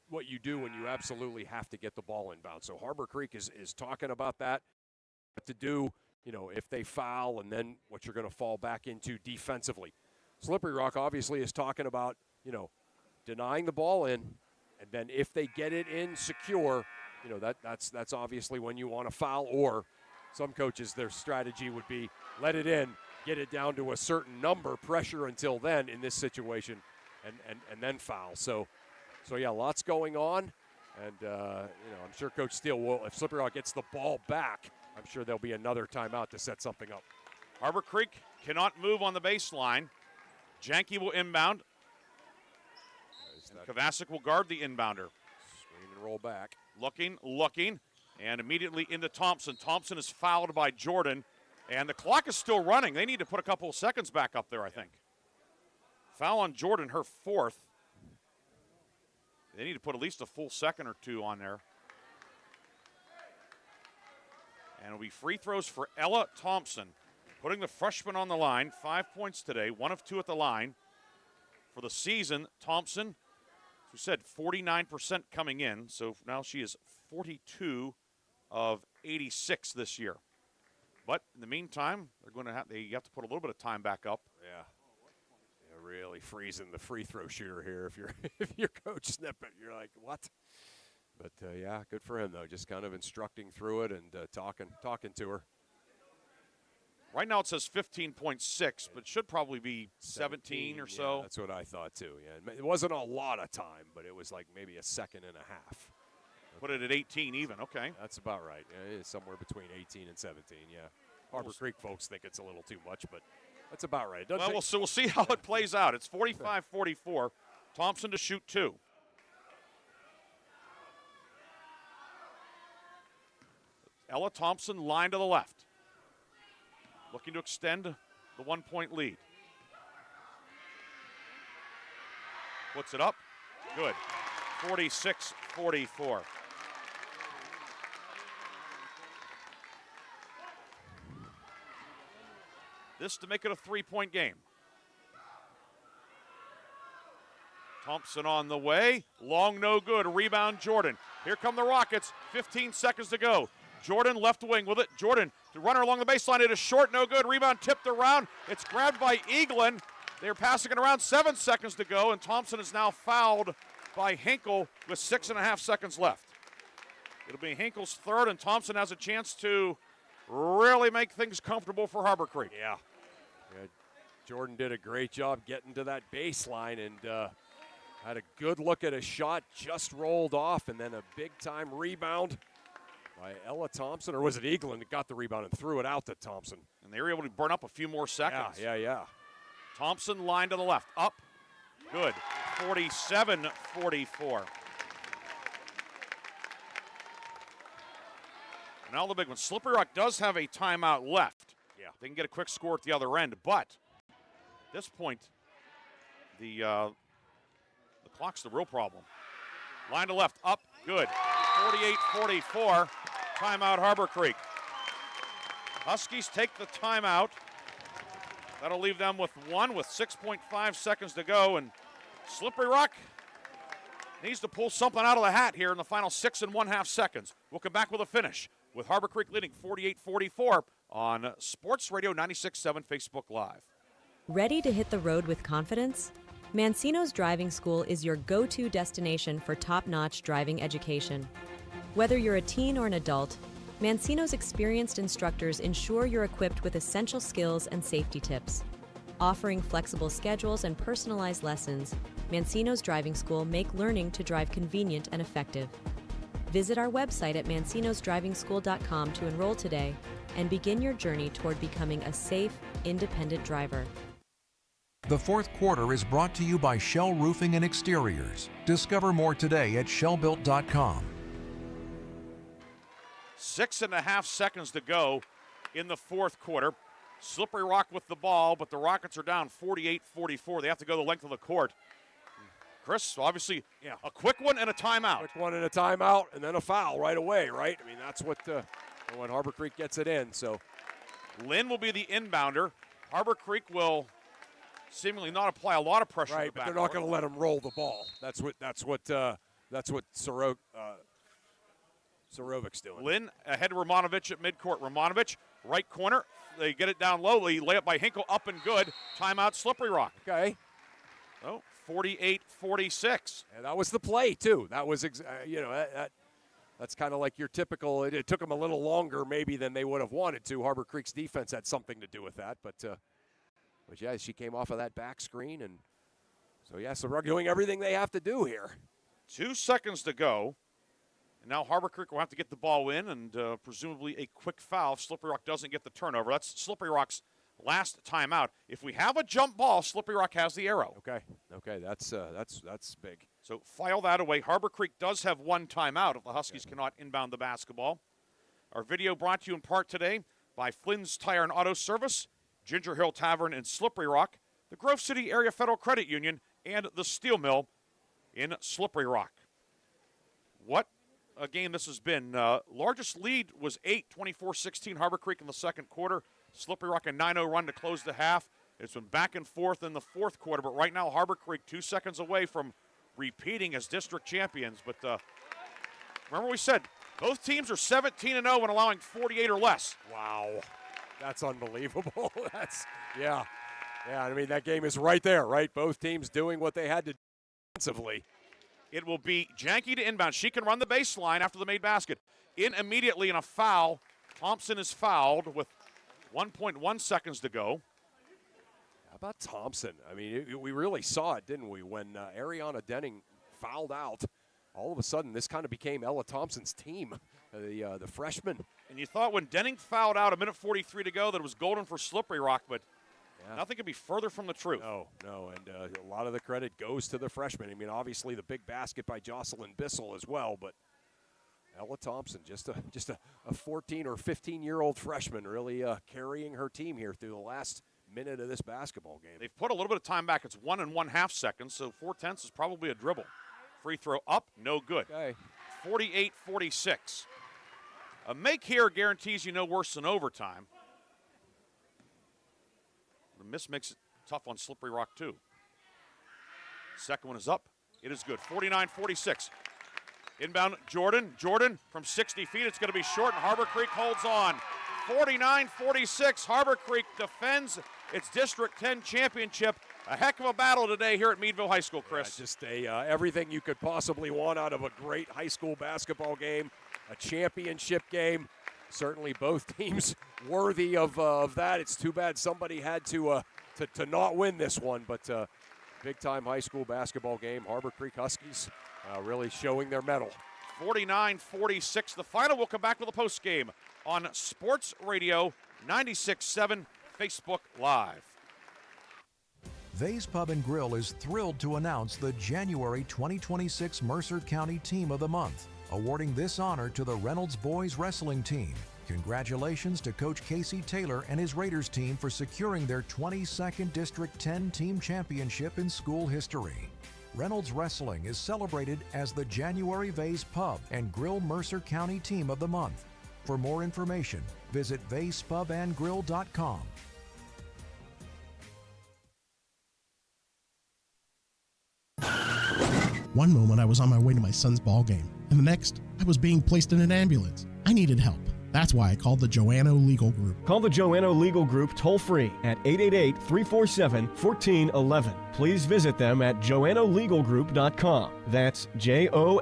what you do when you absolutely have to get the ball in bounds. So Harbor Creek is talking about that, what to do, if they foul, and then what you're going to fall back into defensively. Slippery Rock obviously is talking about, denying the ball in, and then if they get it in secure, that's obviously when you want to foul, or some coaches, their strategy would be let it in, get it down to a certain number, pressure until then in this situation, and then foul. So yeah, lots going on, and I'm sure Coach Steele will, if Slippery Rock gets the ball back, I'm sure there'll be another timeout to set something up. Harbor Creek cannot move on the baseline. Janke will inbound. Kovacic will guard the inbounder. Screen and roll back. Looking, and immediately into Thompson. Thompson is fouled by Jordan, and the clock is still running. They need to put a couple of seconds back up there, I think. Foul on Jordan, her 4th. They need to put at least a full second or 2 on there. And it'll be free throws for Ella Thompson, putting the freshman on the line. 5 points today, 1 of 2 at the line. For the season, Thompson, as we said, 49% coming in. So now she is 42 of 86 this year. But in the meantime, they have to put a little bit of time back up. Yeah, really freezing the free throw shooter here. If you're Coach Snippet, you're like, what? But yeah, good for him though. Just kind of instructing through it and talking to her. Right now it says 15.6, but should probably be 17 or so. Yeah, that's what I thought too. Yeah, it wasn't a lot of time, but it was like maybe a second and a half. Put it at 18 even. Okay, that's about right. Yeah, it's somewhere between 18 and 17. Yeah, Harbor Creek folks think it's a little too much, but that's about right. Well, we'll see how it plays out. It's 45-44. Thompson to shoot 2. Ella Thompson, line to the left. Looking to extend the 1-point lead. Puts it up. Good. 46-44. This to make it a 3-point game. Thompson on the way. Long, no good. Rebound, Jordan. Here come the Rockets. 15 seconds to go. Jordan left wing with it. Jordan, the runner along the baseline. It is short, no good. Rebound tipped around. It's grabbed by Eaglin. They're passing it around. 7 seconds to go, and Thompson is now fouled by Hinkle with 6.5 seconds left. It'll be Hinkle's 3rd, and Thompson has a chance to really make things comfortable for Harbor Creek. Yeah. Jordan did a great job getting to that baseline and had a good look at a shot, just rolled off, and then a big-time rebound by Ella Thompson, or was it Eaglin that got the rebound and threw it out to Thompson? And they were able to burn up a few more seconds. Yeah. Thompson line to the left, up, good, 47-44. Now the big one. Slippery Rock does have a timeout left. Yeah. They can get a quick score at the other end, but at this point, the clock's the real problem. Line to left, up, good. 48-44, timeout Harbor Creek. Huskies take the timeout. That'll leave them with 6.5 seconds to go, and Slippery Rock needs to pull something out of the hat here in the final 6 1/2 seconds. We'll come back with a finish with Harbor Creek leading 48-44 on Sports Radio 96.7 Facebook Live. Ready to hit the road with confidence? Mancino's Driving School is your go-to destination for top-notch driving education. Whether you're a teen or an adult, Mancino's experienced instructors ensure you're equipped with essential skills and safety tips. Offering flexible schedules and personalized lessons, Mancino's Driving School make learning to drive convenient and effective. Visit our website at mancinosdrivingschool.com to enroll today and begin your journey toward becoming a safe, independent driver. The fourth quarter is brought to you by Shell Roofing and Exteriors. Discover more today at shellbuilt.com. 6 1/2 seconds to go in the fourth quarter. Slippery Rock with the ball, but the Rockets are down 48-44. They have to go the length of the court. Chris, obviously, a quick one and a timeout. Quick one and a timeout, and then a foul right away, right? I mean, that's what when Harbor Creek gets it in. So Lynn will be the inbounder. Harbor Creek will seemingly not apply a lot of pressure. Right, but they're not going to let them roll the ball. That's what Sorovic's doing. Lynn ahead of Romanovich at midcourt. Romanovich, right corner. They get it down low. They lay it by Hinkle, up and good. Timeout, Slippery Rock. Okay. Oh, 48-46. And that was the play, too. That was, that's kind of like your typical. It took them a little longer maybe than they would have wanted to. Harbor Creek's defense had something to do with that. But yeah, she came off of that back screen. And so, yeah, so we're doing everything they have to do here. 2 seconds to go. And now Harbor Creek will have to get the ball in and presumably a quick foul if Slippery Rock doesn't get the turnover. That's Slippery Rock's last timeout. If we have a jump ball, Slippery Rock has the arrow. Okay, that's big. So file that away. Harbor Creek does have one timeout if the Huskies cannot inbound the basketball. Our video brought to you in part today by Flynn's Tire and Auto Service, Ginger Hill Tavern in Slippery Rock, the Grove City Area Federal Credit Union, and the Steel Mill in Slippery Rock. What a game this has been. Largest lead was 8, 24-16 Harbor Creek in the second quarter. Slippery Rock a 9-0 run to close the half. It's been back and forth in the fourth quarter, but right now Harbor Creek 2 seconds away from repeating as district champions. But remember we said both teams are 17-0 when allowing 48 or less. Wow, that's unbelievable. Yeah, I mean, that game is right there, right? Both teams doing what they had to do defensively. It will be Janke to inbound. She can run the baseline after the made basket. In immediately in a foul. Thompson is fouled with 1.1 seconds to go. How about Thompson? I mean, we really saw it, didn't we? When Ariana Denning fouled out, all of a sudden this kind of became Ella Thompson's team, the freshman. And you thought when Denning fouled out, 1:43 to go, that it was golden for Slippery Rock, but nothing could be further from the truth. No, and a lot of the credit goes to the freshman. I mean, obviously the big basket by Jocelyn Bissell as well, but Ella Thompson, just a 14 or 15-year-old freshman, really carrying her team here through the last minute of this basketball game. They've put a little bit of time back. It's 1 1/2 seconds, so 4/10 is probably a dribble. Free throw up, no good. Okay. 48-46. A make here guarantees you no worse than overtime. The miss makes it tough on Slippery Rock, too. Second one is up. It is good. 49-46. Inbound, Jordan. Jordan from 60 feet. It's going to be short, and Harbor Creek holds on. 49-46. Harbor Creek defends its District 10 championship. A heck of a battle today here at Meadville High School, Chris. Yeah, just everything you could possibly want out of a great high school basketball game, a championship game. Certainly both teams worthy of that. It's too bad somebody had to not win this one, but big-time high school basketball game. Harbor Creek Huskies really showing their mettle. 49-46. The final. We'll come back with a post game on Sports Radio 96.7 Facebook Live. Vay's Pub and Grill is thrilled to announce the January 2026 Mercer County Team of the Month, awarding this honor to the Reynolds Boys Wrestling Team. Congratulations to Coach Casey Taylor and his Raiders team for securing their 22nd District 10 team championship in school history. Reynolds Wrestling is celebrated as the January Vase Pub and Grill Mercer County Team of the Month. For more information, visit vasepubandgrill.com. One moment I was on my way to my son's ball game, and the next I was being placed in an ambulance. I needed help. That's why I called the Joanno Legal Group. Call the Joanno Legal Group toll-free at 888-347-1411. Please visit them at joannolegalgroup.com. That's Joanow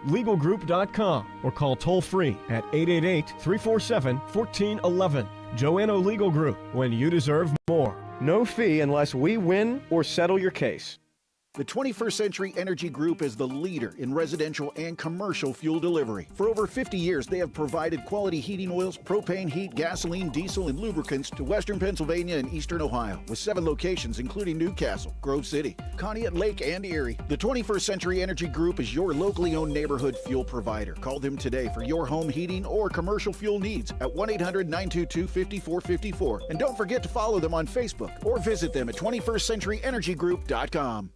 legalgroup.com. Or call toll-free at 888-347-1411. Joanno Legal Group, when you deserve more. No fee unless we win or settle your case. The 21st Century Energy Group is the leader in residential and commercial fuel delivery. For over 50 years, they have provided quality heating oils, propane, heat, gasoline, diesel, and lubricants to Western Pennsylvania and Eastern Ohio, with 7 locations including Newcastle, Grove City, Conneaut Lake, and Erie. The 21st Century Energy Group is your locally owned neighborhood fuel provider. Call them today for your home heating or commercial fuel needs at 1-800-922-5454. And don't forget to follow them on Facebook or visit them at 21stcenturyenergygroup.com.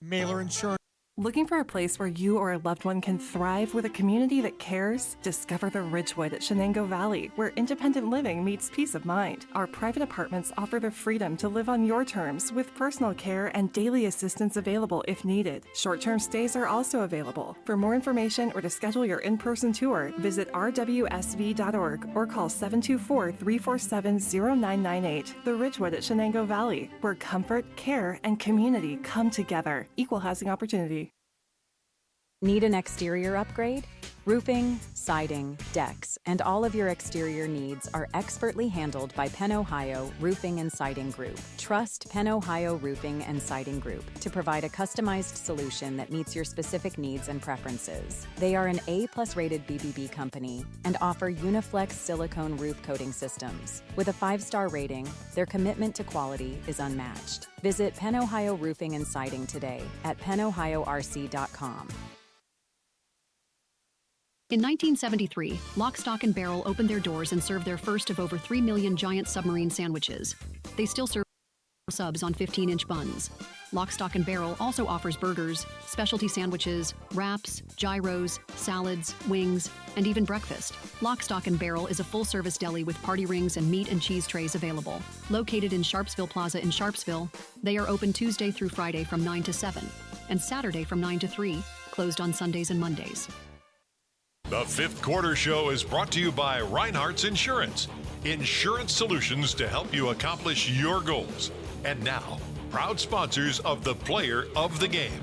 Mailer Insurance. Looking for a place where you or a loved one can thrive with a community that cares? Discover the Ridgewood at Shenango Valley, where independent living meets peace of mind. Our private apartments offer the freedom to live on your terms with personal care and daily assistance available if needed. Short-term stays are also available. For more information or to schedule your in-person tour, visit rwsv.org or call 724-347-0998. The Ridgewood at Shenango Valley, where comfort, care, and community come together. Equal housing opportunity. Need an exterior upgrade? Roofing, siding, decks, and all of your exterior needs are expertly handled by Penn Ohio Roofing and Siding Group. Trust Penn Ohio Roofing and Siding Group to provide a customized solution that meets your specific needs and preferences. They are an A+ rated BBB company and offer Uniflex silicone roof coating systems. With a 5-star rating, their commitment to quality is unmatched. Visit Penn Ohio Roofing and Siding today at pennohiorc.com. In 1973, Lock, Stock, and Barrel opened their doors and served their first of over 3 million giant submarine sandwiches. They still serve subs on 15-inch buns. Lock, Stock, and Barrel also offers burgers, specialty sandwiches, wraps, gyros, salads, wings, and even breakfast. Lock, Stock, and Barrel is a full-service deli with party rings and meat and cheese trays available. Located in Sharpsville Plaza in Sharpsville, they are open Tuesday through Friday from 9 to 7, and Saturday from 9 to 3, closed on Sundays and Mondays. The Fifth Quarter Show is brought to you by Reinhardt's Insurance. Insurance solutions to help you accomplish your goals. And now, proud sponsors of the Player of the Game.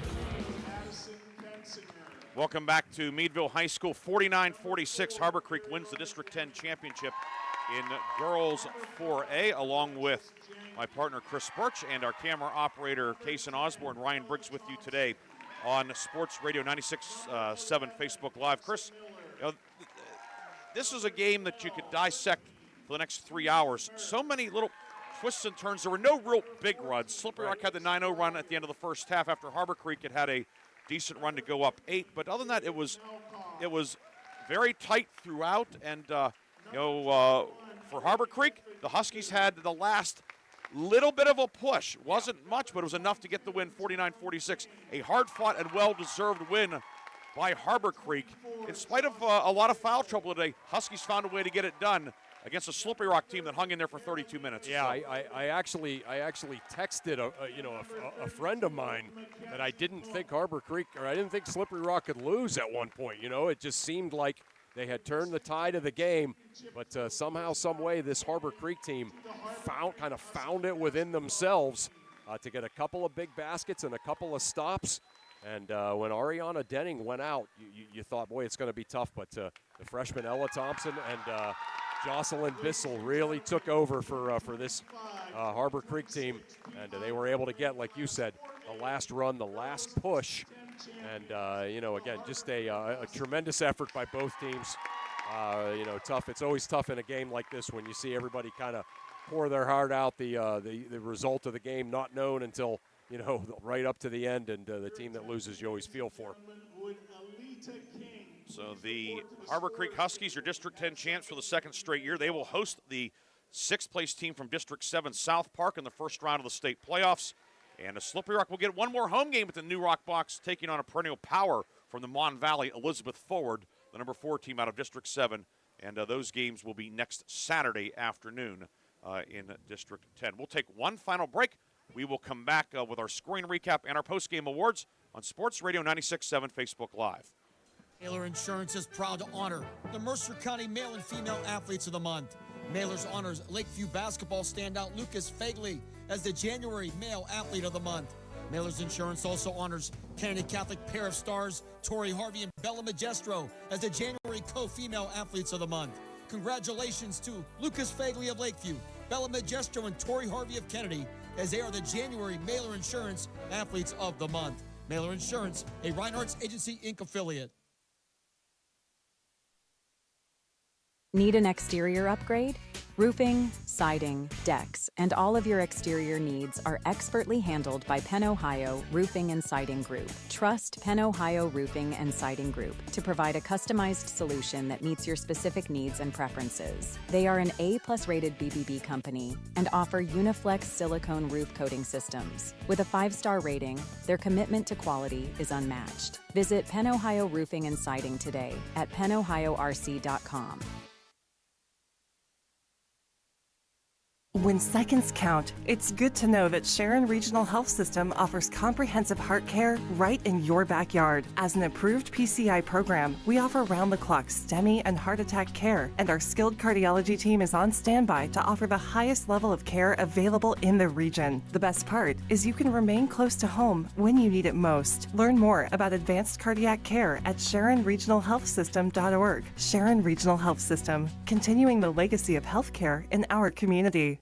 Welcome back to Meadville High School. 49-46, Harbor Creek wins the District 10 championship in girls 4A, along with my partner Chris Birch and our camera operator Kason Osborne. Ryan Briggs with you today on Sports Radio 96.7 Facebook Live. Chris, you know, this is a game that you could dissect for the next 3 hours. So many little twists and turns. There were no real big runs. Slippery Rock had the 9-0 run at the end of the first half. After Harbor Creek had a decent run to go up 8. But other than that, it was very tight throughout. And for Harbor Creek, the Huskies had the last little bit of a push. Wasn't much, but it was enough to get the win, 49-46. A hard-fought and well-deserved win by Harbor Creek. In spite of a lot of foul trouble today, Huskies found a way to get it done against a Slippery Rock team that hung in there for 32 minutes. Yeah, I actually texted a friend of mine that I didn't think Harbor Creek, or I didn't think Slippery Rock could lose at one point. You know, it just seemed like they had turned the tide of the game, but somehow, some way, this Harbor Creek team found it within themselves to get a couple of big baskets and a couple of stops. And when Ariana Denning went out, you thought, boy, it's going to be tough. But the freshman Ella Thompson and Jocelyn Bissell really took over for this Harbor Creek team. And they were able to get, like you said, the last run, the last push. And, again, just a tremendous effort by both teams. Tough. It's always tough in a game like this when you see everybody kind of pour their heart out. The result of the game not known until, right up to the end, and the team that loses you always feel for. So the Harbor Creek Huskies, your District 10 champs for the second straight year. They will host the sixth-place team from District 7 South Park in the first round of the state playoffs. And a Slippery Rock will get one more home game at the New Rock Box, taking on a perennial power from the Mon Valley, Elizabeth Forward, the number 4 team out of District 7. And those games will be next Saturday afternoon in District 10. We'll take one final break. We will come back with our scoring recap and our postgame awards on Sports Radio 96.7 Facebook Live. Mailer Insurance is proud to honor the Mercer County Male and Female Athletes of the Month. Mailer's honors Lakeview basketball standout Lucas Fagley as the January Male Athlete of the Month. Mailer's Insurance also honors Kennedy Catholic pair of stars Tori Harvey and Bella Magestro as the January Co-Female Athletes of the Month. Congratulations to Lucas Fagley of Lakeview, Bella Magestro, and Tori Harvey of Kennedy as they are the January Mailer Insurance Athletes of the Month. Mailer Insurance, a Reinhardt's Agency Inc. affiliate. Need an exterior upgrade? Roofing, siding, decks, and all of your exterior needs are expertly handled by Penn Ohio Roofing and Siding Group. Trust Penn Ohio Roofing and Siding Group to provide a customized solution that meets your specific needs and preferences. They are an A+ rated BBB company and offer Uniflex silicone roof coating systems. With a 5-star rating, their commitment to quality is unmatched. Visit Penn Ohio Roofing and Siding today at pennohiorc.com. When seconds count, it's good to know that Sharon Regional Health System offers comprehensive heart care right in your backyard. As an approved PCI program, we offer round-the-clock STEMI and heart attack care, and our skilled cardiology team is on standby to offer the highest level of care available in the region. The best part is you can remain close to home when you need it most. Learn more about advanced cardiac care at SharonRegionalHealthSystem.org. Sharon Regional Health System, continuing the legacy of healthcare in our community.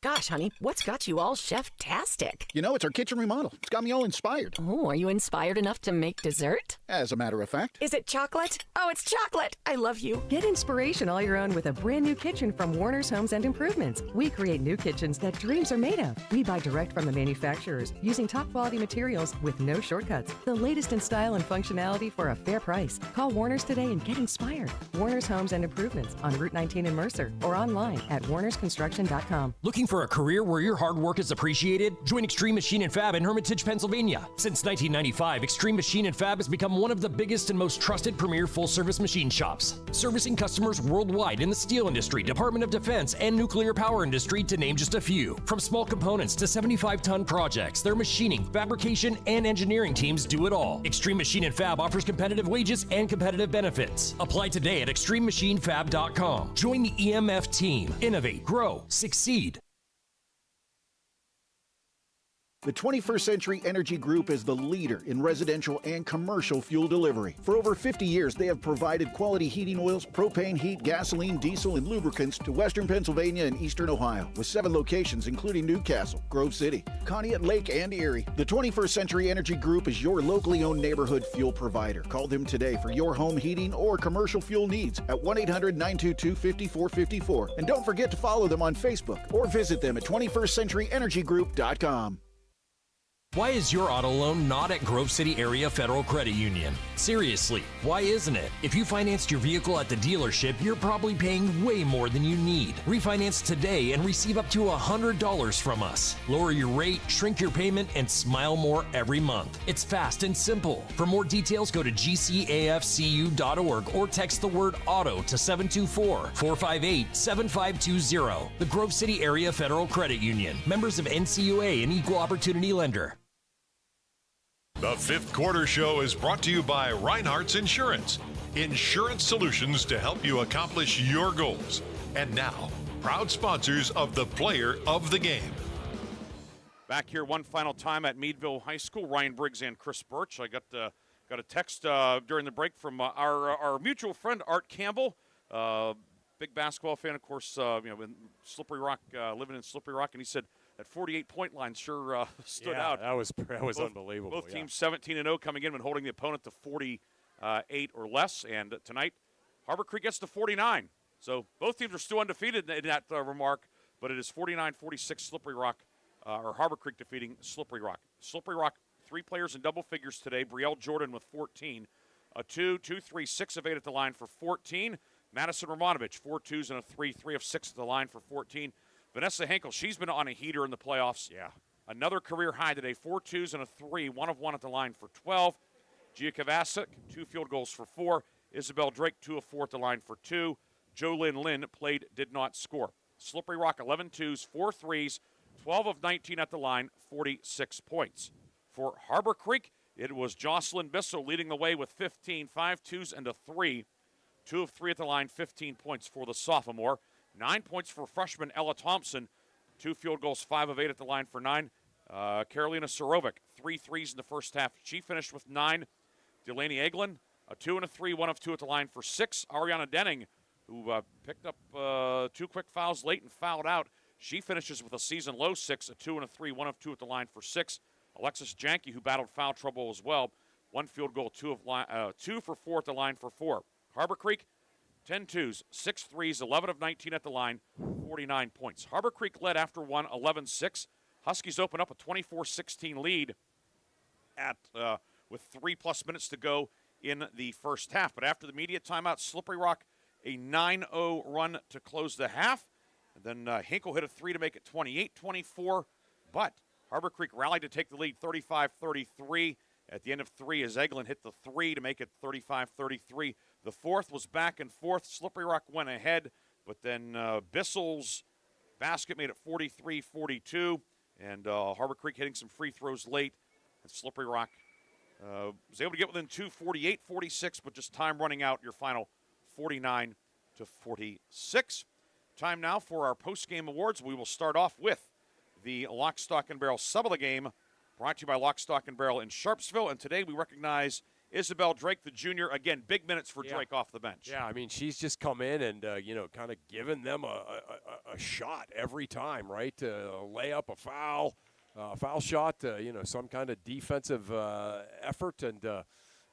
Gosh, honey, what's got you all chef-tastic? You know, it's our kitchen remodel. It's got me all inspired. Oh, are you inspired enough to make dessert? As a matter of fact. Is it chocolate? Oh, it's chocolate! I love you. Get inspiration all your own with a brand new kitchen from Warner's Homes and Improvements. We create new kitchens that dreams are made of. We buy direct from the manufacturers using top quality materials with no shortcuts. The latest in style and functionality for a fair price. Call Warner's today and get inspired. Warner's Homes and Improvements on Route 19 in Mercer or online at warnersconstruction.com. Looking for a career where your hard work is appreciated? Join Extreme Machine and Fab in Hermitage, Pennsylvania. Since 1995, Extreme Machine and Fab has become one of the biggest and most trusted premier full-service machine shops, servicing customers worldwide in the steel industry, Department of Defense, and nuclear power industry, to name just a few. From small components to 75-ton projects, their machining, fabrication, and engineering teams do it all. Extreme Machine and Fab offers competitive wages and competitive benefits. Apply today at extrememachinefab.com. Join the EMF team. Innovate, grow, succeed. The 21st Century Energy Group is the leader in residential and commercial fuel delivery. For over 50 years, they have provided quality heating oils, propane, heat, gasoline, diesel, and lubricants to Western Pennsylvania and Eastern Ohio, with 7 locations including Newcastle, Grove City, Conneaut, Lake, and Erie. The 21st Century Energy Group is your locally owned neighborhood fuel provider. Call them today for your home heating or commercial fuel needs at 1-800-922-5454. And don't forget to follow them on Facebook or visit them at 21stcenturyenergygroup.com. Why is your auto loan not at Grove City Area Federal Credit Union? Seriously, why isn't it? If you financed your vehicle at the dealership, you're probably paying way more than you need. Refinance today and receive up to $100 from us. Lower your rate, shrink your payment, and smile more every month. It's fast and simple. For more details, go to gcafcu.org or text the word AUTO to 724-458-7520. The Grove City Area Federal Credit Union. Members of NCUA and Equal Opportunity Lender. The Fifth Quarter Show is brought to you by Reinhardt's Insurance. Insurance solutions to help you accomplish your goals. And now, proud sponsors of the Player of the Game. Back here one final time at Meadville High School, Ryan Briggs and Chris Birch. I got a text during the break from our mutual friend Art Campbell, big basketball fan, of course. In Slippery Rock, living in Slippery Rock, and he said that 48-point line sure stood out. That was unbelievable. Both teams 17-0 coming in and holding the opponent to 48 or less. And tonight, Harbor Creek gets to 49. So both teams are still undefeated in that remark, but it is 49-46 Slippery Rock, or Harbor Creek defeating Slippery Rock. Slippery Rock 3 players in double figures today. Brielle Jordan with 14. A 2, 2, 3, 6 of 8 at the line for 14. Madison Romanovich, 4 twos and a 3, 3 of 6 at the line for 14. Vanessa Hinkle, she's been on a heater in the playoffs. Yeah. Another career high today, 4 twos and a 3, 1 of 1 at the line for 12. Gia Kovacic, 2 field goals for 4. Isabel Drake, 2 of 4 at the line for 2. Jolynn Lynn played, did not score. Slippery Rock, 11 twos, 4 threes, 12 of 19 at the line, 46 points. For Harbor Creek, it was Jocelyn Bissell leading the way with 15, 5 twos and a 3. 2 of 3 at the line, 15 points for the sophomore. 9 points for freshman Ella Thompson. 2 field goals, 5 of 8 at the line for 9. Carolina Sorovic, 3 threes in the first half. She finished with 9. Delaney Eglin, a 2 and a 3, 1 of 2 at the line for 6. Ariana Denning, who picked up 2 quick fouls late and fouled out. She finishes with a season low 6, a 2 and a 3, 1 of 2 at the line for 6. Alexis Janke, who battled foul trouble as well, 1 field goal, 2 for 4 at the line for 4. Harbor Creek, 10 twos, 6 threes, 11 of 19 at the line, 49 points. Harbor Creek led after 1, 11-6. Huskies open up a 24-16 lead with 3+ minutes to go in the first half. But after the media timeout, Slippery Rock, a 9-0 run to close the half. And then Hinkle hit a 3 to make it 28-24. But Harbor Creek rallied to take the lead 35-33. At the end of 3, as Eglin hit the 3 to make it 35-33. The fourth was back and forth. Slippery Rock went ahead, but then Bissell's basket made it 43-42. And Harbor Creek hitting some free throws late. And Slippery Rock was able to get within 2, 48-46, but just time running out, your final 49-46. Time now for our post-game awards. We will start off with the Lock, Stock, and Barrel sub of the game, brought to you by Lock, Stock, and Barrel in Sharpsville. And today we recognize Isabel Drake, the junior. Again, big minutes for Drake off the bench. Yeah, I mean, she's just come in and, kind of given them a shot every time, right? Lay up a foul shot, some kind of defensive effort. And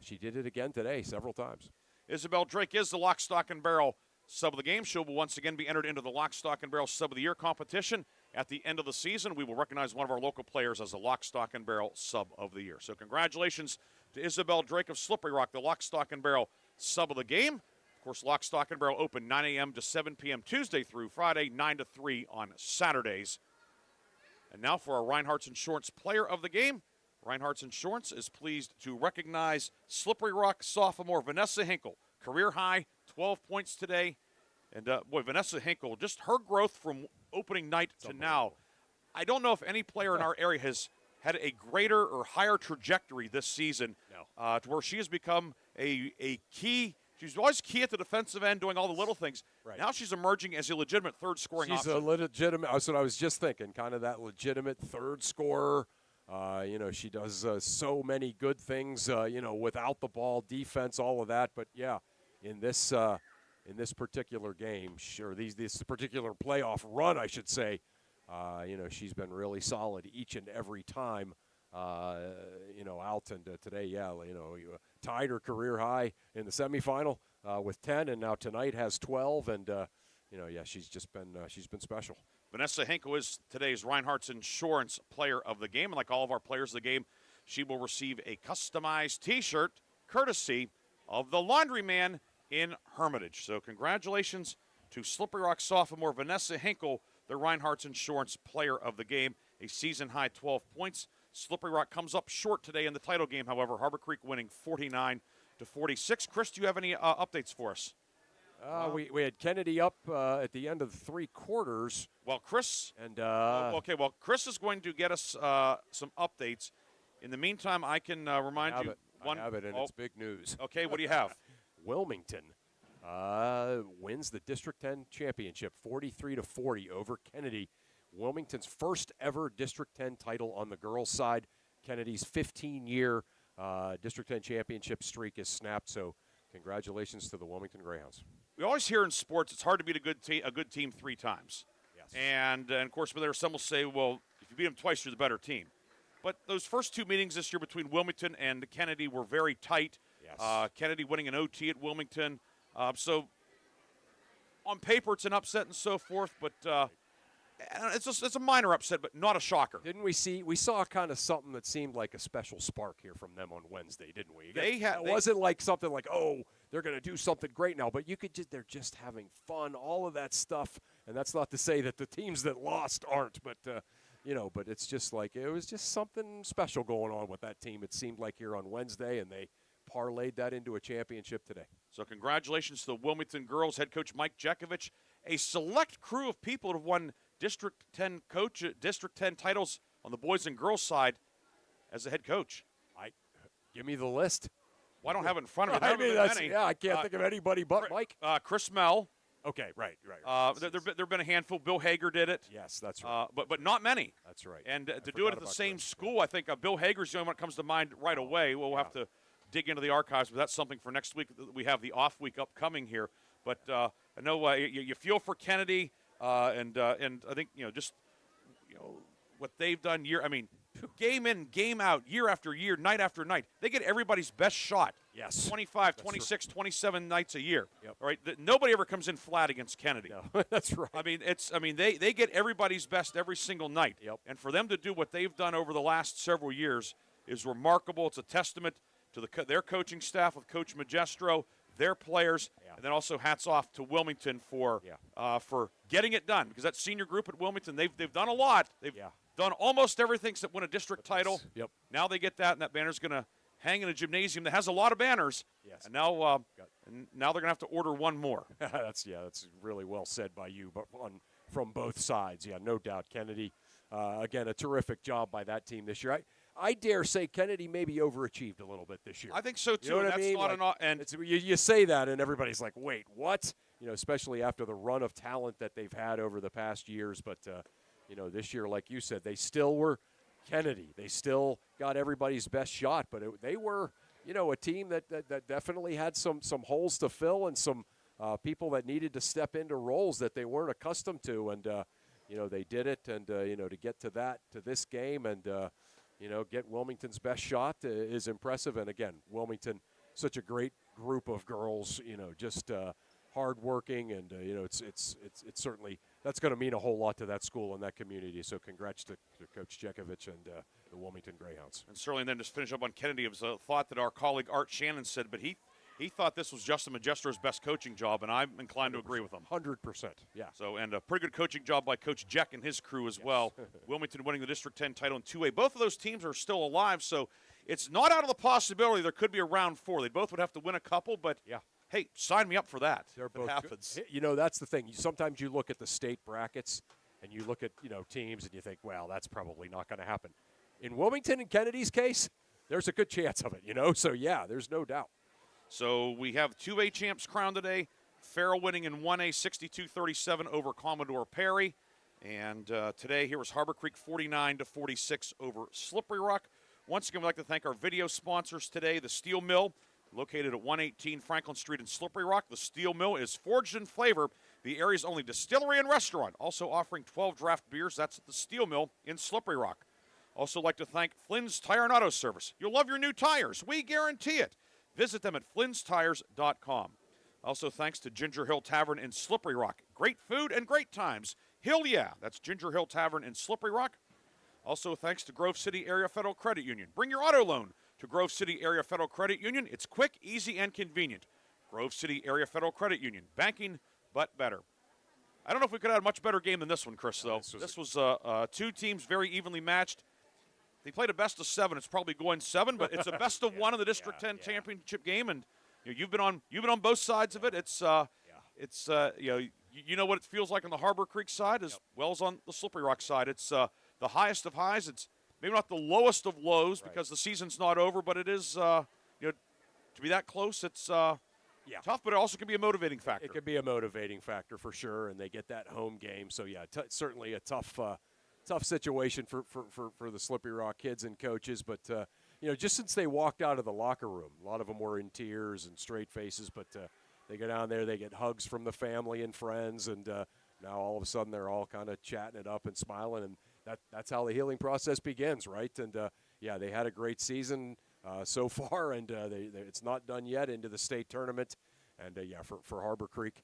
she did it again today several times. Isabel Drake is the Lock, Stock, and Barrel sub of the game. She'll once again be entered into the Lock, Stock, and Barrel sub of the year competition. At the end of the season, we will recognize one of our local players as a Lock, Stock, and Barrel sub of the year. So congratulations to Isabel Drake of Slippery Rock, the Lock, Stock, and Barrel sub of the game. Of course, Lock, Stock, and Barrel open 9 a.m. to 7 p.m. Tuesday through Friday, 9 to 3 on Saturdays. And now for our Reinhardt's Insurance player of the game. Reinhardt's Insurance is pleased to recognize Slippery Rock sophomore Vanessa Hinkle. Career high, 12 points today. And, Vanessa Hinkle, just her growth from opening night to now. I don't know if any player in our area has had a greater or higher trajectory this season to where she has become a key. She's always key at the defensive end, doing all the little things. Right. Now she's emerging as a legitimate third scoring option. She's a legitimate, that's what I was just thinking, kind of that legitimate third scorer. She does so many good things, without the ball, defense, all of that. But, yeah, in this particular game, this particular playoff run, I should say, she's been really solid each and every time, out. And today, tied her career high in the semifinal with 10, and now tonight has 12. And, she's been special. Vanessa Hinkle is today's Reinhardt's Insurance player of the game. And like all of our players of the game, she will receive a customized T-shirt courtesy of the Laundryman in Hermitage. So congratulations to Slippery Rock sophomore Vanessa Hinkle, the Reinhardt's Insurance player of the game, a season-high 12 points. Slippery Rock comes up short today in the title game, however. Harbor Creek winning 49-46. Chris, do you have any updates for us? We had Kennedy up at the end of the 3 quarters. Well, Chris. And Chris is going to get us some updates. In the meantime, I can remind you. I have it, and it's big news. Okay, what do you have? Wilmington wins the District 10 championship 43-40 over Kennedy. Wilmington's first ever District 10 title on the girls' side. Kennedy's 15-year District 10 championship streak is snapped, so congratulations to the Wilmington Greyhounds. We always hear in sports it's hard to beat a good team 3 times. Yes. And of course, but there some will say, well, if you beat them twice, you're the better team. But those first 2 meetings this year between Wilmington and Kennedy were very tight. Yes. Kennedy winning an OT at Wilmington. So on paper, it's an upset and so forth, but It's a minor upset, but not a shocker. Didn't we see? We saw kind of something that seemed like a special spark here from them on Wednesday, didn't we? It wasn't like something like, oh, they're going to do something great now, but they're just having fun, all of that stuff. And that's not to say that the teams that lost aren't, but but it's just like it was just something special going on with that team. It seemed like here on Wednesday, and they parlayed that into a championship today. So congratulations to the Wilmington girls head coach Mike Jekovich, a select crew of people have won District 10 titles on the boys and girls side as a head coach. Give me the list. Well, I don't have it in front of me. I can't think of anybody but Mike. Chris Mell. Okay, right. There've been a handful. Bill Hager did it. Yes, that's right. But not many. That's right. And to do it at the same school, I think Bill Hager's the only one that comes to mind right away. We'll have to dig into the archives, but that's something for next week. We have the off week upcoming here. But I know you feel for Kennedy, and I think just what they've done game in, game out, year after year, night after night. They get everybody's best shot. Yes. 25, 26, 27 nights a year. Yep. All right. Nobody ever comes in flat against Kennedy. No, that's right. They get everybody's best every single night. Yep. And for them to do what they've done over the last several years is remarkable. It's a testament to their coaching staff with Coach Magestro, their players, and then also hats off to Wilmington for getting it done, because that senior group at Wilmington, they've done a lot. They've done almost everything except win a district title. Yep. Now they get that, and that banner's going to hang in a gymnasium that has a lot of banners. Yes. And now they're going to have to order one more. That's really well said by you, but from both sides. Yeah, no doubt. Kennedy, again, a terrific job by that team this year. I dare say Kennedy maybe overachieved a little bit this year. I think so too. You know what I mean? You say that, and everybody's like, "Wait, what?" Especially after the run of talent that they've had over the past years. But this year, like you said, they still were Kennedy. They still got everybody's best shot. But they were, a team that definitely had some holes to fill and some people that needed to step into roles that they weren't accustomed to. And they did it. And to get to this game and. Get Wilmington's best shot is impressive. And, again, Wilmington, such a great group of girls, just hardworking. And, it's certainly that's going to mean a whole lot to that school and that community. So congrats to Coach Jekovich and the Wilmington Greyhounds. And certainly then just finish up on Kennedy, it was a thought that our colleague Art Shannon said, but he thought this was Justin Majestro's best coaching job, and I'm inclined to agree with him. 100%, yeah. So, and a pretty good coaching job by Coach Jeck and his crew as well. Wilmington winning the District 10 title in 2A. Both of those teams are still alive, so it's not out of the possibility there could be a round 4. They both would have to win a couple, but hey, sign me up for that. They're if both it happens. Good. That's the thing. Sometimes you look at the state brackets and you look at teams and you think, well, that's probably not going to happen. In Wilmington and Kennedy's case, there's a good chance of it, So, yeah, there's no doubt. So we have 2A champs crowned today. Farrell winning in 1A 62-37 over Commodore Perry. And today here was Harbor Creek 49-46 over Slippery Rock. Once again, we'd like to thank our video sponsors today, the Steel Mill, located at 118 Franklin Street in Slippery Rock. The Steel Mill is forged in flavor, the area's only distillery and restaurant, also offering 12 draft beers. That's at the Steel Mill in Slippery Rock. Also like to thank Flynn's Tire and Auto Service. You'll love your new tires. We guarantee it. Visit them at flynnstires.com. Also, thanks to Ginger Hill Tavern in Slippery Rock. Great food and great times. Hill Yeah, that's Ginger Hill Tavern in Slippery Rock. Also, thanks to Grove City Area Federal Credit Union. Bring your auto loan to Grove City Area Federal Credit Union. It's quick, easy, and convenient. Grove City Area Federal Credit Union. Banking, but better. I don't know if we could have a much better game than this one, Chris, though. This was two teams very evenly matched. They played a best of 7. It's probably going 7, but it's a best of 1 in the District 10 championship game, and you've been on both sides of it. It's you know what it feels like on the Harbor Creek side as well as on the Slippery Rock side. It's the highest of highs. It's maybe not the lowest of lows because the season's not over, but it is to be that close. It's tough, but it also can be a motivating factor. It could be a motivating factor for sure, and they get that home game. So certainly a tough situation for the Slippery Rock kids and coaches. But, just since they walked out of the locker room, a lot of them were in tears and straight faces. But they go down there, they get hugs from the family and friends. And now all of a sudden they're all kind of chatting it up and smiling. And that's how the healing process begins, right? And, they had a great season so far. And it's not done yet into the state tournament. And, for Harbor Creek,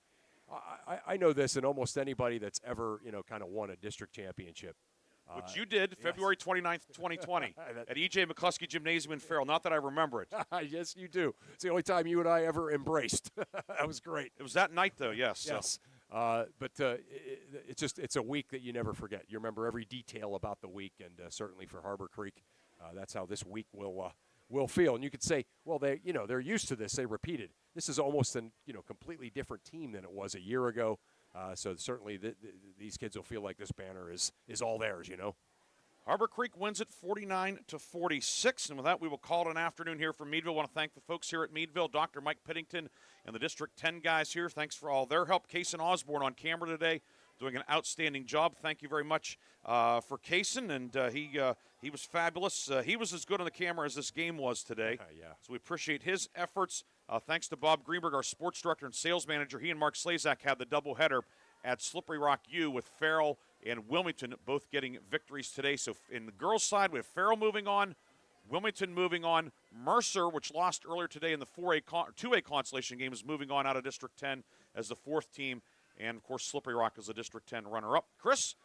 I know this, and almost anybody that's ever, kind of won a district championship. Which you did February 29th, 2020 at E.J. McCluskey Gymnasium in Farrell. Not that I remember it. Yes, you do. It's the only time you and I ever embraced. That was great. It was that night, though, yes. Yes. But it's a week that you never forget. You remember every detail about the week, and certainly for Harbor Creek, that's how this week will feel. And you could say, well, they're used to this. They repeated. This is almost a completely different team than it was a year ago. So certainly these kids will feel like this banner is all theirs, Harbor Creek wins it 49-46. And with that, we will call it an afternoon here from Meadville. I want to thank the folks here at Meadville, Dr. Mike Piddington and the District 10 guys here. Thanks for all their help. Kaysen Osborne on camera today, doing an outstanding job. Thank you very much for Kaysen, and he was fabulous. He was as good on the camera as this game was today. Yeah. So we appreciate his efforts. Thanks to Bob Greenberg, our sports director and sales manager. He and Mark Slazak had the doubleheader at Slippery Rock U with Farrell and Wilmington both getting victories today. So in the girls' side, we have Farrell moving on, Wilmington moving on. Mercer, which lost earlier today in the 2A consolation game, is moving on out of District 10 as the fourth team. And, of course, Slippery Rock is a District 10 runner-up. Chris,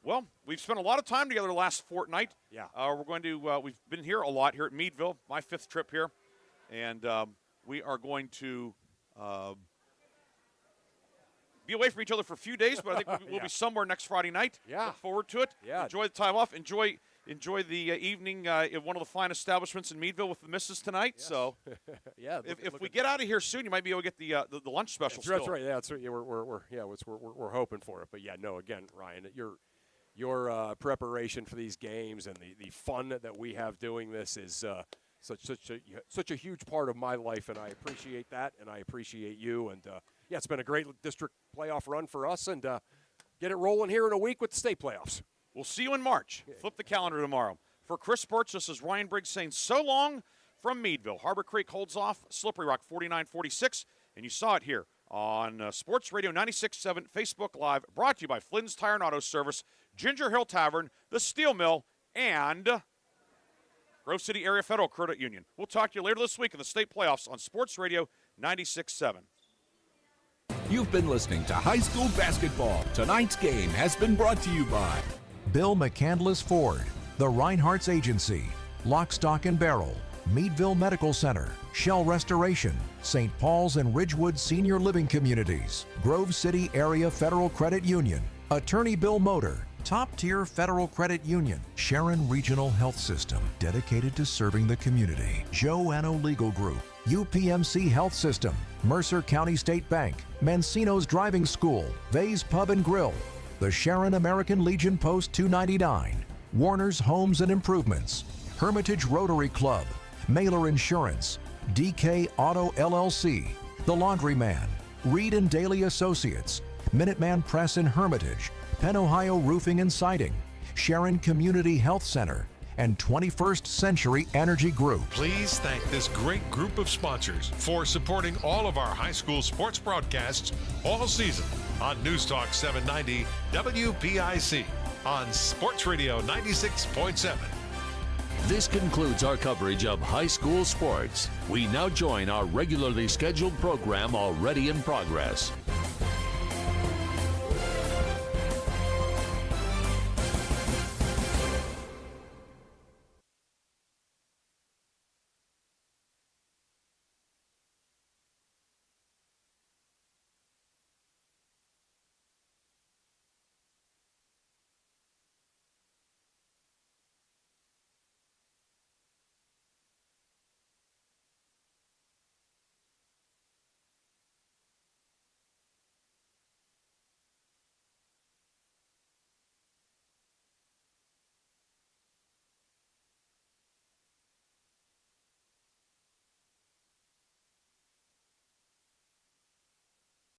well, we've spent a lot of time together the last fortnight. Yeah. We've been here a lot here at Meadville, my fifth trip here. And we are going to be away from each other for a few days, but I think we'll be somewhere next Friday night. Yeah. Look forward to it. Yeah. Enjoy the time off. Enjoy the evening at one of the fine establishments in Meadville with the missus tonight. Yes. So, yeah, if we get out of here soon, you might be able to get the lunch special. That's right. Yeah, that's right. Yeah, we're hoping for it. But yeah, no. Again, Ryan, your preparation for these games and the fun that we have doing this is such a huge part of my life, and I appreciate that, and I appreciate you. And yeah, it's been a great district playoff run for us, and get it rolling here in a week with the state playoffs. We'll see you in March. Flip the calendar tomorrow. For Chris Birch, this is Ryan Briggs saying so long from Meadville. Harbor Creek holds off Slippery Rock 49-46, and you saw it here on Sports Radio 96.7 Facebook Live, brought to you by Flynn's Tire and Auto Service, Ginger Hill Tavern, The Steel Mill, and Grove City Area Federal Credit Union. We'll talk to you later this week in the state playoffs on Sports Radio 96.7. You've been listening to high school basketball. Tonight's game has been brought to you by Bill McCandless Ford, the Reinhardt's Agency, Lock, Stock and Barrel, Meadville Medical Center, Shell Restoration, St. Paul's and Ridgewood Senior Living Communities, Grove City Area Federal Credit Union, Attorney Bill Motor, Top Tier Federal Credit Union, Sharon Regional Health System, dedicated to serving the community, Joanno Legal Group, UPMC Health System, Mercer County State Bank, Mancino's Driving School, Vay's Pub and Grill, the Sharon American Legion Post 299, Warner's Homes and Improvements, Hermitage Rotary Club, Mailer Insurance, DK Auto LLC, The Laundryman, Reed and Daly Associates, Minuteman Press in Hermitage, Penn Ohio Roofing and Siding, Sharon Community Health Center, and 21st Century Energy Group. Please thank this great group of sponsors for supporting all of our high school sports broadcasts all season on News Talk 790 WPIC on Sports Radio 96.7. This concludes our coverage of high school sports. We now join our regularly scheduled program already in progress.